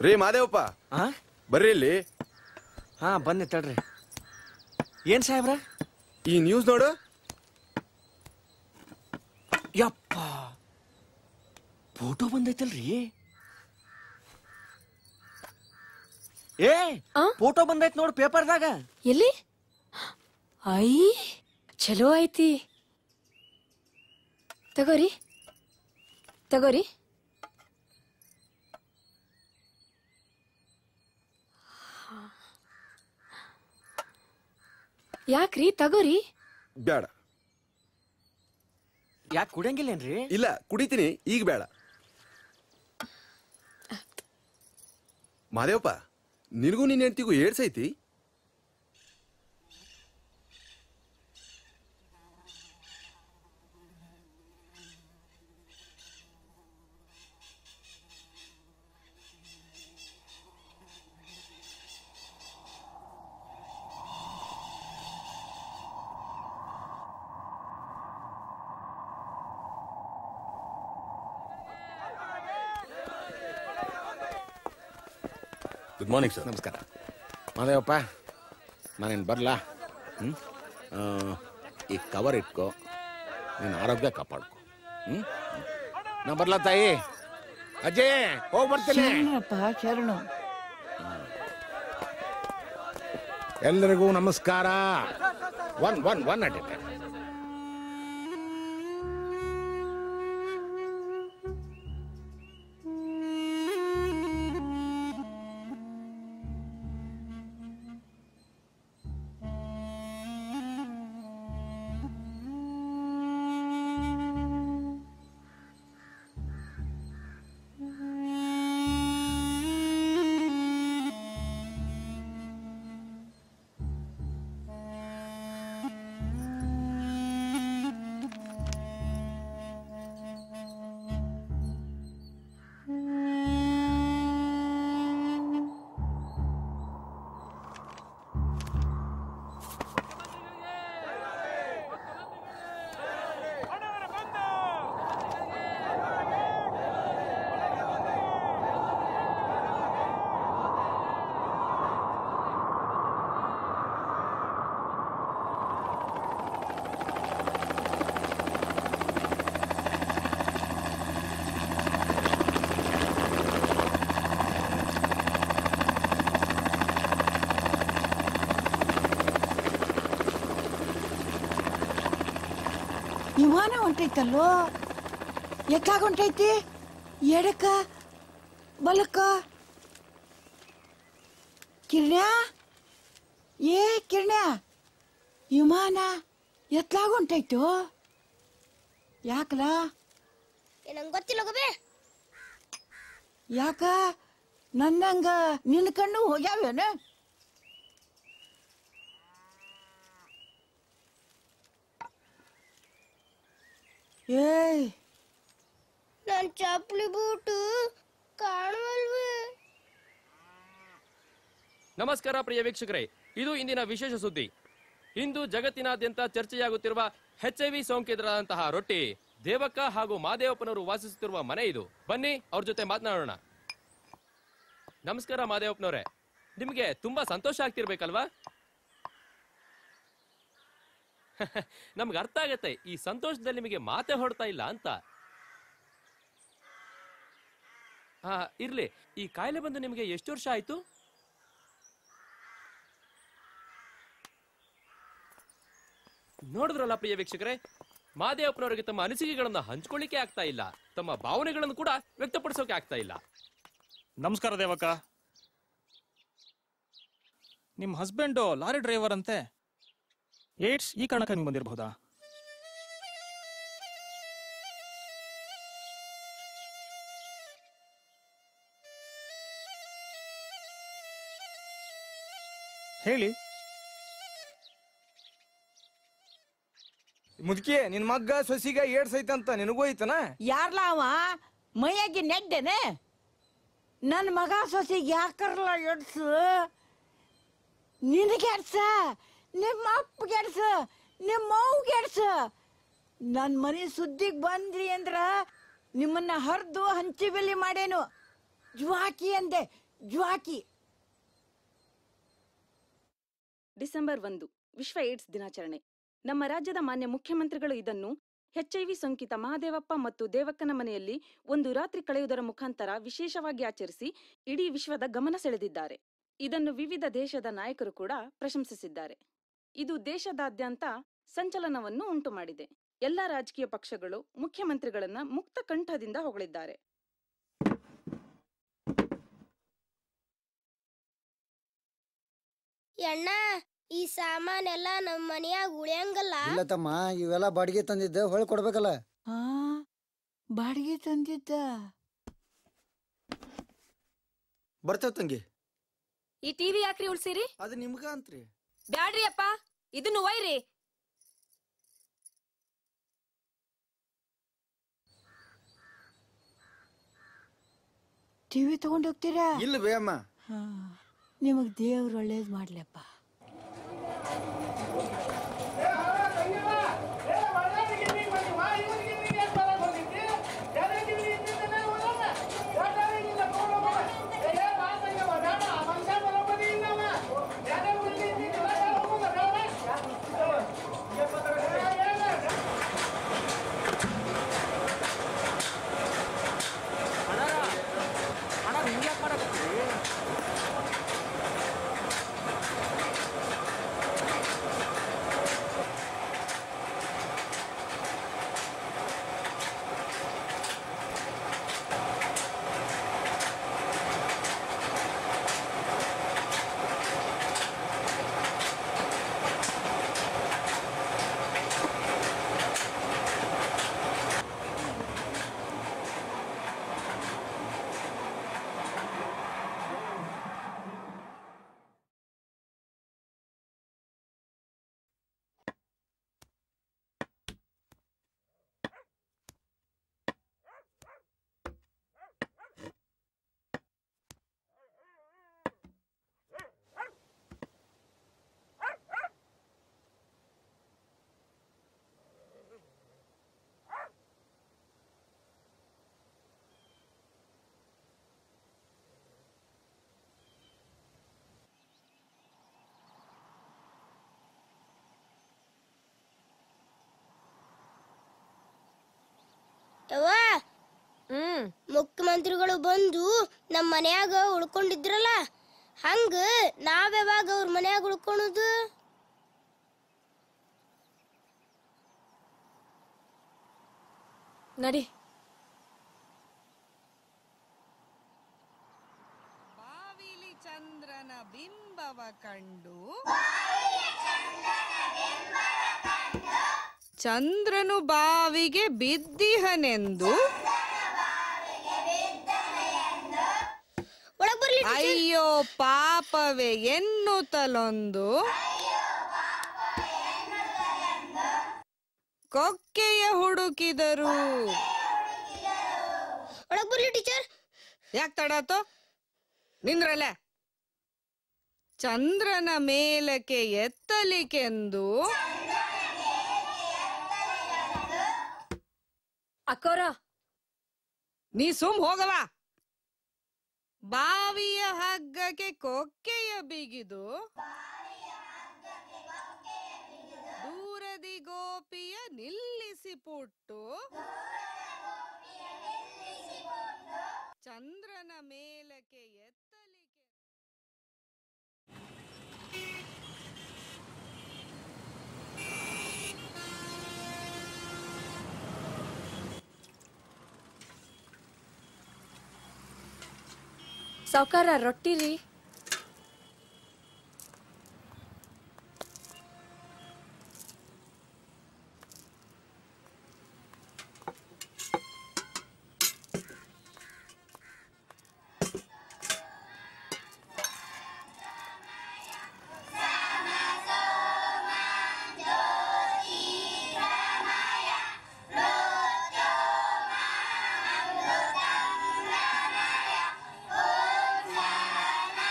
ರೀ ಮಾದೇವಪ್ಪ, ಬರ್ರಿ ಇಲ್ಲಿ. ಹಾ ಬನ್ನಿ ತಡ್ರಿ. ಏನ್ ಸಾಹೇಬ್ರ? ಈ ನ್ಯೂಸ್ ನೋಡು. ಯಪ್ಪ, ಫೋಟೋ ಬಂದೈತಲ್ರಿ. ಏ ಫೋಟೋ ಬಂದೈತ್ ನೋಡ್ ಪೇಪರ್ದಾಗ. ಎಲ್ಲಿ? ಐ ಚಲೋ ಐತಿ. ತಗೋರಿ ತಗೋರಿ. ಯಾಕ್ರಿ ತಗೋರಿ. ಬೇಡ. ಯಾಕೆ ಕುಡಿಯಂಗಿಲ್ಲೇನ್ರಿ? ಇಲ್ಲ ಕುಡಿತೀನಿ, ಈಗ ಬೇಡ. ಮಾದೇವಪ್ಪ, ನಿನಗೂ ನಿನ್ನ ಹೆಂಡತಿಗೂ ಏಡ್ಸೈತಿ? Good morning sir. ನಮಸ್ಕಾರ. ಮಾದೇವಪ್ಪ, ನಾನೇನು ಬರಲಾ? ಈ ಕವರ್ ಇಟ್ಕೋ, ನೀನು ಆರೋಗ್ಯ ಕಾಪಾಡ್ಕೊ. ನಾ ಬರ್ಲಾ ತಾಯಿ? ಅಜ್ಜಯ್ ಹೋಗಿ ಬರ್ತೀನಿ. ಶರಣು. ಎಲ್ಲರಿಗೂ ನಮಸ್ಕಾರ. One at A time. ವಿಮಾನ ಹೊಂಟೈತಲ್ಲೋ, ಎತ್ತಾಗ ಹೊಂಟೈತಿ? ಎಡಕ್ಕ ಬಲಕ್ಕ? ಕಿರ್ಣ್ಯ, ಏ ಕಿರ್ಣ್ಯ, ವಿಮಾನ ಎತ್ಲಾಗ ಹೊಂಟೈತು? ಯಾಕಲ? ನಂಗೆ ಗೊತ್ತಿಲ್ಲ ಗಬೆ. ಯಾಕ ನನ್ನಂಗ ನಿನ್ನ ಕಣ್ಣು ಹೋಗ್ಯಾವೇನ? ಏಯ್, ನನ್ ಚಪ್ಪಲಿ ಬೂಟು ಕಾಣವಲ್ವೇ? ನಮಸ್ಕಾರ ಪ್ರಿಯ ವೀಕ್ಷಕರೇ, ಇದು ಇಂದಿನ ವಿಶೇಷ ಸುದ್ದಿ. ಇಂದು ಜಗತ್ತಿನಾದ್ಯಂತ ಚರ್ಚೆಯಾಗುತ್ತಿರುವ HIV ಸೋಂಕಿತರಾದಂತಹ ರೊಟ್ಟಿ ದೇವಕ್ಕ ಹಾಗೂ ಮಾದೇವಪ್ಪನವರು ವಾಸಿಸುತ್ತಿರುವ ಮನೆ ಇದು. ಬನ್ನಿ ಅವ್ರ ಜೊತೆ ಮಾತನಾಡೋಣ. ನಮಸ್ಕಾರ ಮಾದೇವಪ್ಪನವರೇ, ನಿಮಗೆ ತುಂಬಾ ಸಂತೋಷ ಆಗ್ತಿರ್ಬೇಕಲ್ವಾ? ನಮ್ಗೆ ಅರ್ಥ ಆಗತ್ತೆ, ಈ ಸಂತೋಷದಲ್ಲಿ ನಿಮಗೆ ಮಾತೆ ಹೊಡ್ತಾ ಇಲ್ಲ ಅಂತ. ಇರ್ಲಿ, ಈ ಕಾಯಿಲೆ ಬಂದು ನಿಮಗೆ ಎಷ್ಟು ವರ್ಷ ಆಯ್ತು? ನೋಡಿದ್ರಲ್ಲ ಪ್ರಿಯ ವೀಕ್ಷಕರೇ, ಮಾದೇವಪ್ಪನವರಿಗೆ ತಮ್ಮ ಅನಿಸಿಕೆಗಳನ್ನ ಹಂಚ್ಕೊಳ್ಳಿಕ್ಕೆ ಆಗ್ತಾ ಇಲ್ಲ, ತಮ್ಮ ಭಾವನೆಗಳನ್ನು ಕೂಡ ವ್ಯಕ್ತಪಡಿಸೋಕೆ ಆಗ್ತಾ ಇಲ್ಲ. ನಮಸ್ಕಾರ ದೇವಕ್ಕ. ನಿಮ್ಮ ಹಸ್ಬೆಂಡು ಲಾರಿ ಡ್ರೈವರ್ ಅಂತೆ. ಏಡ್ಸ್ ಈ ಕಾರಣಕ್ಕೆ ನೀವು ಬಂದಿರಬಹುದಾ? ಹೇಳಿ. ಮುದುಕಿ, ನಿನ್ ಮಗ್ಗ ಸೊಸಿಗ ಏಡ್ಸ್ ಐತಂತ ನಿನಗೂ ಐತನ? ಯಾರ್ಲ ಅವ ಮೈಯಾಗಿ ನೆಡ್ಡೆನೆ? ನನ್ನ ಮಗ ಸೊಸಿಗೆ ಯಾಕರ್ಲ ಎಡ್ಸು? ನಿನಗೆ ಎಡ್ಸ, ನಿಮ್ಮ ಅಪ್ಪಗೆ ಎಡ್ಸ, ನಿಮ್ಮ ಅವ್ಗೆ ಎಡ್ಸ. ನನ್ನ ಮನೆ ಸುದ್ದಿಗೆ ಬಂದ್ರಿ ಅಂದ್ರ ನಿಮ್ಮನ್ನ ಹರಿದು ಹಂಚಿ ಬೆಲಿ ಮಾಡೇನು. ಜ್ವಾಕಿ ಅಂದೆ, ಜ್ವಾಕಿ. ಡಿಸೆಂಬರ್ 1 ವಿಶ್ವ ಏಡ್ಸ್ ದಿನಾಚರಣೆ. ನಮ್ಮ ರಾಜ್ಯದ ಮಾನ್ಯ ಮುಖ್ಯಮಂತ್ರಿಗಳು ಇದನ್ನು HIV ಸೋಂಕಿತ ಮಹಾದೇವಪ್ಪ ಮತ್ತು ದೇವಕ್ಕನ ಮನೆಯಲ್ಲಿ ಒಂದು ರಾತ್ರಿ ಕಳೆಯುವುದರ ಮುಖಾಂತರ ವಿಶೇಷವಾಗಿ ಆಚರಿಸಿ ಇಡೀ ವಿಶ್ವದ ಗಮನ ಸೆಳೆದಿದ್ದಾರೆ. ಇದನ್ನು ವಿವಿಧ ದೇಶದ ನಾಯಕರು ಕೂಡ ಪ್ರಶಂಸಿಸಿದ್ದಾರೆ. ಇದು ದೇಶದಾದ್ಯಂತ ಸಂಚಲನವನ್ನು ಉಂಟು ಮಾಡಿದೆ. ಎಲ್ಲಾ ರಾಜಕೀಯ ಪಕ್ಷಗಳು ಮುಖ್ಯಮಂತ್ರಿಗಳನ್ನ ಮುಕ್ತ ಕಂಠದಿಂದ ಹೊಗಳಿದ್ದಾರೆ. ಅಣ್ಣ, ಈ ಸಾಮಾನೆಲ್ಲ ನಮ್ಮ ಮನೆಯಾಗ ಉಳಿಯಂಗಲ್ಲ. ಇಲ್ಲ ತಮ್ಮ, ಇವೆಲ್ಲ ಬಾಡಿಗೆ ತಂದಿದ್ದೆ ಹೊಳ್ ಕೊಡ್ಬೇಕಲ್ಲ. ಬಾಡಿಗೆ ತಂದಿದ್ದ. ಬರ್ತೇವ್ ತಂಗಿ. ಈ ಟಿವಿ ಯಾಕ್ರಿ ಉಳ್ಸಿರಿ? ಅದು ನಿಮ್ಗ ಅಂತ್ರಿ. ಬ್ಯಾಡ್ರಿ ಅಪ್ಪ, ಇದನ್ನು ಒಯ್ರಿ. ಟಿವಿ ತಗೊಂಡ್ ಹೋಗ್ತೀರಾ? ಇಲ್ಲ ಬೇ ಅಮ್ಮ. ನಿಮಗ್ ದೇವ್ರು ಒಳ್ಳೇದ್ ಮಾಡ್ಲಪ್ಪ. ಮುಖ್ಯಮಂತ್ರಿಗಳು ಬಂದು ನಮ್ಮ ಮನ್ಯಾಗ ಉಳ್ಕೊಂಡಿದ್ರಲ್ಲ, ಹಂಗ ನಾವ್ ಯಾವಾಗ ಅವ್ರ ಮನ್ಯಾಗ ಉಳ್ಕೊಳುದು? ನಡಿ. ಬಾವಿಲಿ ಚಂದ್ರನ ಬಿಂಬವ ಕಂಡು ಚಂದ್ರನು ಬಾವಿಗೆ ಬಿದ್ದಿಹನೆಂದು ಅಯ್ಯೋ ಪಾಪವೇ ಎನ್ನುತ್ತಲೊಂದು ಕೊಕ್ಕೆಯ ಹುಡುಕಿದರು. ಟೀಚರ್, ಯಾಕೆ ತಡಾತು? ನಿಂದ್ರಲ್ಲ. ಚಂದ್ರನ ಮೇಲಕ್ಕೆ ಎತ್ತಲಿಕೆಂದು ಅಕ್ಕೋರ, ನೀ ಸುಮ್ ಹೋಗವ. ಬಾವಿಯ ಹಗ್ಗಕ್ಕೆ ಕೊಕ್ಕೆಯ ಬಿಗಿದು ದೂರದಿ ಗೋಪಿಯ ನಿಲ್ಲಿಸಿ ಪುಟ್ಟು ಚಂದ್ರನ ಮೇಲಕ್ಕೆ ಎತ್ತಲಿಕೆ. ಸಾವ್ಕಾರ, ರೊಟ್ಟಿ ರೀ. ಓಂ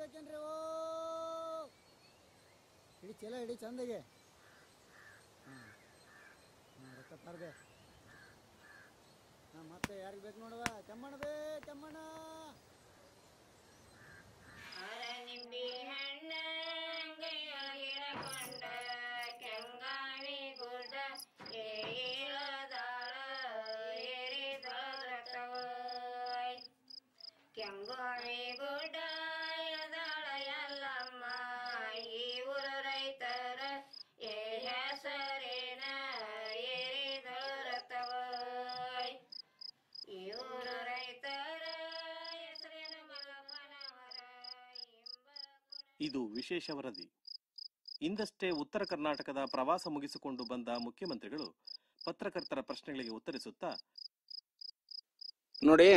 ಬೇಕೇನ್ರಿ? ಓ ಹಿಡಿ ಚಲ ಹಿಡಿ ಚಂದಗೆ. ರೊಕ್ಕ ತರ್ಬೆ. ಮತ್ತೆ ಯಾರಿಗೆ ಬೇಕು ನೋಡುವ? ಕೆಮ್ಮಣ್ಣ ಬೇ ಕೆಮ್ಮಣ್ಣ. ನಿಂಬಿ ಹಣ್ಣ ಗಿಡಕೊಂಡ ಕೆಂಗಾಣಿ ಗುಡ್ಡ ಏಳದಾಳ ಏರಿದಳತವ ಕೆಂಗಾಣಿ ಗುಡ್ಡ ಎಳದಾಳ ಎಲ್ಲಮ್ಮ ಈ ಊರು ರೈತರ ಹೆಸರೇನ ಏರಿದಳತವ ಈ ಊರು ರೈತರ ಹೆಸರೇನ ಮಲ್ಲಮ್ಮನವರ. ಇದು ವಿಶೇಷ ವರದಿ. ಇಂದಷ್ಟೇ ಉತ್ತರ ಕರ್ನಾಟಕದ ಪ್ರವಾಸ ಮುಗಿಸಿಕೊಂಡು ಬಂದ ಮುಖ್ಯಮಂತ್ರಿಗಳು ಪತ್ರಕರ್ತರ ಪ್ರಶ್ನೆಗಳಿಗೆ ಉತ್ತರಿಸುತ್ತಾ, ನೋಡಿ,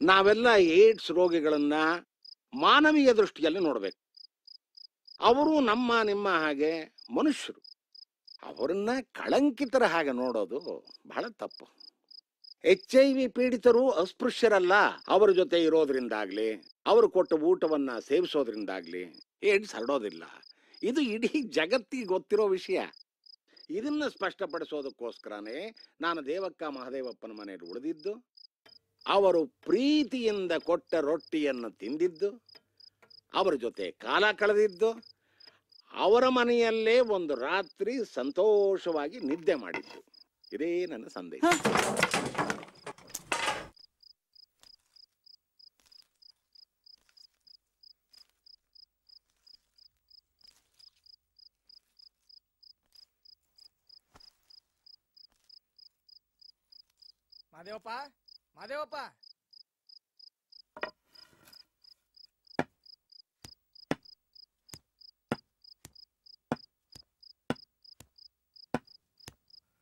ನಾವೆಲ್ಲ ಏಡ್ಸ್ ರೋಗಿಗಳನ್ನ ಮಾನವೀಯ ದೃಷ್ಟಿಯಲ್ಲಿ ನೋಡ್ಬೇಕು. ಅವರು ನಿಮ್ಮ ಹಾಗೆ ಮನುಷ್ಯರು. ಅವರನ್ನ ಕಳಂಕಿತರ ಹಾಗೆ ನೋಡೋದು ಬಹಳ ತಪ್ಪು. HIV ಪೀಡಿತರು ಅಸ್ಪೃಶ್ಯರಲ್ಲ. ಅವರ ಜೊತೆ ಇರೋದ್ರಿಂದಾಗ್ಲಿ, ಅವರು ಕೊಟ್ಟ ಊಟವನ್ನ ಸೇವಿಸೋದ್ರಿಂದಾಗ್ಲಿ ಏಡ್ಸ್ ಹರಡೋದಿಲ್ಲ. ಇದು ಇಡೀ ಜಗತ್ತಿಗೆ ಗೊತ್ತಿರೋ ವಿಷಯ. ಇದನ್ನ ಸ್ಪಷ್ಟಪಡಿಸೋದಕ್ಕೋಸ್ಕರನೇ ನಾನು ದೇವಕ್ಕ ಮಹದೇವಪ್ಪನ ಮನೆಯಲ್ಲಿ ಉಳಿದಿದ್ದು, ಅವರು ಪ್ರೀತಿಯಿಂದ ಕೊಟ್ಟ ರೊಟ್ಟಿಯನ್ನು ತಿಂದಿದ್ದು, ಅವರ ಜೊತೆ ಕಾಲ ಕಳೆದಿದ್ದು, ಅವರ ಮನೆಯಲ್ಲೇ ಒಂದು ರಾತ್ರಿ ಸಂತೋಷವಾಗಿ ನಿದ್ದೆ ಮಾಡಿದ್ದು. ಇದೇ ನನ್ನ ಸಂದೇಶ. ಮಾದೇವಪ್ಪ, ಮಾದೇವಪ್ಪ,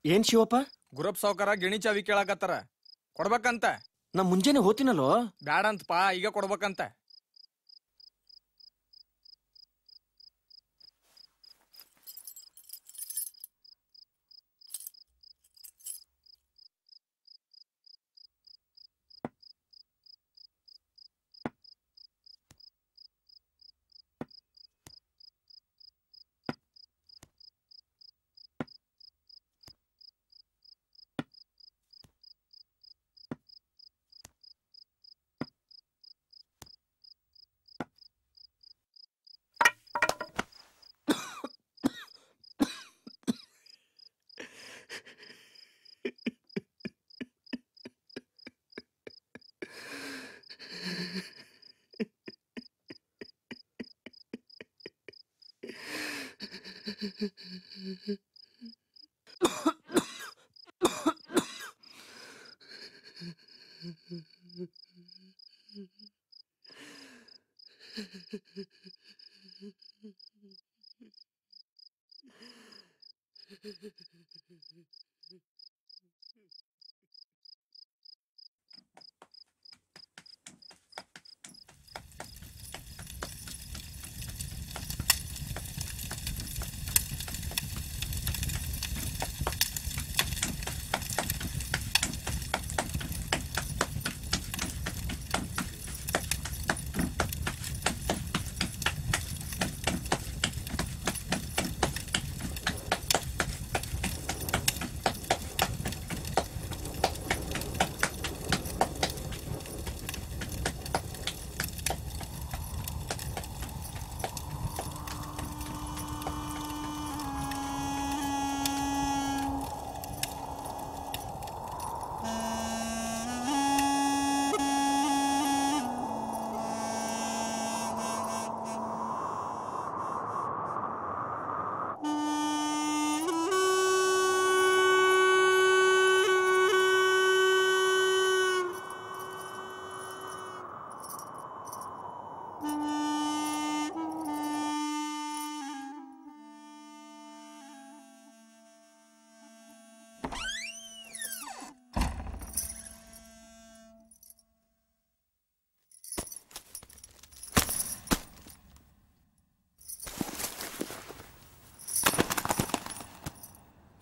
ಏನ್ ಶಿವಪ್ಪ? ಗುರಪ್ ಸಾವ್ಕಾರ ಗಿಣಿ ಚಾವಿ ಕೇಳಾಕತ್ತಾರ, ಕೊಡ್ಬೇಕಂತ. ನಾ ಮುಂಜಾನೆ ಹೋತಿನಲ್ಲೋ. ಬ್ಯಾಡಂತಪ್ಪ, ಈಗ ಕೊಡ್ಬೇಕಂತ.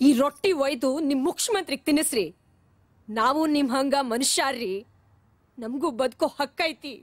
ಈ ರೊಟ್ಟಿ ಒಯ್ದು ನಿಮ್ ಮುಖ್ಯಮಂತ್ರಿಗೆ ತಿನ್ನಿಸ್ರಿ. ನಾವು ನಿಮ್ ಹಂಗ ಮನುಷ್ಯಾರ್ರಿ, ನಮಗೂ ಬದುಕೋ ಹಕ್ಕೈತಿ.